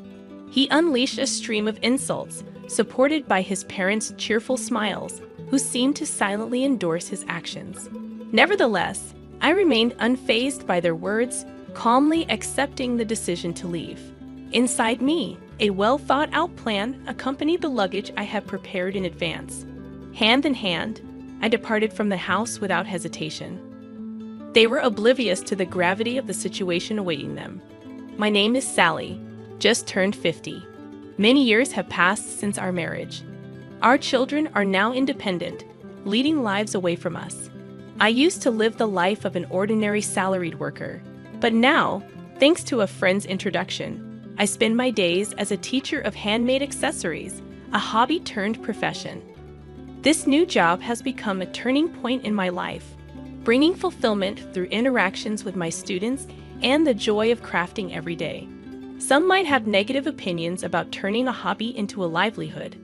He unleashed a stream of insults, supported by his parents' cheerful smiles, who seemed to silently endorse his actions. Nevertheless, I remained unfazed by their words, calmly accepting the decision to leave. Inside me, a well-thought-out plan accompanied the luggage I had prepared in advance. Hand in hand, I departed from the house without hesitation. They were oblivious to the gravity of the situation awaiting them. My name is Sally, just turned 50. Many years have passed since our marriage. Our children are now independent, leading lives away from us. I used to live the life of an ordinary salaried worker, but now, thanks to a friend's introduction, I spend my days as a teacher of handmade accessories, a hobby turned profession. This new job has become a turning point in my life, bringing fulfillment through interactions with my students and the joy of crafting every day. Some might have negative opinions about turning a hobby into a livelihood,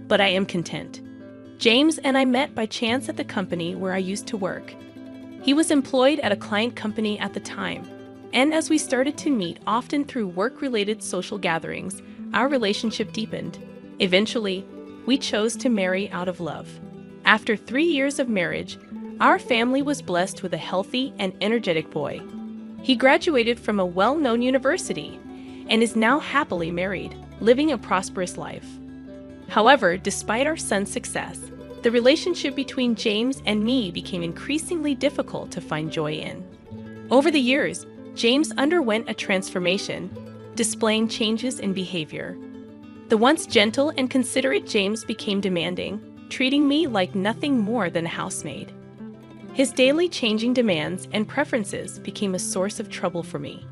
but I am content. James and I met by chance at the company where I used to work. He was employed at a client company at the time, and as we started to meet often through work-related social gatherings, our relationship deepened. Eventually, we chose to marry out of love. After 3 years of marriage, our family was blessed with a healthy and energetic boy. He graduated from a well-known university and is now happily married, living a prosperous life. However, despite our son's success, the relationship between James and me became increasingly difficult to find joy in. Over the years, James underwent a transformation, displaying changes in behavior. The once gentle and considerate James became demanding, treating me like nothing more than a housemaid. His daily changing demands and preferences became a source of trouble for me.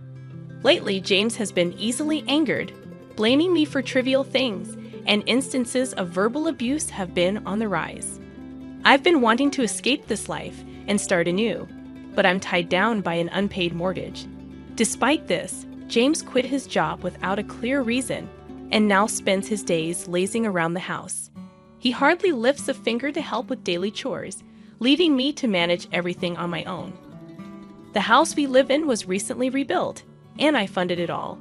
Lately, James has been easily angered, blaming me for trivial things, and instances of verbal abuse have been on the rise. I've been wanting to escape this life and start anew, but I'm tied down by an unpaid mortgage. Despite this, James quit his job without a clear reason and now spends his days lazing around the house. He hardly lifts a finger to help with daily chores, leaving me to manage everything on my own. The house we live in was recently rebuilt, and I funded it all.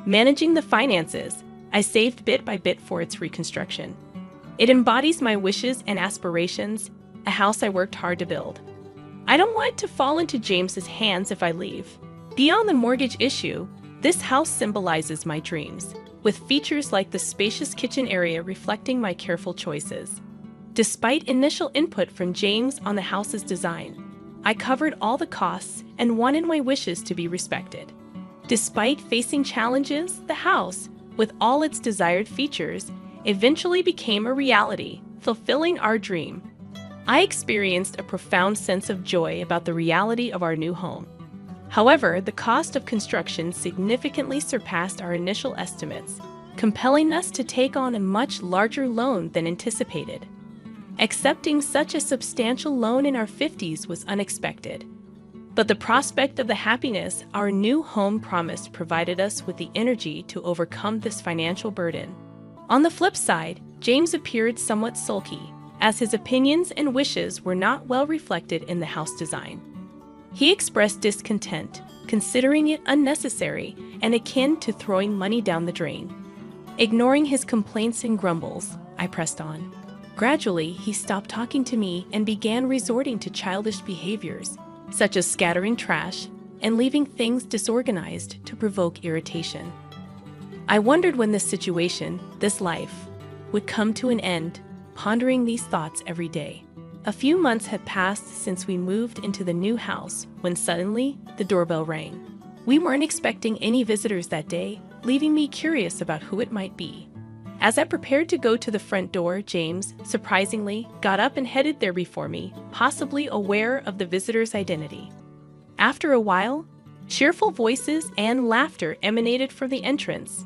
Managing the finances, I saved bit by bit for its reconstruction. It embodies my wishes and aspirations, a house I worked hard to build. I don't want it to fall into James's hands if I leave. Beyond the mortgage issue, this house symbolizes my dreams, with features like the spacious kitchen area reflecting my careful choices. Despite initial input from James on the house's design, I covered all the costs and wanted my wishes to be respected. Despite facing challenges, the house, with all its desired features, eventually became a reality, fulfilling our dream. I experienced a profound sense of joy about the reality of our new home. However, the cost of construction significantly surpassed our initial estimates, compelling us to take on a much larger loan than anticipated. Accepting such a substantial loan in our 50s was unexpected, but the prospect of the happiness our new home promised provided us with the energy to overcome this financial burden. On the flip side, James appeared somewhat sulky, as his opinions and wishes were not well reflected in the house design. He expressed discontent, considering it unnecessary and akin to throwing money down the drain. Ignoring his complaints and grumbles, I pressed on. Gradually, he stopped talking to me and began resorting to childish behaviors, such as scattering trash and leaving things disorganized to provoke irritation. I wondered when this situation, this life, would come to an end, pondering these thoughts every day. A few months had passed since we moved into the new house when suddenly the doorbell rang. We weren't expecting any visitors that day, leaving me curious about who it might be. As I prepared to go to the front door, James, surprisingly, got up and headed there before me, possibly aware of the visitor's identity. After a while, cheerful voices and laughter emanated from the entrance.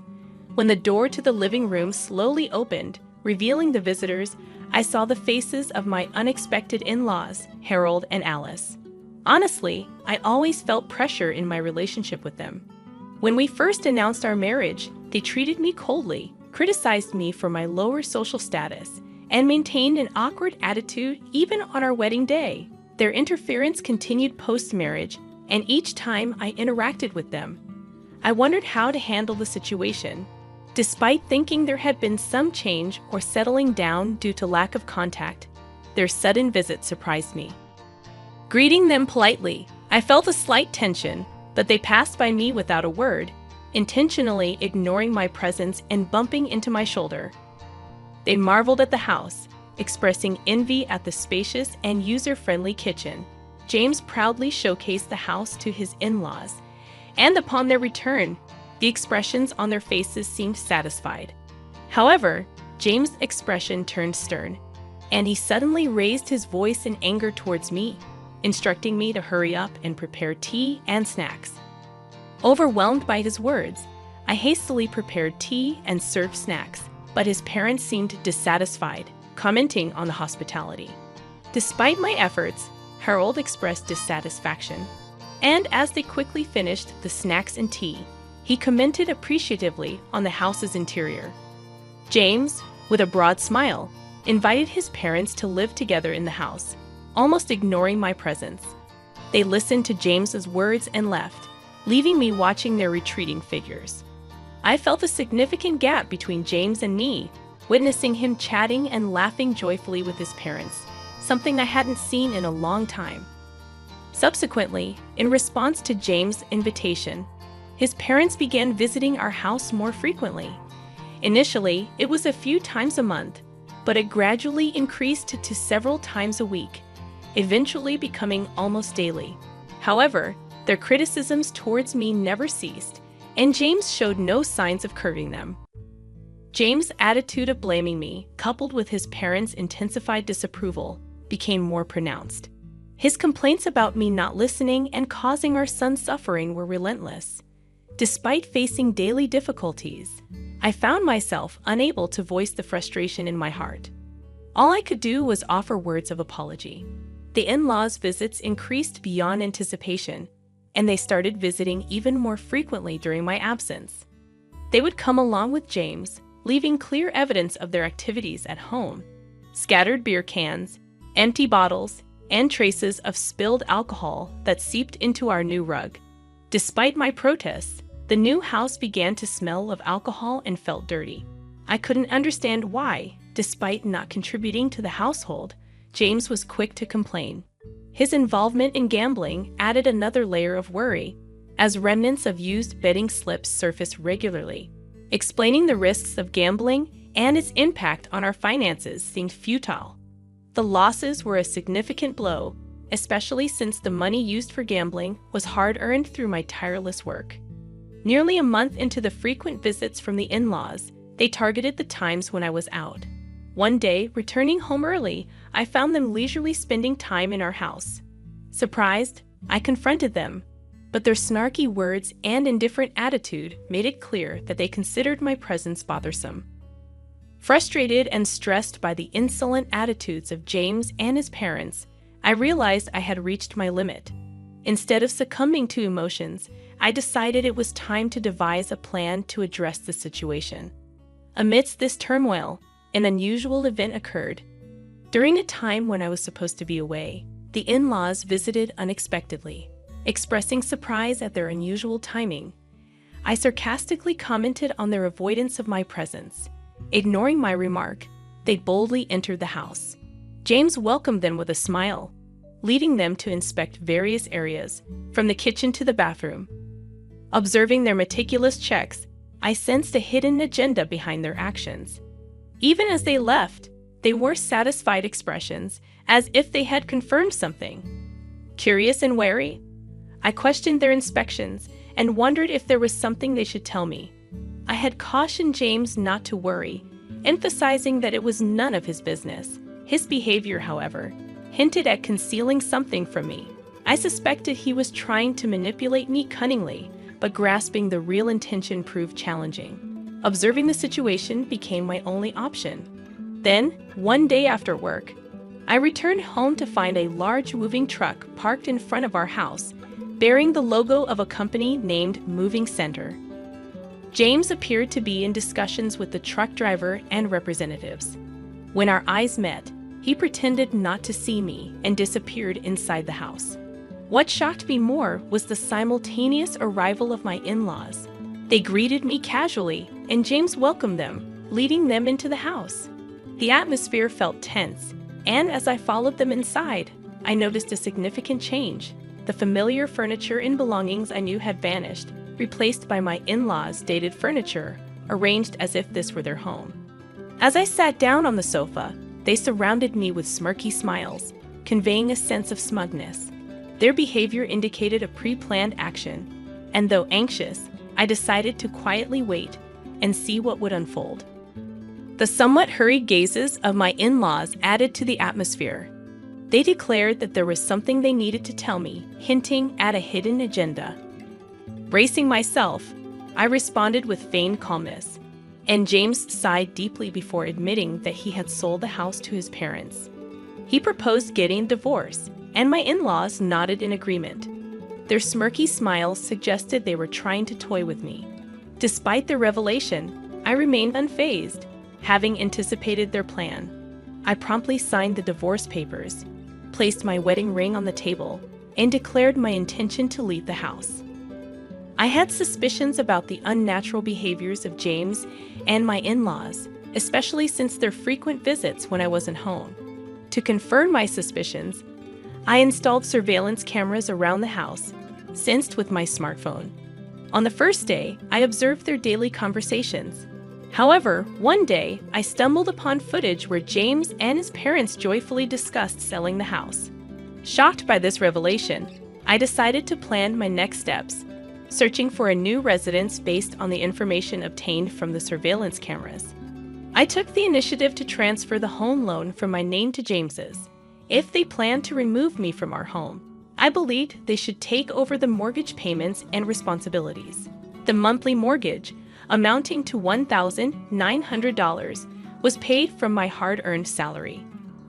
When the door to the living room slowly opened, revealing the visitors, I saw the faces of my unexpected in-laws, Harold and Alice. Honestly, I always felt pressure in my relationship with them. When we first announced our marriage, they treated me coldly, criticized me for my lower social status, and maintained an awkward attitude even on our wedding day. Their interference continued post-marriage, and each time I interacted with them, I wondered how to handle the situation. Despite thinking there had been some change or settling down due to lack of contact, their sudden visit surprised me. Greeting them politely, I felt a slight tension, but they passed by me without a word, intentionally ignoring my presence and bumping into my shoulder. They marveled at the house, expressing envy at the spacious and user-friendly kitchen. James proudly showcased the house to his in-laws, and upon their return, the expressions on their faces seemed satisfied. However, James' expression turned stern, and he suddenly raised his voice in anger towards me, instructing me to hurry up and prepare tea and snacks. Overwhelmed by his words, I hastily prepared tea and served snacks, but his parents seemed dissatisfied, commenting on the hospitality. Despite my efforts, Harold expressed dissatisfaction, and as they quickly finished the snacks and tea, he commented appreciatively on the house's interior. James, with a broad smile, invited his parents to live together in the house, almost ignoring my presence. They listened to James's words and left, leaving me watching their retreating figures. I felt a significant gap between James and me, witnessing him chatting and laughing joyfully with his parents, something I hadn't seen in a long time. Subsequently, in response to James' invitation, his parents began visiting our house more frequently. Initially, it was a few times a month, but it gradually increased to several times a week, eventually becoming almost daily. However, their criticisms towards me never ceased, and James showed no signs of curbing them. James' attitude of blaming me, coupled with his parents' intensified disapproval, became more pronounced. His complaints about me not listening and causing our son suffering were relentless. Despite facing daily difficulties, I found myself unable to voice the frustration in my heart. All I could do was offer words of apology. The in-laws' visits increased beyond anticipation, and they started visiting even more frequently during my absence. They would come along with James, leaving clear evidence of their activities at home: scattered beer cans, empty bottles, and traces of spilled alcohol that seeped into our new rug. Despite my protests, the new house began to smell of alcohol and felt dirty. I couldn't understand why, despite not contributing to the household, James was quick to complain. His involvement in gambling added another layer of worry, as remnants of used betting slips surfaced regularly. Explaining the risks of gambling and its impact on our finances seemed futile. The losses were a significant blow, especially since the money used for gambling was hard-earned through my tireless work. Nearly a month into the frequent visits from the in-laws, they targeted the times when I was out. One day, returning home early, I found them leisurely spending time in our house. Surprised, I confronted them, but their snarky words and indifferent attitude made it clear that they considered my presence bothersome. Frustrated and stressed by the insolent attitudes of James and his parents, I realized I had reached my limit. Instead of succumbing to emotions, I decided it was time to devise a plan to address the situation. Amidst this turmoil, an unusual event occurred. During a time when I was supposed to be away, the in-laws visited unexpectedly. Expressing surprise at their unusual timing, I sarcastically commented on their avoidance of my presence. Ignoring my remark, they boldly entered the house. James welcomed them with a smile, leading them to inspect various areas, from the kitchen to the bathroom. Observing their meticulous checks, I sensed a hidden agenda behind their actions. Even as they left, they wore satisfied expressions, as if they had confirmed something. Curious and wary, I questioned their inspections and wondered if there was something they should tell me. I had cautioned James not to worry, emphasizing that it was none of his business. His behavior, however, hinted at concealing something from me. I suspected he was trying to manipulate me cunningly, but grasping the real intention proved challenging. Observing the situation became my only option. Then, one day after work, I returned home to find a large moving truck parked in front of our house, bearing the logo of a company named Moving Center. James appeared to be in discussions with the truck driver and representatives. When our eyes met, he pretended not to see me and disappeared inside the house. What shocked me more was the simultaneous arrival of my in-laws. They greeted me casually, and James welcomed them, leading them into the house. The atmosphere felt tense, and as I followed them inside, I noticed a significant change. The familiar furniture and belongings I knew had vanished, replaced by my in-laws' dated furniture, arranged as if this were their home. As I sat down on the sofa, they surrounded me with smirky smiles, conveying a sense of smugness. Their behavior indicated a pre-planned action, and though anxious, I decided to quietly wait and see what would unfold. The somewhat hurried gazes of my in-laws added to the atmosphere. They declared that there was something they needed to tell me, hinting at a hidden agenda. Bracing myself, I responded with feigned calmness, and James sighed deeply before admitting that he had sold the house to his parents. He proposed getting a divorce, and my in-laws nodded in agreement. Their smirky smiles suggested they were trying to toy with me. Despite their revelation, I remained unfazed, having anticipated their plan. I promptly signed the divorce papers, placed my wedding ring on the table, and declared my intention to leave the house. I had suspicions about the unnatural behaviors of James and my in-laws, especially since their frequent visits when I wasn't home. To confirm my suspicions, I installed surveillance cameras around the house, synced with my smartphone. On the first day, I observed their daily conversations. However, one day, I stumbled upon footage where James and his parents joyfully discussed selling the house. Shocked by this revelation, I decided to plan my next steps, searching for a new residence based on the information obtained from the surveillance cameras. I took the initiative to transfer the home loan from my name to James's. If they planned to remove me from our home, I believed they should take over the mortgage payments and responsibilities. The monthly mortgage, amounting to $1,900, was paid from my hard-earned salary.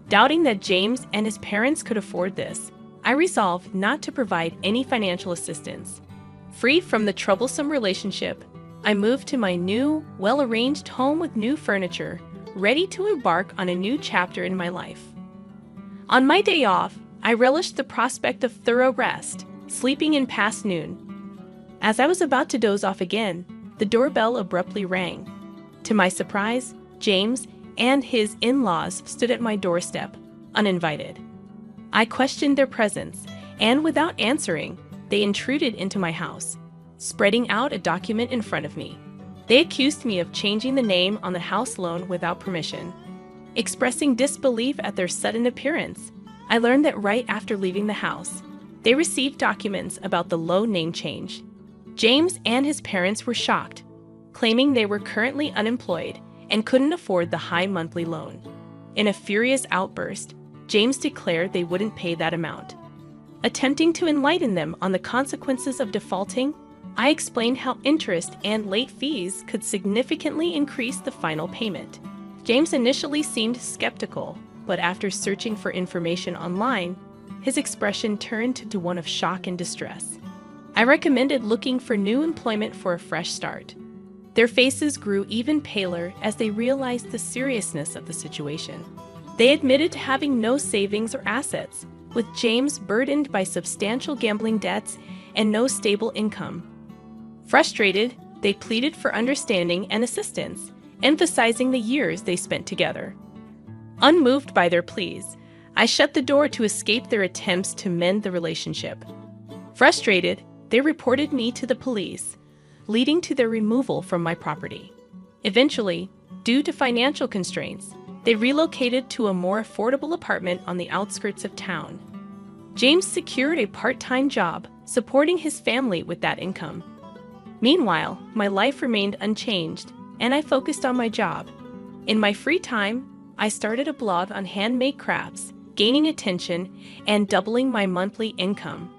Doubting that James and his parents could afford this, I resolved not to provide any financial assistance. Free from the troublesome relationship, I moved to my new, well-arranged home with new furniture, ready to embark on a new chapter in my life. On my day off, I relished the prospect of thorough rest, sleeping in past noon. As I was about to doze off again, the doorbell abruptly rang. To my surprise, James and his in-laws stood at my doorstep, uninvited. I questioned their presence, and without answering, they intruded into my house, spreading out a document in front of me. They accused me of changing the name on the house loan without permission. Expressing disbelief at their sudden appearance, I learned that right after leaving the house, they received documents about the loan name change. James and his parents were shocked, claiming they were currently unemployed and couldn't afford the high monthly loan. In a furious outburst, James declared they wouldn't pay that amount. Attempting to enlighten them on the consequences of defaulting, I explained how interest and late fees could significantly increase the final payment. James initially seemed skeptical, but after searching for information online, his expression turned to one of shock and distress. I recommended looking for new employment for a fresh start. Their faces grew even paler as they realized the seriousness of the situation. They admitted to having no savings or assets, with James burdened by substantial gambling debts and no stable income. Frustrated, they pleaded for understanding and assistance, emphasizing the years they spent together. Unmoved by their pleas, I shut the door to escape their attempts to mend the relationship. Frustrated, they reported me to the police, leading to their removal from my property. Eventually, due to financial constraints, they relocated to a more affordable apartment on the outskirts of town. James secured a part-time job, supporting his family with that income. Meanwhile, my life remained unchanged, and I focused on my job. In my free time, I started a blog on handmade crafts, gaining attention and doubling my monthly income.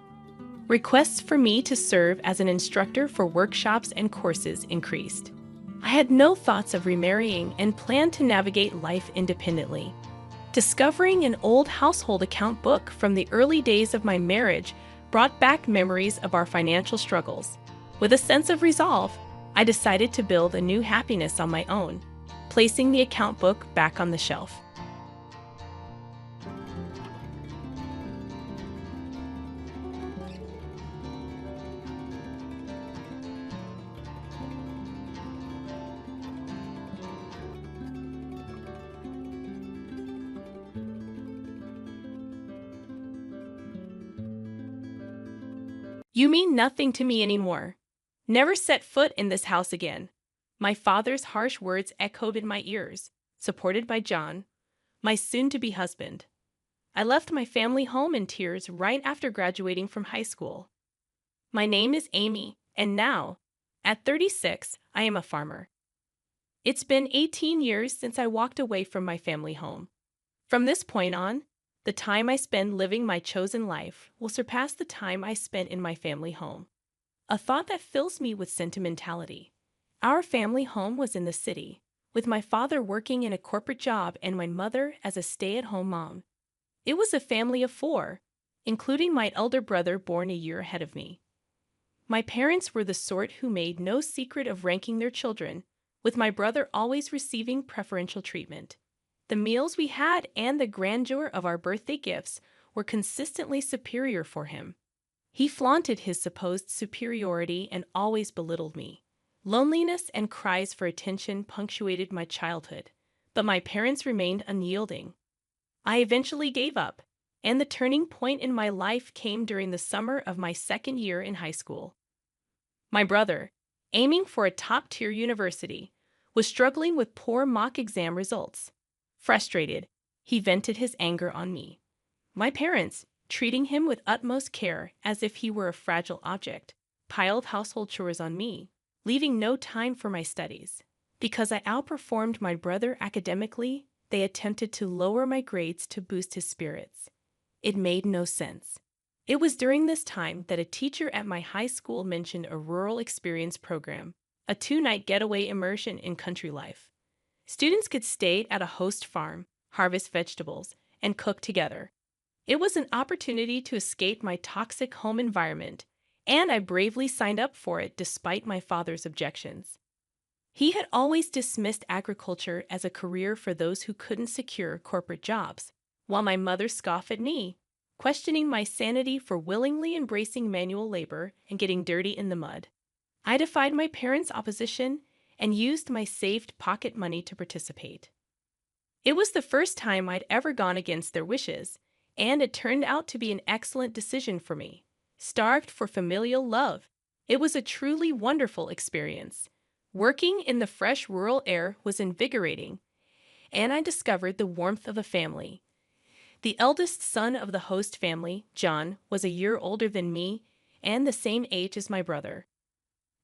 Requests for me to serve as an instructor for workshops and courses increased. I had no thoughts of remarrying and planned to navigate life independently. Discovering an old household account book from the early days of my marriage brought back memories of our financial struggles. With a sense of resolve, I decided to build a new happiness on my own, placing the account book back on the shelf. You mean nothing to me anymore. Never set foot in this house again. My father's harsh words echoed in my ears, supported by John, my soon-to-be husband. I left my family home in tears right after graduating from high school. My name is Amy, and now, at 36, I am a farmer. It's been 18 years since I walked away from my family home. From this point on, the time I spend living my chosen life will surpass the time I spent in my family home. A thought that fills me with sentimentality. Our family home was in the city, with my father working in a corporate job and my mother as a stay-at-home mom. It was a family of 4, including my elder brother born a year ahead of me. My parents were the sort who made no secret of ranking their children, with my brother always receiving preferential treatment. The meals we had and the grandeur of our birthday gifts were consistently superior for him. He flaunted his supposed superiority and always belittled me. Loneliness and cries for attention punctuated my childhood, but my parents remained unyielding. I eventually gave up, and the turning point in my life came during the summer of my second year in high school. My brother, aiming for a top-tier university, was struggling with poor mock exam results. Frustrated, he vented his anger on me. My parents, treating him with utmost care as if he were a fragile object, piled household chores on me, leaving no time for my studies. Because I outperformed my brother academically, they attempted to lower my grades to boost his spirits. It made no sense. It was during this time that a teacher at my high school mentioned a rural experience program, a 2-night getaway immersion in country life. Students could stay at a host farm, harvest vegetables, and cook together. It was an opportunity to escape my toxic home environment, and I bravely signed up for it despite my father's objections. He had always dismissed agriculture as a career for those who couldn't secure corporate jobs, while my mother scoffed at me, questioning my sanity for willingly embracing manual labor and getting dirty in the mud. I defied my parents' opposition and used my saved pocket money to participate. It was the first time I'd ever gone against their wishes, and it turned out to be an excellent decision for me. Starved for familial love, it was a truly wonderful experience. Working in the fresh rural air was invigorating, and I discovered the warmth of a family. The eldest son of the host family, John, was a year older than me and the same age as my brother.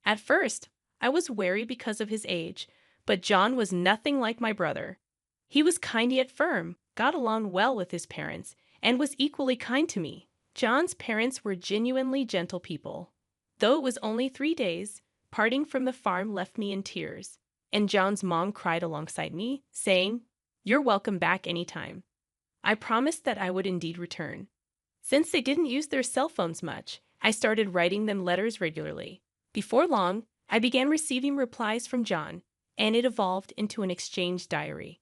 At first, I was wary because of his age, but John was nothing like my brother. He was kind yet firm, got along well with his parents, and was equally kind to me. John's parents were genuinely gentle people. Though it was only 3 days, parting from the farm left me in tears, and John's mom cried alongside me, saying, "You're welcome back anytime." I promised that I would indeed return. Since they didn't use their cell phones much, I started writing them letters regularly. Before long, I began receiving replies from John, and it evolved into an exchange diary.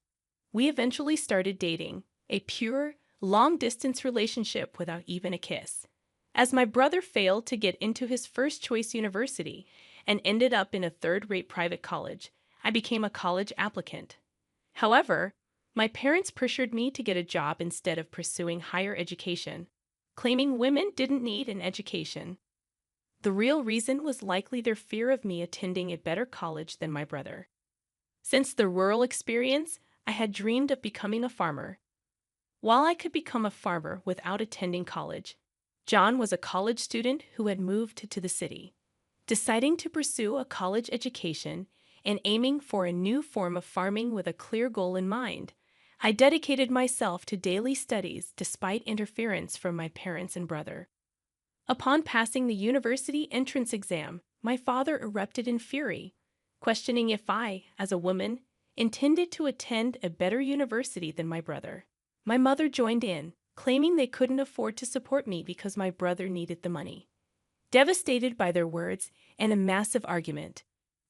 We eventually started dating, a pure, long-distance relationship without even a kiss. As my brother failed to get into his first-choice university and ended up in a third-rate private college, I became a college applicant. However, my parents pressured me to get a job instead of pursuing higher education, claiming women didn't need an education. The real reason was likely their fear of me attending a better college than my brother. Since the rural experience, I had dreamed of becoming a farmer. While I could become a farmer without attending college, John was a college student who had moved to the city. Deciding to pursue a college education and aiming for a new form of farming with a clear goal in mind, I dedicated myself to daily studies despite interference from my parents and brother. Upon passing the university entrance exam, my father erupted in fury, questioning if I, as a woman, intended to attend a better university than my brother. My mother joined in, claiming they couldn't afford to support me because my brother needed the money. Devastated by their words and a massive argument,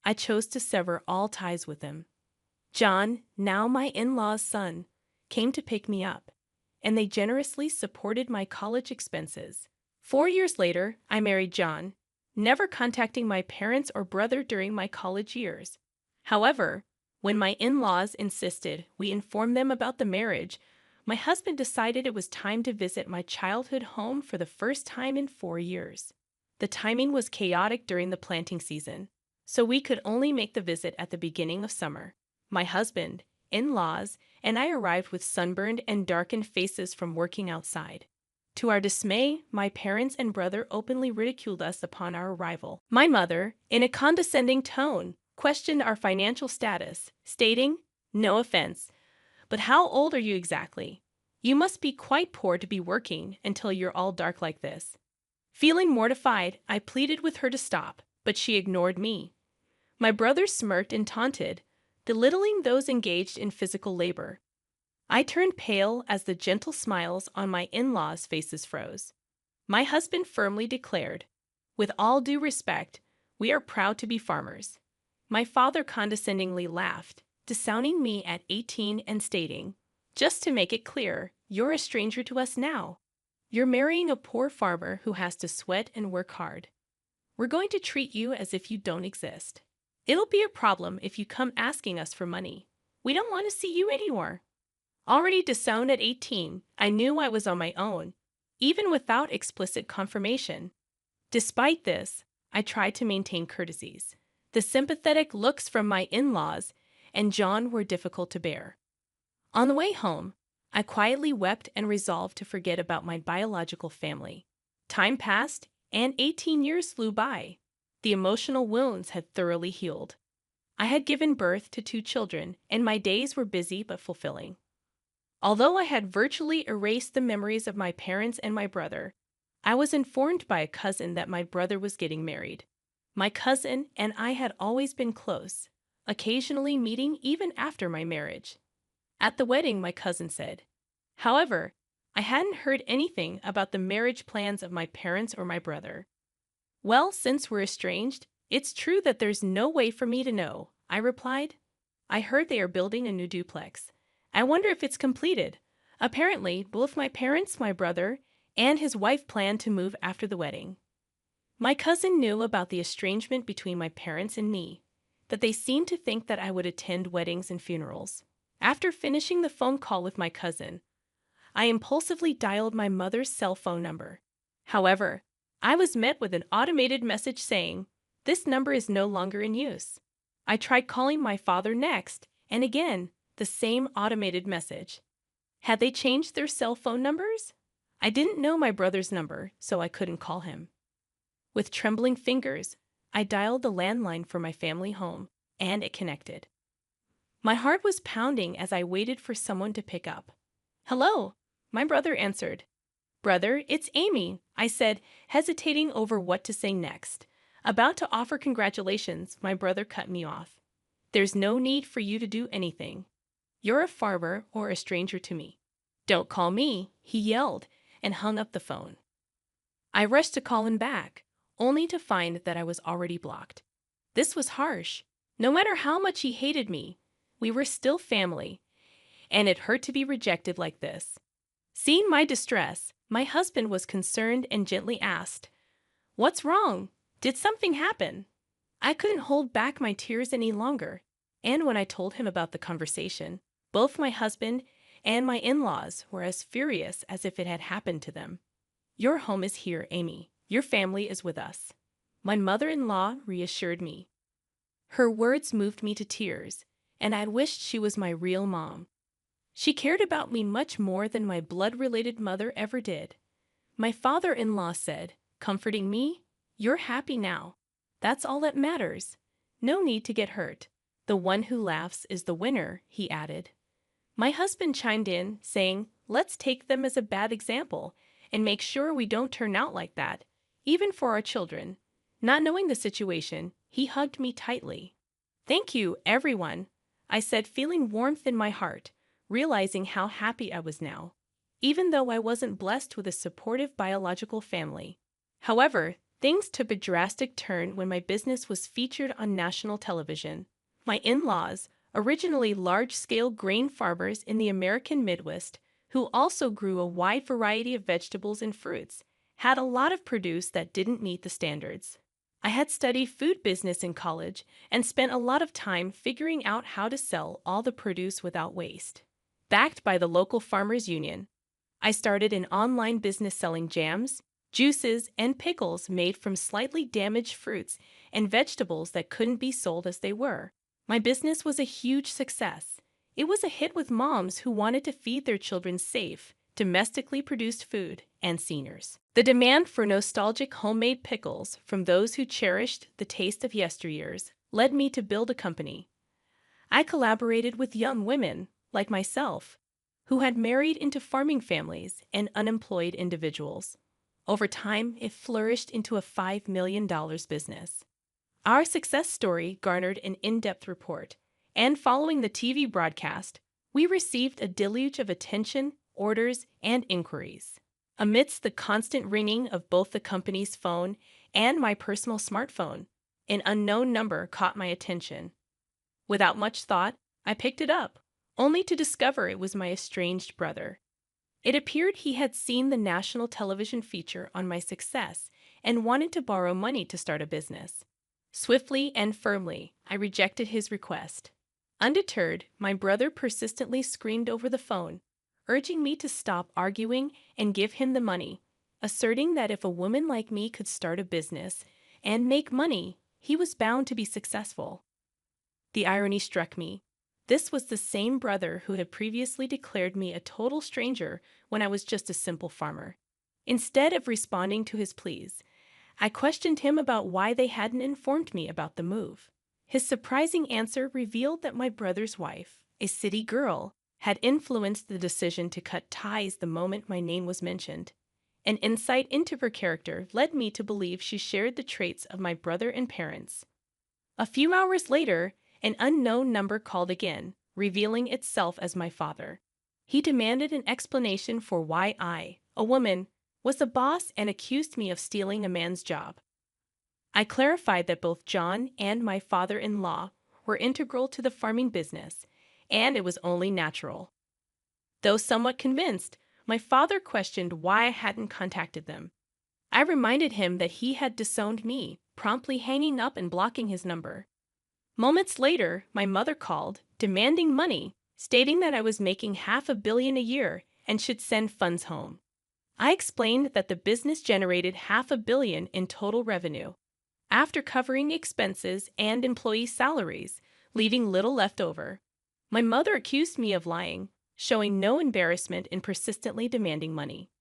I chose to sever all ties with them. John, now my in-law's son, came to pick me up, and they generously supported my college expenses. 4 years later, I married John, never contacting my parents or brother during my college years. However, when my in-laws insisted we inform them about the marriage, my husband decided it was time to visit my childhood home for the first time in 4 years. The timing was chaotic during the planting season, so we could only make the visit at the beginning of summer. My husband, in-laws, and I arrived with sunburned and darkened faces from working outside. To our dismay, my parents and brother openly ridiculed us upon our arrival. My mother, in a condescending tone, questioned our financial status, stating, "No offense, but how old are you exactly? You must be quite poor to be working until you're all dark like this." Feeling mortified, I pleaded with her to stop, but she ignored me. My brother smirked and taunted, belittling those engaged in physical labor. I turned pale as the gentle smiles on my in-laws' faces froze. My husband firmly declared, "With all due respect, we are proud to be farmers." My father condescendingly laughed, disowning me at 18 and stating, "Just to make it clear, you're a stranger to us now. You're marrying a poor farmer who has to sweat and work hard. We're going to treat you as if you don't exist. It'll be a problem if you come asking us for money. We don't want to see you anymore." Already disowned at 18, I knew I was on my own, even without explicit confirmation. Despite this, I tried to maintain courtesies. The sympathetic looks from my in-laws and John were difficult to bear. On the way home, I quietly wept and resolved to forget about my biological family. Time passed, and 18 years flew by. The emotional wounds had thoroughly healed. I had given birth to 2 children, and my days were busy but fulfilling. Although I had virtually erased the memories of my parents and my brother, I was informed by a cousin that my brother was getting married. My cousin and I had always been close, occasionally meeting even after my marriage. At the wedding, my cousin said, "However, I hadn't heard anything about the marriage plans of my parents or my brother." "Well, since we're estranged, it's true that there's no way for me to know," I replied. "I heard they are building a new duplex. I wonder if it's completed." Apparently, both my parents, my brother, and his wife planned to move after the wedding. My cousin knew about the estrangement between my parents and me, that they seemed to think that I would attend weddings and funerals. After finishing the phone call with my cousin, I impulsively dialed my mother's cell phone number. However, I was met with an automated message saying, "This number is no longer in use." I tried calling my father next, and again, the same automated message. Had they changed their cell phone numbers? I didn't know my brother's number, so I couldn't call him. With trembling fingers, I dialed the landline for my family home, and it connected. My heart was pounding as I waited for someone to pick up. "Hello," my brother answered. "Brother, it's Amy," I said, hesitating over what to say next. About to offer congratulations, my brother cut me off. "There's no need for you to do anything. You're a farmer or a stranger to me. Don't call me," he yelled, and hung up the phone. I rushed to call him back, only to find that I was already blocked. This was harsh. No matter how much he hated me, we were still family, and it hurt to be rejected like this. Seeing my distress, my husband was concerned and gently asked, "What's wrong? Did something happen?" I couldn't hold back my tears any longer, and when I told him about the conversation, both my husband and my in-laws were as furious as if it had happened to them. "Your home is here, Amy. Your family is with us," my mother-in-law reassured me. Her words moved me to tears, and I wished she was my real mom. She cared about me much more than my blood-related mother ever did. My father-in-law said, comforting me, "You're happy now. That's all that matters. No need to get hurt. The one who laughs is the winner," he added. My husband chimed in, saying, "Let's take them as a bad example and make sure we don't turn out like that, even for our children." Not knowing the situation, he hugged me tightly. "Thank you, everyone," I said, feeling warmth in my heart, realizing how happy I was now, even though I wasn't blessed with a supportive biological family. However, things took a drastic turn when my business was featured on national television. My in-laws, originally large-scale grain farmers in the American Midwest, who also grew a wide variety of vegetables and fruits, had a lot of produce that didn't meet the standards. I had studied food business in college and spent a lot of time figuring out how to sell all the produce without waste. Backed by the local farmers union, I started an online business selling jams, juices, and pickles made from slightly damaged fruits and vegetables that couldn't be sold as they were. My business was a huge success. It was a hit with moms who wanted to feed their children safe, domestically produced food, and seniors. The demand for nostalgic homemade pickles from those who cherished the taste of yesteryears led me to build a company. I collaborated with young women, like myself, who had married into farming families and unemployed individuals. Over time, it flourished into a $5 million business. Our success story garnered an in-depth report, and following the TV broadcast, we received a deluge of attention, orders, and inquiries. Amidst the constant ringing of both the company's phone and my personal smartphone, an unknown number caught my attention. Without much thought, I picked it up, only to discover it was my estranged brother. It appeared he had seen the national television feature on my success and wanted to borrow money to start a business. Swiftly and firmly, I rejected his request. Undeterred, my brother persistently screamed over the phone, urging me to stop arguing and give him the money, asserting that if a woman like me could start a business and make money, he was bound to be successful. The irony struck me. This was the same brother who had previously declared me a total stranger when I was just a simple farmer. Instead of responding to his pleas, I questioned him about why they hadn't informed me about the move. His surprising answer revealed that my brother's wife, a city girl, had influenced the decision to cut ties the moment my name was mentioned. An insight into her character led me to believe she shared the traits of my brother and parents. A few hours later, an unknown number called again, revealing itself as my father. He demanded an explanation for why I, a woman, was the boss and accused me of stealing a man's job. I clarified that both John and my father-in-law were integral to the farming business, and it was only natural. Though somewhat convinced, my father questioned why I hadn't contacted them. I reminded him that he had disowned me, promptly hanging up and blocking his number. Moments later, my mother called, demanding money, stating that I was making $500 million a year and should send funds home. I explained that the business generated $500 million in total revenue, after covering expenses and employee salaries, leaving little left over. My mother accused me of lying, showing no embarrassment in persistently demanding money.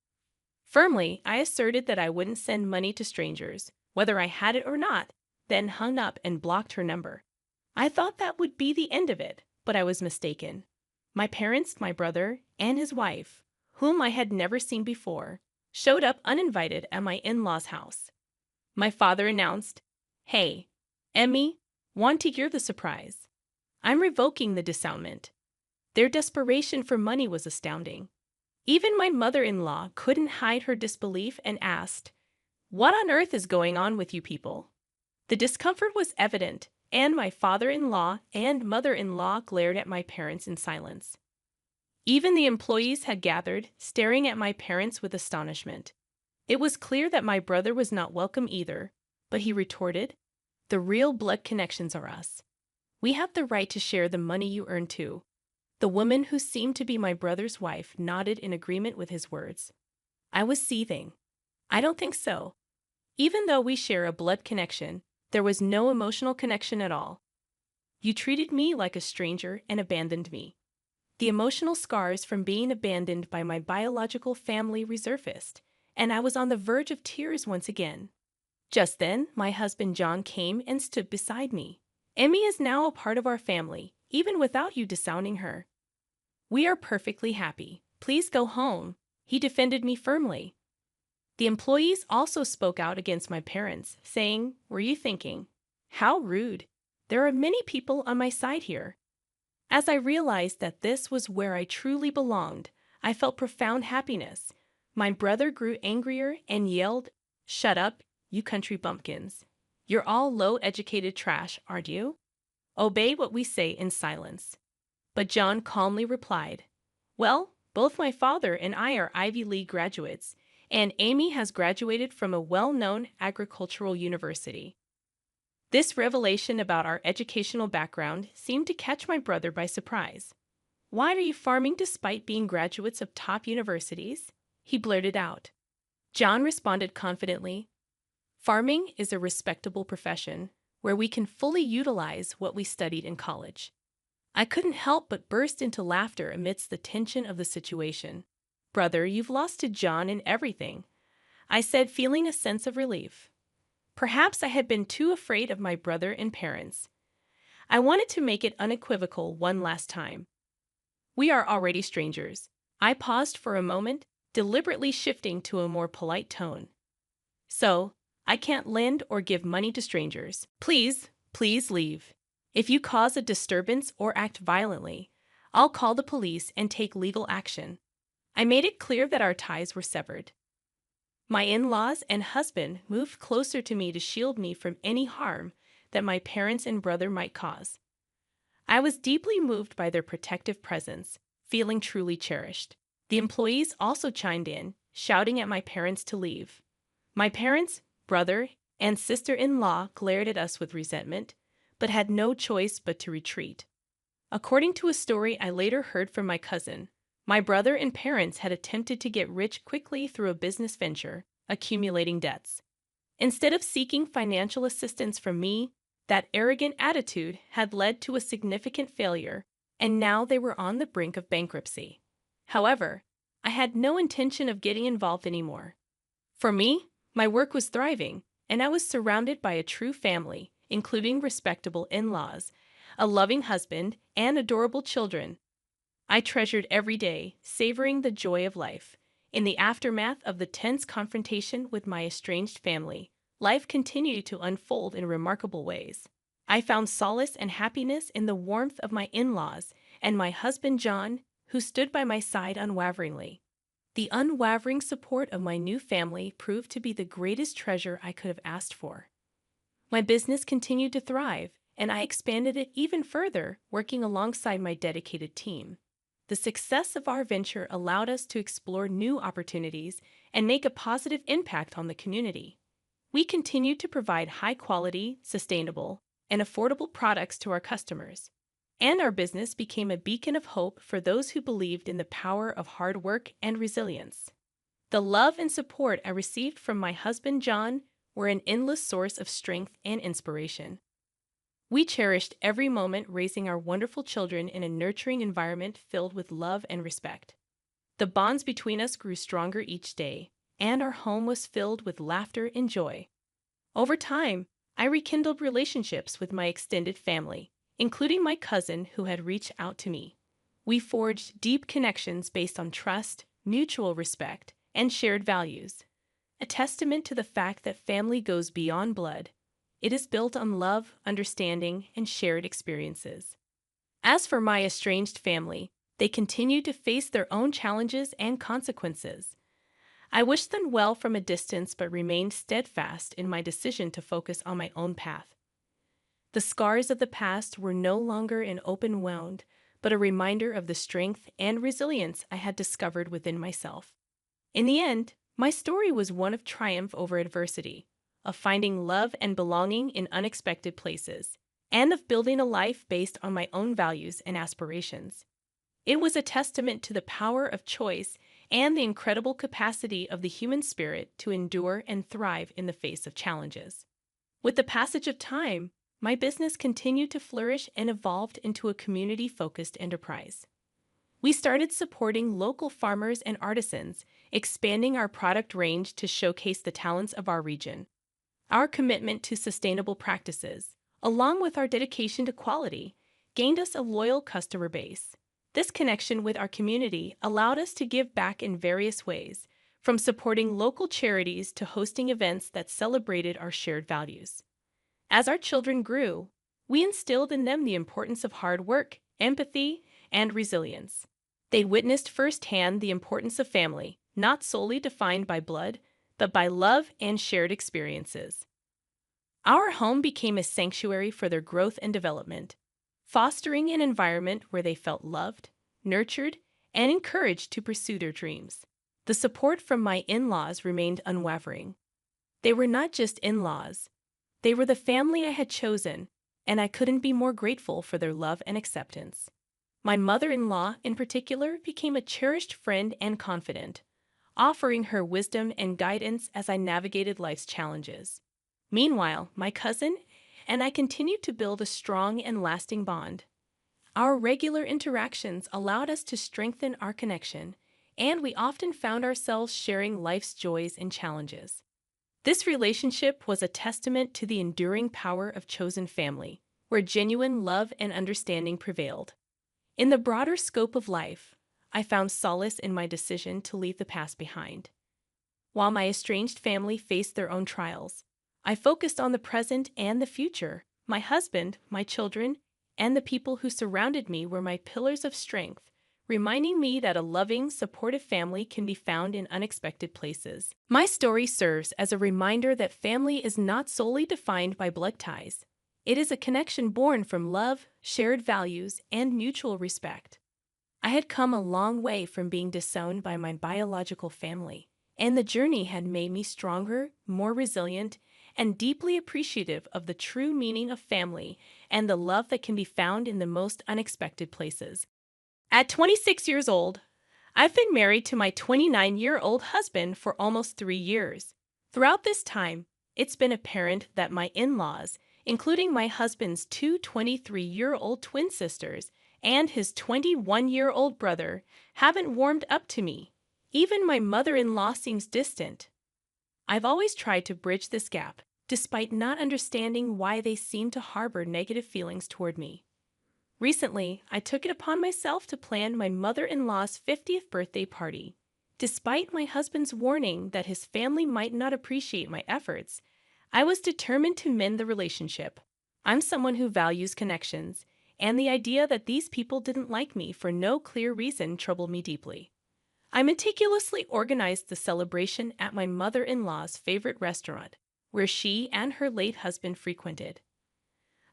Firmly, I asserted that I wouldn't send money to strangers, whether I had it or not, then hung up and blocked her number. I thought that would be the end of it, but I was mistaken. My parents, my brother, and his wife, whom I had never seen before, showed up uninvited at my in-laws' house. My father announced, "Hey, Emmy, want to hear the surprise? I'm revoking the dissownment." Their desperation for money was astounding. Even my mother-in-law couldn't hide her disbelief and asked, "What on earth is going on with you people?" The discomfort was evident, and my father-in-law and mother-in-law glared at my parents in silence. Even the employees had gathered, staring at my parents with astonishment. It was clear that my brother was not welcome either, but he retorted, "The real blood connections are us. We have the right to share the money you earn too." The woman who seemed to be my brother's wife nodded in agreement with his words. I was seething. "I don't think so. Even though we share a blood connection, there was no emotional connection at all. You treated me like a stranger and abandoned me." The emotional scars from being abandoned by my biological family resurfaced, and I was on the verge of tears once again. Just then, my husband John came and stood beside me. "Emmy is now a part of our family, even without you disowning her. We are perfectly happy. Please go home," he defended me firmly. The employees also spoke out against my parents, saying, "Were you thinking? How rude. There are many people on my side here." As I realized that this was where I truly belonged, I felt profound happiness. My brother grew angrier and yelled, "Shut up, you country bumpkins. You're all low-educated trash, aren't you? Obey what we say in silence." But John calmly replied, "Well, both my father and I are Ivy League graduates, and Amy has graduated from a well-known agricultural university." This revelation about our educational background seemed to catch my brother by surprise. "Why are you farming despite being graduates of top universities?" he blurted out. John responded confidently, "Farming is a respectable profession where we can fully utilize what we studied in college." I couldn't help but burst into laughter amidst the tension of the situation. "Brother, you've lost to John in everything," I said, feeling a sense of relief. Perhaps I had been too afraid of my brother and parents. I wanted to make it unequivocal one last time. "We are already strangers." I paused for a moment, deliberately shifting to a more polite tone. "So, I can't lend or give money to strangers. Please, please leave. If you cause a disturbance or act violently, I'll call the police and take legal action." I made it clear that our ties were severed. My in-laws and husband moved closer to me to shield me from any harm that my parents and brother might cause. I was deeply moved by their protective presence, feeling truly cherished. The employees also chimed in, shouting at my parents to leave. My parents, brother, and sister-in-law glared at us with resentment, but had no choice but to retreat. According to a story I later heard from my cousin, my brother and parents had attempted to get rich quickly through a business venture, accumulating debts. Instead of seeking financial assistance from me, that arrogant attitude had led to a significant failure, and now they were on the brink of bankruptcy. However, I had no intention of getting involved anymore. For me, my work was thriving, and I was surrounded by a true family, including respectable in-laws, a loving husband, and adorable children. I treasured every day, savoring the joy of life. In the aftermath of the tense confrontation with my estranged family, life continued to unfold in remarkable ways. I found solace and happiness in the warmth of my in-laws and my husband John, who stood by my side unwaveringly. The unwavering support of my new family proved to be the greatest treasure I could have asked for. My business continued to thrive, and I expanded it even further, working alongside my dedicated team. The success of our venture allowed us to explore new opportunities and make a positive impact on the community. We continued to provide high-quality, sustainable, and affordable products to our customers, and our business became a beacon of hope for those who believed in the power of hard work and resilience. The love and support I received from my husband John were an endless source of strength and inspiration. We cherished every moment raising our wonderful children in a nurturing environment filled with love and respect. The bonds between us grew stronger each day, and our home was filled with laughter and joy. Over time, I rekindled relationships with my extended family, including my cousin who had reached out to me. We forged deep connections based on trust, mutual respect, and shared values, a testament to the fact that family goes beyond blood. It is built on love, understanding, and shared experiences. As for my estranged family, they continue to face their own challenges and consequences. I wished them well from a distance but remained steadfast in my decision to focus on my own path. The scars of the past were no longer an open wound, but a reminder of the strength and resilience I had discovered within myself. In the end, my story was one of triumph over adversity, of finding love and belonging in unexpected places, and of building a life based on my own values and aspirations. It was a testament to the power of choice and the incredible capacity of the human spirit to endure and thrive in the face of challenges. With the passage of time, my business continued to flourish and evolved into a community-focused enterprise. We started supporting local farmers and artisans, expanding our product range to showcase the talents of our region. Our commitment to sustainable practices, along with our dedication to quality, gained us a loyal customer base. This connection with our community allowed us to give back in various ways, from supporting local charities to hosting events that celebrated our shared values. As our children grew, we instilled in them the importance of hard work, empathy, and resilience. They witnessed firsthand the importance of family, not solely defined by blood, but by love and shared experiences. Our home became a sanctuary for their growth and development, fostering an environment where they felt loved, nurtured, and encouraged to pursue their dreams. The support from my in-laws remained unwavering. They were not just in-laws. They were the family I had chosen, and I couldn't be more grateful for their love and acceptance. My mother-in-law, in particular, became a cherished friend and confidant, offering her wisdom and guidance as I navigated life's challenges. Meanwhile, my cousin and I continued to build a strong and lasting bond. Our regular interactions allowed us to strengthen our connection, and we often found ourselves sharing life's joys and challenges. This relationship was a testament to the enduring power of chosen family, where genuine love and understanding prevailed. In the broader scope of life, I found solace in my decision to leave the past behind. While my estranged family faced their own trials, I focused on the present and the future. My husband, my children, and the people who surrounded me were my pillars of strength, reminding me that a loving, supportive family can be found in unexpected places. My story serves as a reminder that family is not solely defined by blood ties. It is a connection born from love, shared values, and mutual respect. I had come a long way from being disowned by my biological family, and the journey had made me stronger, more resilient, and deeply appreciative of the true meaning of family and the love that can be found in the most unexpected places. At 26 years old, I've been married to my 29-year-old husband for almost 3 years. Throughout this time, it's been apparent that my in-laws, including my husband's two 23-year-old twin sisters and his 21-year-old brother, haven't warmed up to me. Even my mother-in-law seems distant. I've always tried to bridge this gap, despite not understanding why they seem to harbor negative feelings toward me. Recently, I took it upon myself to plan my mother-in-law's 50th birthday party. Despite my husband's warning that his family might not appreciate my efforts, I was determined to mend the relationship. I'm someone who values connections, and the idea that these people didn't like me for no clear reason troubled me deeply. I meticulously organized the celebration at my mother-in-law's favorite restaurant, where she and her late husband frequented.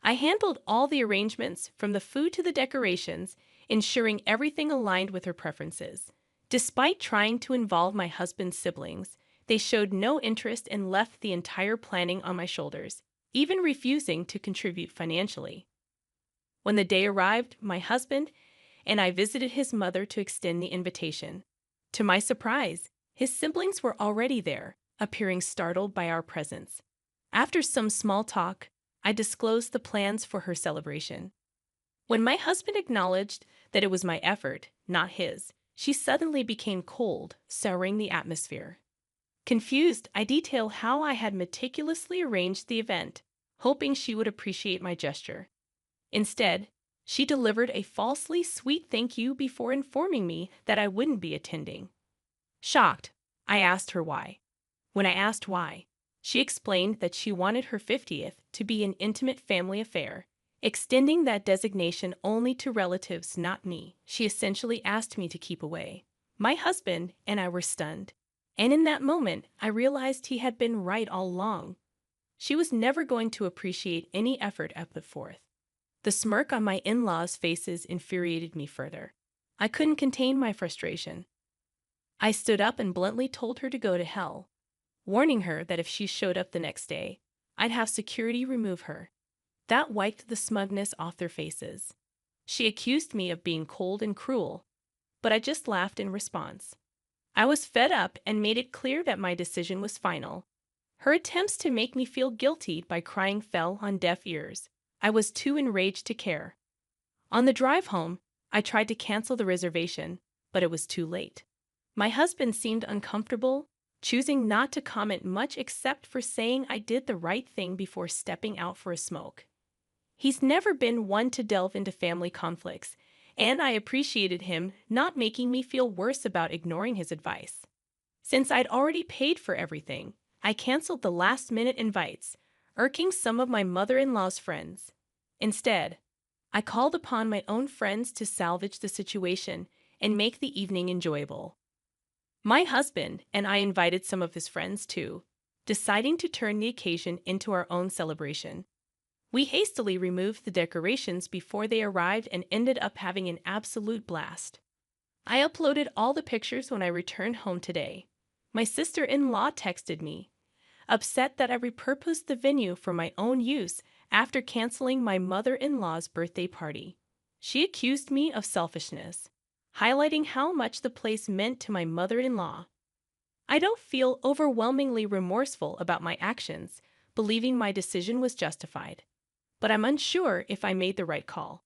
I handled all the arrangements, from the food to the decorations, ensuring everything aligned with her preferences. Despite trying to involve my husband's siblings, they showed no interest and left the entire planning on my shoulders, even refusing to contribute financially. When the day arrived, my husband and I visited his mother to extend the invitation. To my surprise, his siblings were already there, appearing startled by our presence. After some small talk, I disclosed the plans for her celebration. When my husband acknowledged that it was my effort, not his, she suddenly became cold, souring the atmosphere. Confused, I detailed how I had meticulously arranged the event, hoping she would appreciate my gesture. Instead, she delivered a falsely sweet thank you before informing me that I wouldn't be attending. Shocked, I asked her why. When I asked why, she explained that she wanted her 50th to be an intimate family affair, extending that designation only to relatives, not me. She essentially asked me to keep away. My husband and I were stunned, and in that moment, I realized he had been right all along. She was never going to appreciate any effort I put forth. The smirk on my in-laws' faces infuriated me further. I couldn't contain my frustration. I stood up and bluntly told her to go to hell, warning her that if she showed up the next day, I'd have security remove her. That wiped the smugness off their faces. She accused me of being cold and cruel, but I just laughed in response. I was fed up and made it clear that my decision was final. Her attempts to make me feel guilty by crying fell on deaf ears. I was too enraged to care. On the drive home, I tried to cancel the reservation, but it was too late. My husband seemed uncomfortable, choosing not to comment much except for saying I did the right thing before stepping out for a smoke. He's never been one to delve into family conflicts, and I appreciated him not making me feel worse about ignoring his advice. Since I'd already paid for everything, I canceled the last-minute invites, irking some of my mother-in-law's friends. Instead, I called upon my own friends to salvage the situation and make the evening enjoyable. My husband and I invited some of his friends too, deciding to turn the occasion into our own celebration. We hastily removed the decorations before they arrived and ended up having an absolute blast. I uploaded all the pictures when I returned home today. My sister-in-law texted me, upset that I repurposed the venue for my own use after canceling my mother-in-law's birthday party. She accused me of selfishness, highlighting how much the place meant to my mother-in-law. I don't feel overwhelmingly remorseful about my actions, believing my decision was justified, but I'm unsure if I made the right call.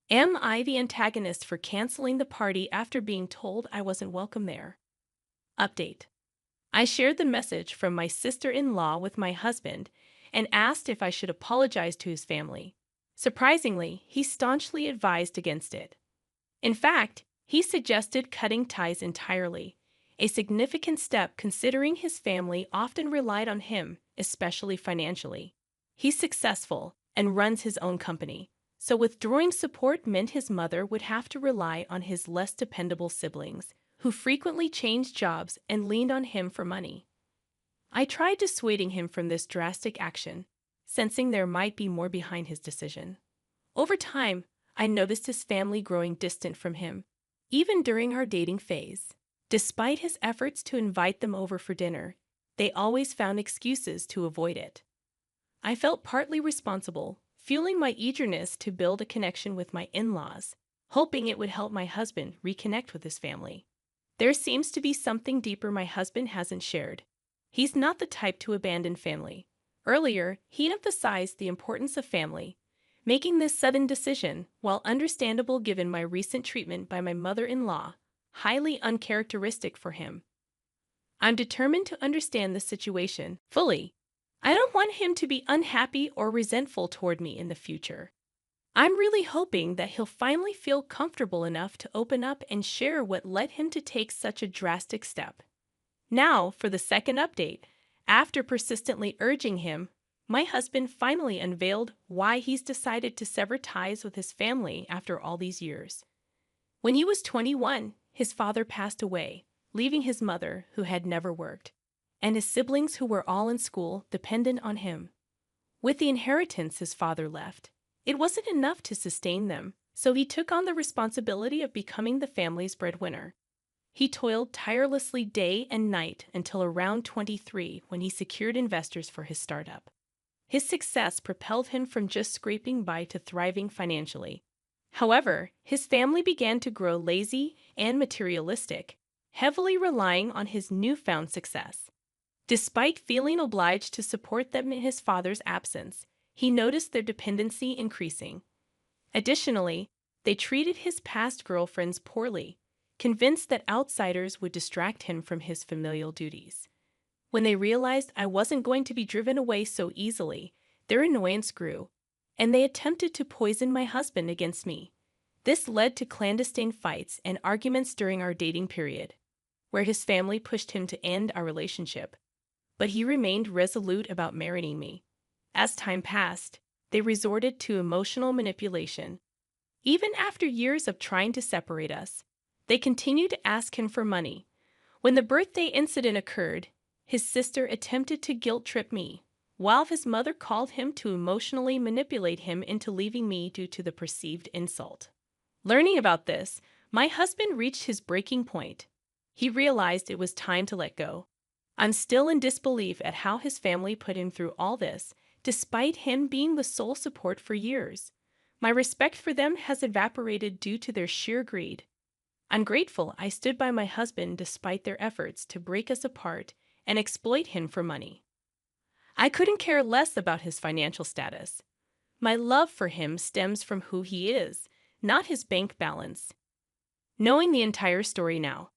Am I the antagonist for canceling the party after being told I wasn't welcome there? Update. I shared the message from my sister-in-law with my husband and asked if I should apologize to his family. Surprisingly, he staunchly advised against it. In fact, he suggested cutting ties entirely, a significant step considering his family often relied on him, especially financially. He's successful and runs his own company, so withdrawing support meant his mother would have to rely on his less dependable siblings, who frequently changed jobs and leaned on him for money. I tried dissuading him from this drastic action, sensing there might be more behind his decision. Over time, I noticed his family growing distant from him, even during our dating phase. Despite his efforts to invite them over for dinner, they always found excuses to avoid it. I felt partly responsible, fueling my eagerness to build a connection with my in-laws, hoping it would help my husband reconnect with his family. There seems to be something deeper my husband hasn't shared. He's not the type to abandon family. Earlier, he emphasized the importance of family, making this sudden decision, while understandable given my recent treatment by my mother-in-law, highly uncharacteristic for him. I'm determined to understand the situation fully. I don't want him to be unhappy or resentful toward me in the future. I'm really hoping that he'll finally feel comfortable enough to open up and share what led him to take such a drastic step. Now, for the second update. After persistently urging him, my husband finally unveiled why he's decided to sever ties with his family after all these years. When he was 21, his father passed away, leaving his mother, who had never worked, and his siblings, who were all in school, dependent on him. With the inheritance his father left, it wasn't enough to sustain them, so he took on the responsibility of becoming the family's breadwinner. He toiled tirelessly day and night until around 23 when he secured investors for his startup. His success propelled him from just scraping by to thriving financially. However, his family began to grow lazy and materialistic, heavily relying on his newfound success. Despite feeling obliged to support them in his father's absence, he noticed their dependency increasing. Additionally, they treated his past girlfriends poorly, convinced that outsiders would distract him from his familial duties. When they realized I wasn't going to be driven away so easily, Their annoyance grew, and they attempted to poison my husband against me. This led to clandestine fights and arguments during our dating period, where his family pushed him to end our relationship. But he remained resolute about marrying me. As time passed, they resorted to emotional manipulation. Even after years of trying to separate us, they continued to ask him for money. When the birthday incident occurred, his sister attempted to guilt-trip me, while his mother called him to emotionally manipulate him into leaving me due to the perceived insult. Learning about this, my husband reached his breaking point. He realized it was time to let go. I'm still in disbelief at how his family put him through all this, despite him being the sole support for years. My respect for them has evaporated due to their sheer greed. I'm grateful I stood by my husband despite their efforts to break us apart and exploit him for money. I couldn't care less about his financial status. My love for him stems from who he is, not his bank balance. Knowing the entire story now,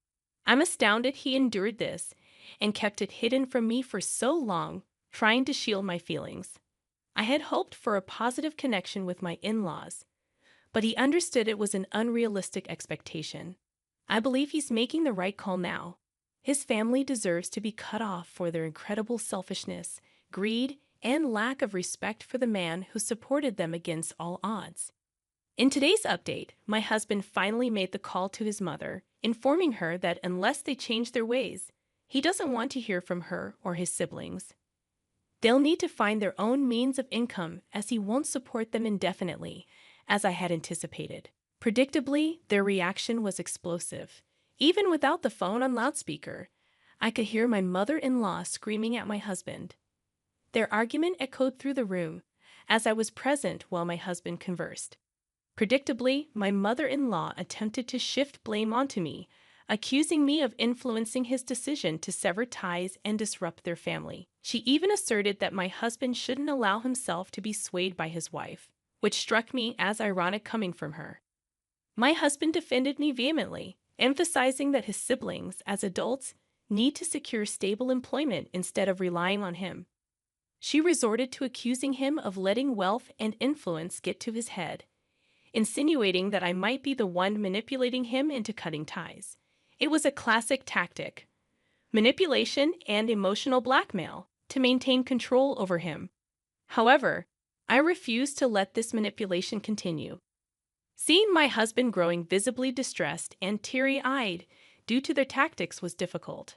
I'm astounded he endured this and kept it hidden from me for so long, trying to shield my feelings. I had hoped for a positive connection with my in-laws, but he understood it was an unrealistic expectation. I believe he's making the right call now. His family deserves to be cut off for their incredible selfishness, greed, and lack of respect for the man who supported them against all odds. In today's update, my husband finally made the call to his mother, informing her that unless they change their ways, he doesn't want to hear from her or his siblings. They'll need to find their own means of income as he won't support them indefinitely, as I had anticipated. Predictably, their reaction was explosive. Even without the phone on loudspeaker, I could hear my mother-in-law screaming at my husband. Their argument echoed through the room, as I was present while my husband conversed. Predictably, my mother-in-law attempted to shift blame onto me, accusing me of influencing his decision to sever ties and disrupt their family. She even asserted that my husband shouldn't allow himself to be swayed by his wife, which struck me as ironic coming from her. My husband defended me vehemently, emphasizing that his siblings, as adults, need to secure stable employment instead of relying on him. She resorted to accusing him of letting wealth and influence get to his head, insinuating that I might be the one manipulating him into cutting ties. It was a classic tactic: manipulation and emotional blackmail to maintain control over him. However, I refused to let this manipulation continue. Seeing my husband growing visibly distressed and teary-eyed due to their tactics was difficult.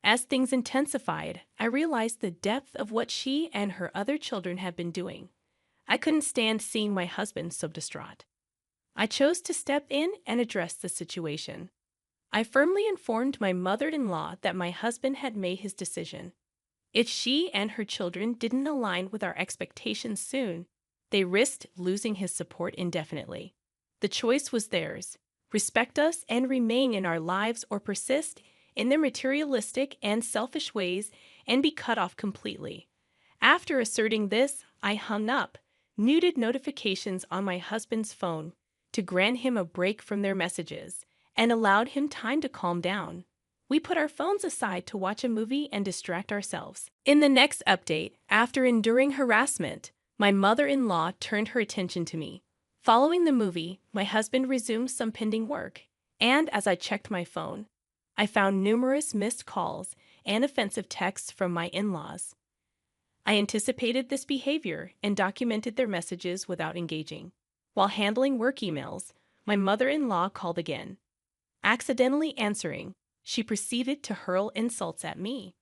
As things intensified, I realized the depth of what she and her other children had been doing. I couldn't stand seeing my husband so distraught. I chose to step in and address the situation. I firmly informed my mother-in-law that my husband had made his decision. If she and her children didn't align with our expectations soon, they risked losing his support indefinitely. The choice was theirs: respect us and remain in our lives, or persist in their materialistic and selfish ways and be cut off completely. After asserting this, I hung up, muted notifications on my husband's phone to grant him a break from their messages, and allowed him time to calm down. We put our phones aside to watch a movie and distract ourselves. In the next update, after enduring harassment, my mother-in-law turned her attention to me. Following the movie, my husband resumed some pending work, and as I checked my phone, I found numerous missed calls and offensive texts from my in-laws. I anticipated this behavior and documented their messages without engaging. While handling work emails, my mother-in-law called again. Accidentally answering, she proceeded to hurl insults at me,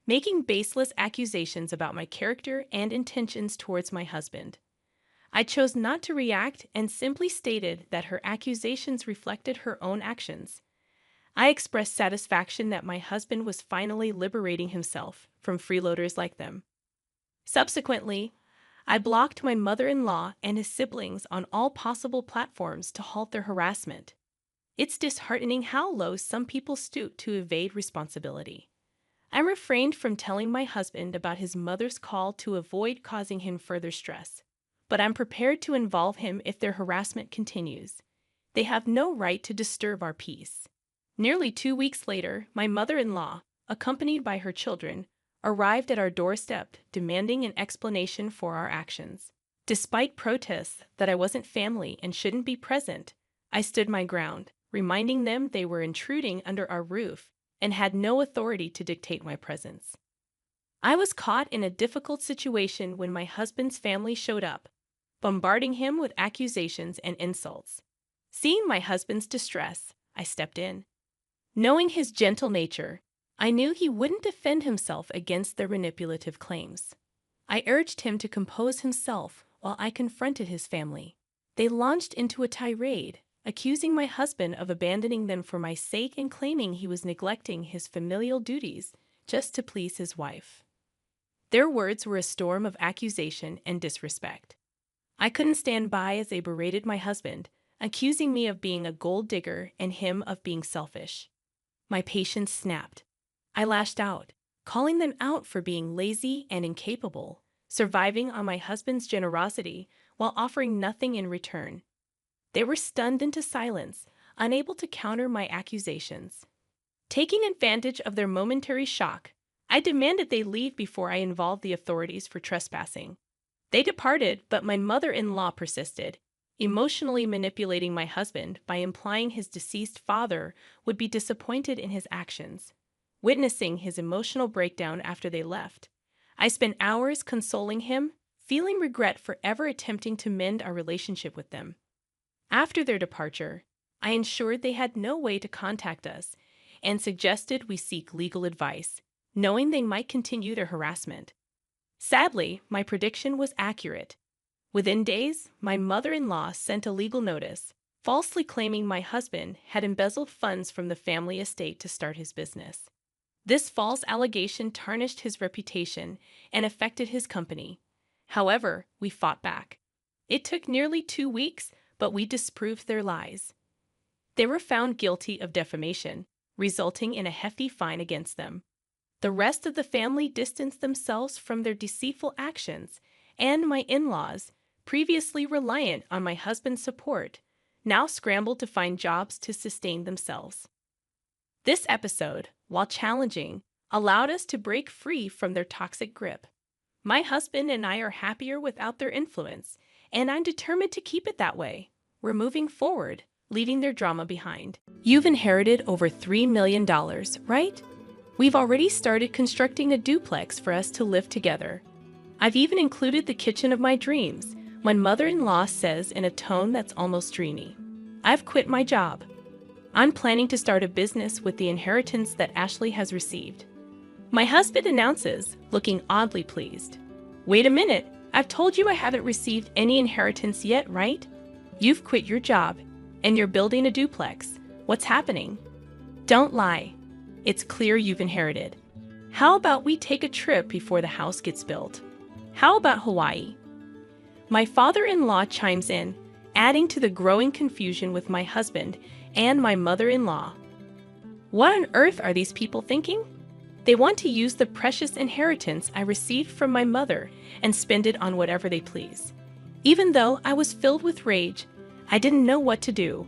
making baseless accusations about my character and intentions towards my husband. I chose not to react and simply stated that her accusations reflected her own actions. I expressed satisfaction that my husband was finally liberating himself from freeloaders like them. Subsequently, I blocked my mother-in-law and his siblings on all possible platforms to halt their harassment. It's disheartening how low some people stoop to evade responsibility. I refrained from telling my husband about his mother's call to avoid causing him further stress, but I'm prepared to involve him if their harassment continues. They have no right to disturb our peace. Nearly 2 weeks later, my mother-in-law, accompanied by her children, arrived at our doorstep demanding an explanation for our actions. Despite protests that I wasn't family and shouldn't be present, I stood my ground, reminding them they were intruding under our roof and had no authority to dictate my presence. I was caught in a difficult situation when my husband's family showed up, bombarding him with accusations and insults. Seeing my husband's distress, I stepped in. Knowing his gentle nature, I knew he wouldn't defend himself against their manipulative claims. I urged him to compose himself while I confronted his family. They launched into a tirade, accusing my husband of abandoning them for my sake and claiming he was neglecting his familial duties just to please his wife. Their words were a storm of accusation and disrespect. I couldn't stand by as they berated my husband, accusing me of being a gold digger and him of being selfish. My patience snapped. I lashed out, calling them out for being lazy and incapable, surviving on my husband's generosity while offering nothing in return. They were stunned into silence, unable to counter my accusations. Taking advantage of their momentary shock, I demanded they leave before I involved the authorities for trespassing. They departed, but my mother-in-law persisted, emotionally manipulating my husband by implying his deceased father would be disappointed in his actions. Witnessing his emotional breakdown after they left, I spent hours consoling him, feeling regret for ever attempting to mend our relationship with them. After their departure, I ensured they had no way to contact us and suggested we seek legal advice, knowing they might continue their harassment. Sadly, my prediction was accurate. Within days, my mother-in-law sent a legal notice, falsely claiming my husband had embezzled funds from the family estate to start his business. This false allegation tarnished his reputation and affected his company. However, we fought back. It took nearly 2 weeks, but we disproved their lies. They were found guilty of defamation, resulting in a hefty fine against them. The rest of the family distanced themselves from their deceitful actions, and my in-laws, previously reliant on my husband's support, now scrambled to find jobs to sustain themselves. This episode, while challenging, allowed us to break free from their toxic grip. My husband and I are happier without their influence, and I'm determined to keep it that way. We're moving forward, leaving their drama behind. You've inherited over $3 million, right? We've already started constructing a duplex for us to live together. I've even included the kitchen of my dreams, my mother-in-law says in a tone that's almost dreamy. I've quit my job. I'm planning to start a business with the inheritance that Ashley has received. My husband announces, looking oddly pleased. Wait a minute, I've told you I haven't received any inheritance yet, right? You've quit your job, and you're building a duplex. What's happening? Don't lie. It's clear you've inherited. How about we take a trip before the house gets built? How about Hawaii? My father-in-law chimes in, adding to the growing confusion with my husband and my mother-in-law. What on earth are these people thinking? They want to use the precious inheritance I received from my mother and spend it on whatever they please. Even though I was filled with rage, I didn't know what to do.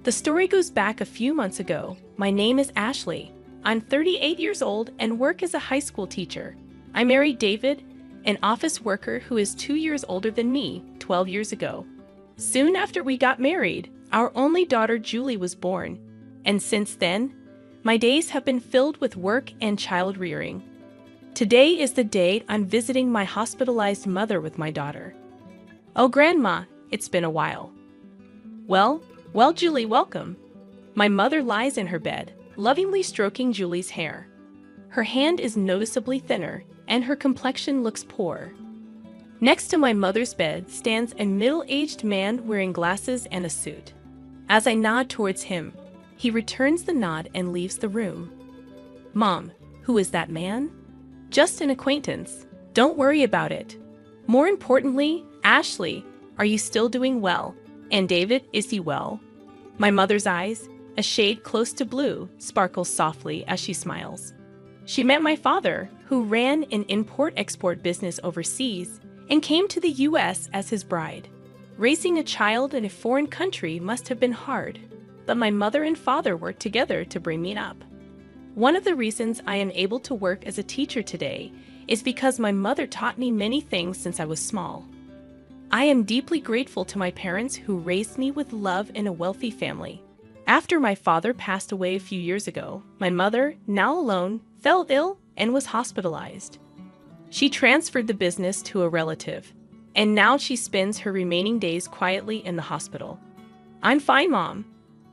The story goes back a few months ago. My name is Ashley. I'm 38 years old and work as a high school teacher. I married David, an office worker who is 2 years older than me, 12 years ago. Soon after we got married, our only daughter Julie was born, and since then, my days have been filled with work and child rearing. Today is the day I'm visiting my hospitalized mother with my daughter. Oh, Grandma, it's been a while. Well, Julie, welcome. My mother lies in her bed, lovingly stroking Julie's hair. Her hand is noticeably thinner, and her complexion looks poor. Next to my mother's bed stands a middle-aged man wearing glasses and a suit. As I nod towards him, he returns the nod and leaves the room. Mom, who is that man? Just an acquaintance. Don't worry about it. More importantly, Ashley, are you still doing well? And David, is he well? My mother's eyes, a shade close to blue, sparkle softly as she smiles. She met my father, who ran an import-export business overseas and came to the U.S. as his bride. Raising a child in a foreign country must have been hard, but my mother and father worked together to bring me up. One of the reasons I am able to work as a teacher today is because my mother taught me many things since I was small. I am deeply grateful to my parents who raised me with love in a wealthy family. After my father passed away a few years ago, my mother, now alone, fell ill and was hospitalized. She transferred the business to a relative, and now she spends her remaining days quietly in the hospital. I'm fine, Mom.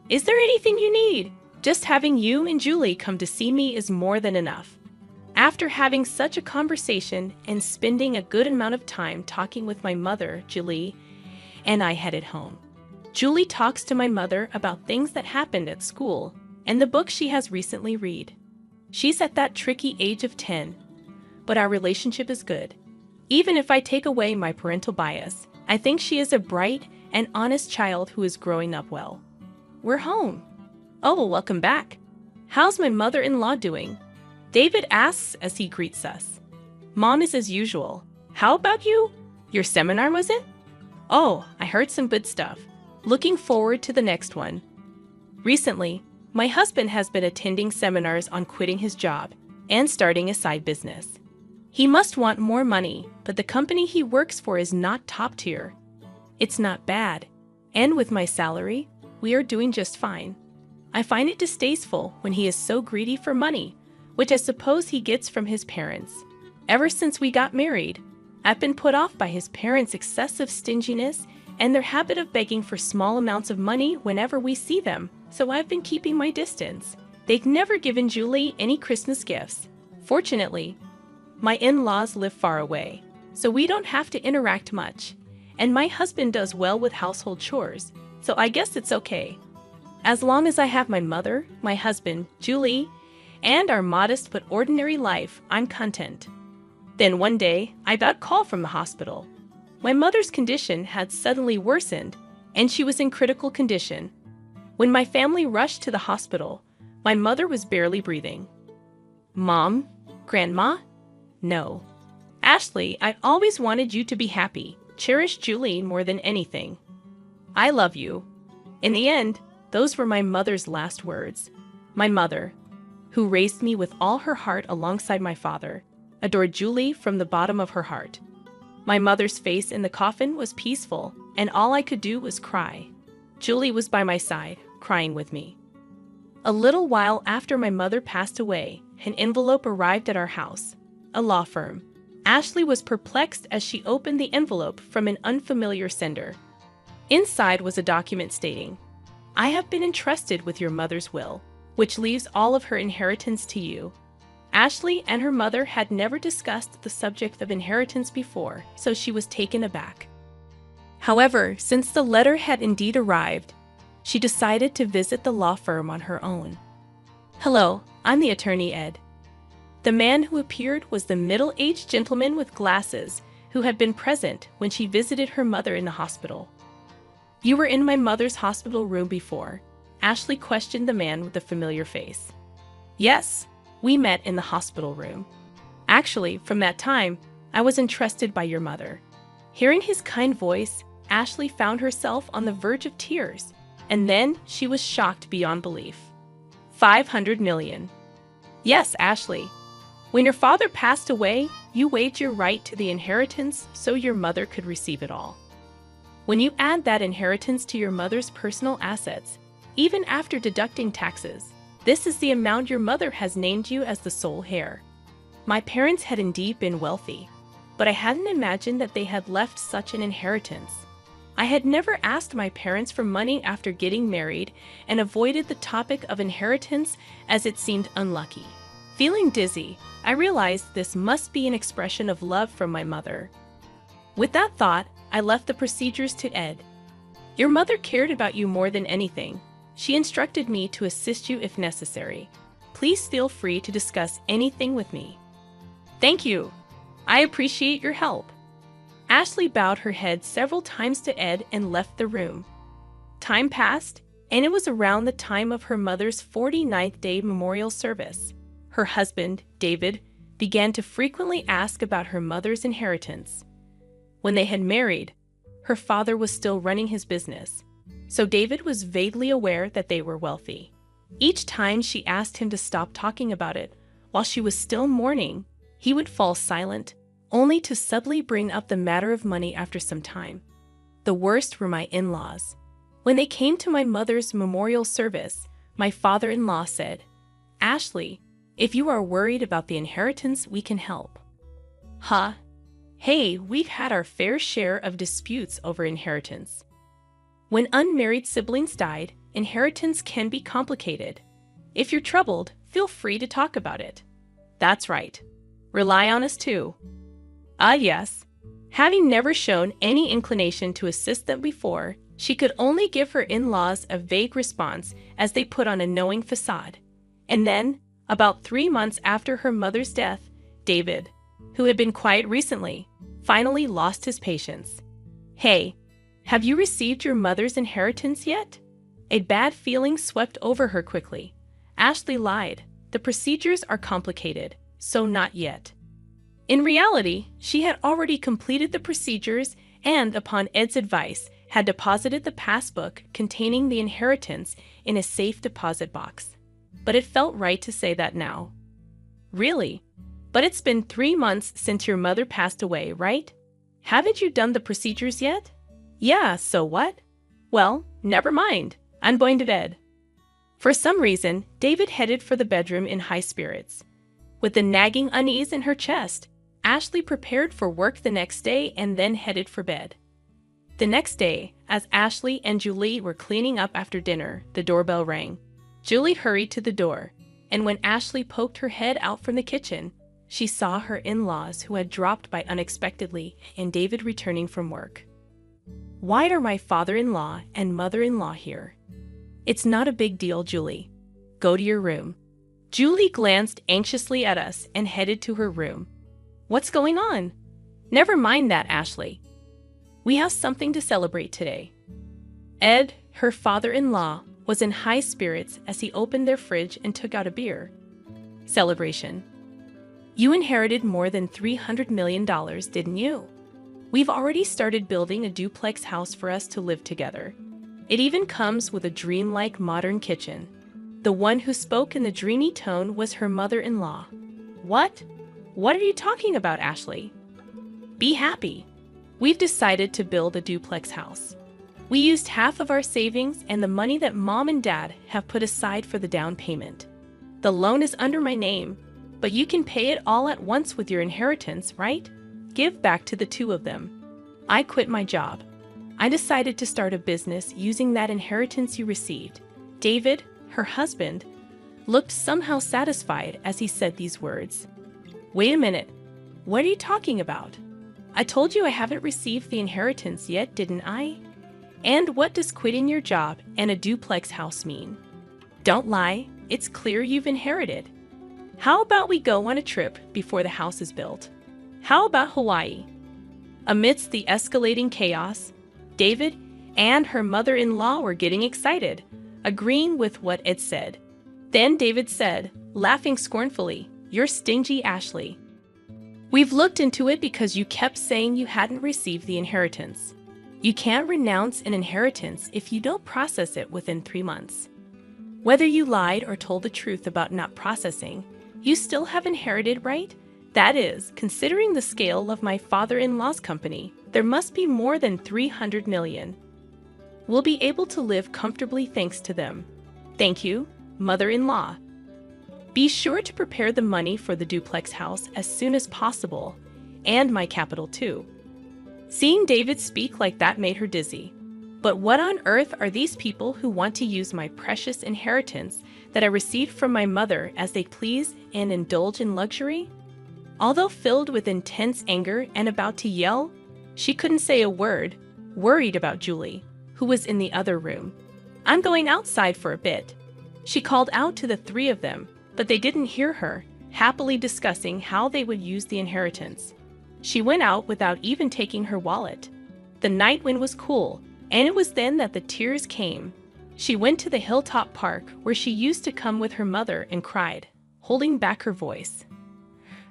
Is there anything you need? Just having you and Julie come to see me is more than enough. After having such a conversation and spending a good amount of time talking with my mother, Julie, and I headed home. Julie talks to my mother about things that happened at school and the book she has recently read. She's at that tricky age of 10, but our relationship is good. Even if I take away my parental bias, I think she is a bright and honest child who is growing up well. We're home. Oh, welcome back. How's my mother-in-law doing? David asks as he greets us. Mom is as usual. How about you? Your seminar, was it? Oh, I heard some good stuff. Looking forward to the next one. Recently, my husband has been attending seminars on quitting his job and starting a side business. He must want more money, but the company he works for is not top tier. It's not bad, and with my salary, we are doing just fine. I find it distasteful when he is so greedy for money, which I suppose he gets from his parents. Ever since we got married, I've been put off by his parents' excessive stinginess and their habit of begging for small amounts of money whenever we see them, so I've been keeping my distance. They've never given Julie any Christmas gifts. Fortunately, my in-laws live far away, so we don't have to interact much, and my husband does well with household chores, so I guess it's okay. As long as I have my mother, my husband, Julie, and our modest but ordinary life, I'm content. Then one day, I got a call from the hospital. My mother's condition had suddenly worsened, and she was in critical condition. When my family rushed to the hospital, my mother was barely breathing. Mom? Grandma? No. Ashley, I always wanted you to be happy. Cherish Julie more than anything. I love you. In the end, those were my mother's last words. My mother, who raised me with all her heart alongside my father, adored Julie from the bottom of her heart. My mother's face in the coffin was peaceful, and all I could do was cry. Julie was by my side, crying with me. A little while after my mother passed away, an envelope arrived at our house, a law firm. Ashley was perplexed as she opened the envelope from an unfamiliar sender. Inside was a document stating, I have been entrusted with your mother's will, which leaves all of her inheritance to you. Ashley and her mother had never discussed the subject of inheritance before, so she was taken aback. However, since the letter had indeed arrived, she decided to visit the law firm on her own. Hello, I'm the attorney Ed. The man who appeared was the middle-aged gentleman with glasses who had been present when she visited her mother in the hospital. You were in my mother's hospital room before, Ashley questioned the man with the familiar face. Yes, we met in the hospital room. Actually, from that time, I was entrusted by your mother. Hearing his kind voice, Ashley found herself on the verge of tears, and then she was shocked beyond belief. 500 million. Yes, Ashley. When your father passed away, you waived your right to the inheritance so your mother could receive it all. When you add that inheritance to your mother's personal assets, even after deducting taxes, this is the amount your mother has named you as the sole heir. My parents had indeed been wealthy, but I hadn't imagined that they had left such an inheritance. I had never asked my parents for money after getting married and avoided the topic of inheritance as it seemed unlucky. Feeling dizzy, I realized this must be an expression of love from my mother. With that thought, I left the procedures to Ed. Your mother cared about you more than anything. She instructed me to assist you if necessary. Please feel free to discuss anything with me. Thank you. I appreciate your help. Ashley bowed her head several times to Ed and left the room. Time passed, and it was around the time of her mother's 49th day memorial service. Her husband, David, began to frequently ask about her mother's inheritance. When they had married, her father was still running his business, so David was vaguely aware that they were wealthy. Each time she asked him to stop talking about it while she was still mourning, he would fall silent, only to subtly bring up the matter of money after some time. The worst were my in-laws. When they came to my mother's memorial service, my father-in-law said, "Ashley, if you are worried about the inheritance, we can help." Huh? Hey, we've had our fair share of disputes over inheritance. When unmarried siblings died, inheritance can be complicated. If you're troubled, feel free to talk about it. That's right. Rely on us too. Yes. Having never shown any inclination to assist them before, she could only give her in-laws a vague response as they put on a knowing facade. And then, about 3 months after her mother's death, David, who had been quiet recently, finally lost his patience. "Hey, have you received your mother's inheritance yet?" A bad feeling swept over her quickly. Ashley lied. The procedures are complicated, so not yet. In reality, she had already completed the procedures and, upon Ed's advice, had deposited the passbook containing the inheritance in a safe deposit box. But it felt right to say that now. "Really? But it's been 3 months since your mother passed away, right? Haven't you done the procedures yet?" "Yeah, so what?" "Well, never mind. I'm going to bed." For some reason, David headed for the bedroom in high spirits. With the nagging unease in her chest, Ashley prepared for work the next day and then headed for bed. The next day, as Ashley and Julie were cleaning up after dinner, the doorbell rang. Julie hurried to the door, and when Ashley poked her head out from the kitchen, she saw her in-laws who had dropped by unexpectedly and David returning from work. "Why are my father-in-law and mother-in-law here?" "It's not a big deal, Julie. Go to your room." Julie glanced anxiously at us and headed to her room. "What's going on?" "Never mind that, Ashley. We have something to celebrate today." Ed, her father-in-law, was in high spirits as he opened their fridge and took out a beer. "Celebration. You inherited more than $300 million, didn't you? We've already started building a duplex house for us to live together. It even comes with a dreamlike modern kitchen." The one who spoke in the dreamy tone was her mother-in-law. "What? What are you talking about, Ashley? Be happy. We've decided to build a duplex house. We used half of our savings and the money that Mom and Dad have put aside for the down payment. The loan is under my name, but you can pay it all at once with your inheritance, right? Give back to the two of them. I quit my job. I decided to start a business using that inheritance you received." David, her husband, looked somehow satisfied as he said these words. "Wait a minute. What are you talking about? I told you I haven't received the inheritance yet, didn't I? And what does quitting your job and a duplex house mean? Don't lie. It's clear you've inherited. How about we go on a trip before the house is built? How about Hawaii?" Amidst the escalating chaos, David and her mother-in-law were getting excited, agreeing with what Ed said. Then David said, laughing scornfully, "You're stingy, Ashley. We've looked into it because you kept saying you hadn't received the inheritance. You can't renounce an inheritance if you don't process it within 3 months. Whether you lied or told the truth about not processing, you still have inherited, right? That is, considering the scale of my father-in-law's company, there must be more than 300 million. We'll be able to live comfortably thanks to them. Thank you, mother-in-law. Be sure to prepare the money for the duplex house as soon as possible, and my capital too." Seeing David speak like that made her dizzy. But what on earth are these people who want to use my precious inheritance that I received from my mother as they please and indulge in luxury? Although filled with intense anger and about to yell, she couldn't say a word, worried about Julie, who was in the other room. "I'm going outside for a bit." She called out to the 3 of them, but they didn't hear her, happily discussing how they would use the inheritance. She went out without even taking her wallet. The night wind was cool, and it was then that the tears came. She went to the hilltop park where she used to come with her mother and cried, holding back her voice.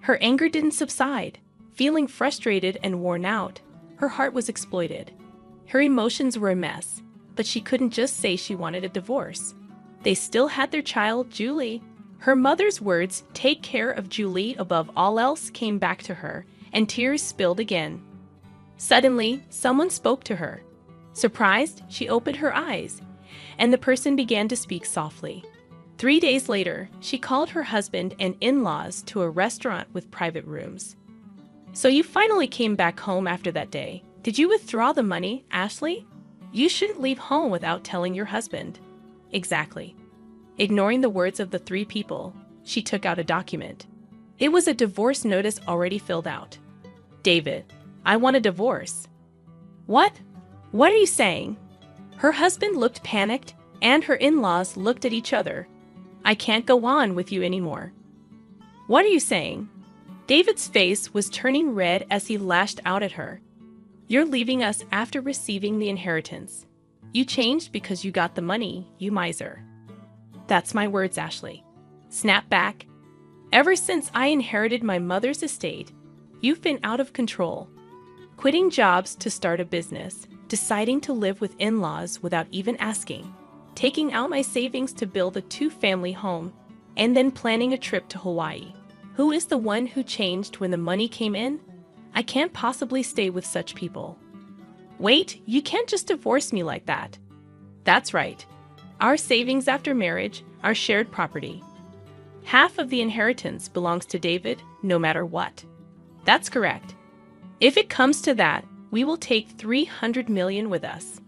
Her anger didn't subside. Feeling frustrated and worn out, her heart was exploited. Her emotions were a mess, but she couldn't just say she wanted a divorce. They still had their child, Julie. Her mother's words, "Take care of Julie above all else," came back to her, and tears spilled again. Suddenly, someone spoke to her. Surprised, she opened her eyes, and the person began to speak softly. 3 days later, she called her husband and in-laws to a restaurant with private rooms. "So you finally came back home after that day. Did you withdraw the money, Ashley? You shouldn't leave home without telling your husband." Exactly. Ignoring the words of the 3 people, she took out a document. It was a divorce notice already filled out. "David, I want a divorce." "What? What are you saying?" Her husband looked panicked, and her in-laws looked at each other. "I can't go on with you anymore." "What are you saying?" David's face was turning red as he lashed out at her. "You're leaving us after receiving the inheritance. You changed because you got the money, you miser." "That's my words, Ashley." Snap back. "Ever since I inherited my mother's estate, you've been out of control. Quitting jobs to start a business, deciding to live with in-laws without even asking, taking out my savings to build a 2-family home, and then planning a trip to Hawaii. Who is the one who changed when the money came in? I can't possibly stay with such people." "Wait, you can't just divorce me like that." "That's right. Our savings after marriage are shared property. Half of the inheritance belongs to David, no matter what." "That's correct. If it comes to that, we will take $300 million with us."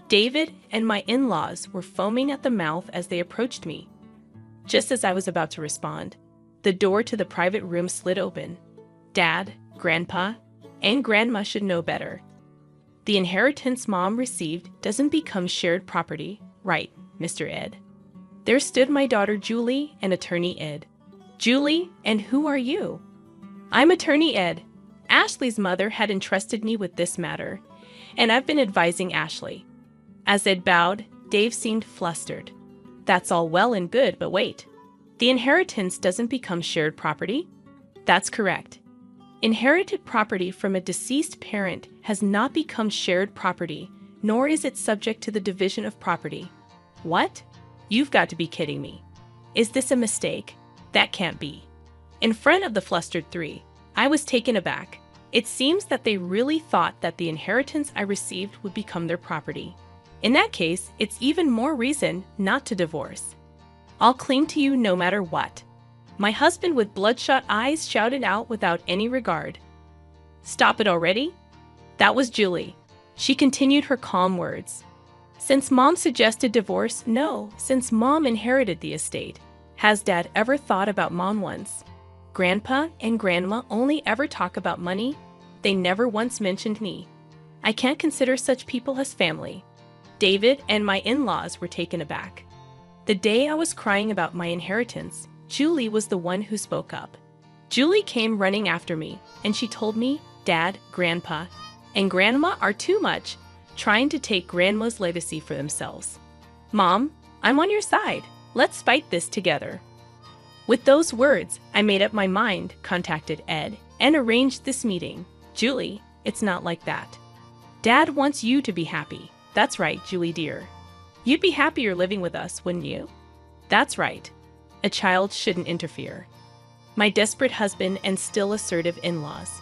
David and my in-laws were foaming at the mouth as they approached me. Just as I was about to respond, the door to the private room slid open. Dad, Grandpa, and Grandma should know better. The inheritance Mom received doesn't become shared property, right, Mr. Ed? There stood my daughter Julie and Attorney Ed. "Julie, and who are you?" "I'm Attorney Ed. Ashley's mother had entrusted me with this matter, and I've been advising Ashley." As Ed bowed, Dave seemed flustered. "That's all well and good, but wait. The inheritance doesn't become shared property?" "That's correct. Inherited property from a deceased parent has not become shared property, nor is it subject to the division of property." "What? You've got to be kidding me. Is this a mistake? That can't be." In front of the flustered 3, I was taken aback. It seems that they really thought that the inheritance I received would become their property. In that case, it's even more reason not to divorce. "I'll cling to you no matter what." My husband with bloodshot eyes shouted out without any regard. "Stop it already?" That was Julie. She continued her calm words. "Since Mom suggested divorce, no. Since Mom inherited the estate. Has Dad ever thought about Mom once? Grandpa and Grandma only ever talk about money. They never once mentioned me. I can't consider such people as family." David and my in-laws were taken aback. The day I was crying about my inheritance, Julie was the one who spoke up. Julie came running after me, and she told me Dad, Grandpa, and Grandma are too much, trying to take Grandma's legacy for themselves. "Mom, I'm on your side. Let's fight this together." With those words, I made up my mind, contacted Ed, and arranged this meeting. "Julie, it's not like that. Dad wants you to be happy." "That's right, Julie dear. You'd be happier living with us, wouldn't you?" "That's right. A child shouldn't interfere." My desperate husband and still assertive in-laws.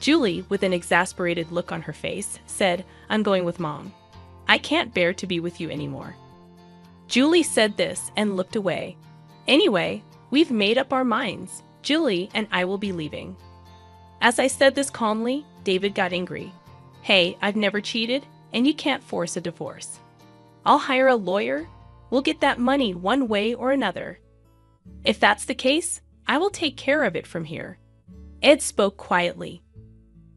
Julie, with an exasperated look on her face, said, "I'm going with Mom. I can't bear to be with you anymore." Julie said this and looked away. "Anyway, we've made up our minds. Julie and I will be leaving." As I said this calmly, David got angry. "Hey, I've never cheated, and you can't force a divorce. I'll hire a lawyer. We'll get that money one way or another. If that's the case, I will take care of it from here." Ed spoke quietly.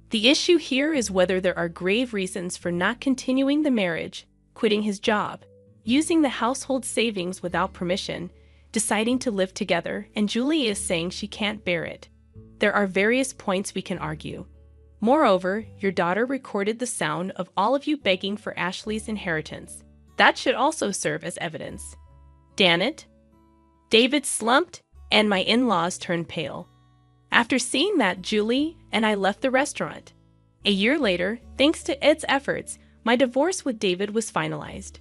"The issue here is whether there are grave reasons for not continuing the marriage, quitting his job, using the household savings without permission, deciding to live together, and Julie is saying she can't bear it. There are various points we can argue. Moreover, your daughter recorded the sound of all of you begging for Ashley's inheritance. That should also serve as evidence." "Damn it." David slumped, and my in-laws turned pale. After seeing that, Julie and I left the restaurant. A year later, thanks to Ed's efforts, my divorce with David was finalized.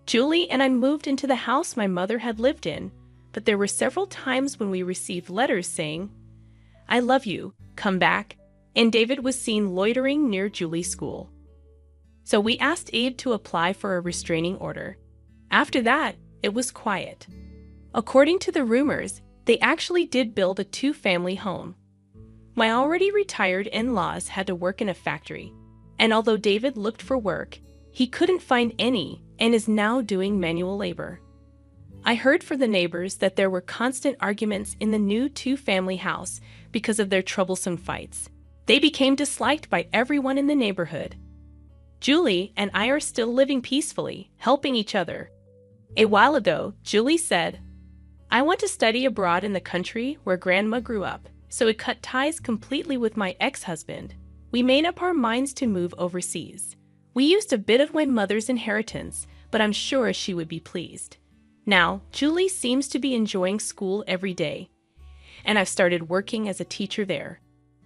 Julie and I moved into the house my mother had lived in, but there were several times when we received letters saying, "I love you, come back," and David was seen loitering near Julie's school. So we asked Abe to apply for a restraining order. After that, it was quiet. According to the rumors, they actually did build a two-family home. My already retired in-laws had to work in a factory, and although David looked for work, he couldn't find any and is now doing manual labor. I heard from the neighbors that there were constant arguments in the new two-family house because of their troublesome fights. They became disliked by everyone in the neighborhood. Julie and I are still living peacefully, helping each other. A while ago, Julie said, "I want to study abroad in the country where Grandma grew up," so it cut ties completely with my ex-husband. We made up our minds to move overseas. We used a bit of my mother's inheritance, but I'm sure she would be pleased. Now, Julie seems to be enjoying school every day, and I've started working as a teacher there.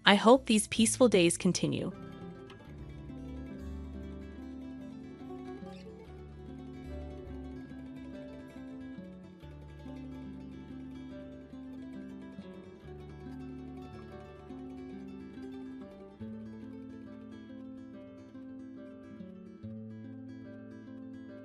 I hope these peaceful days continue.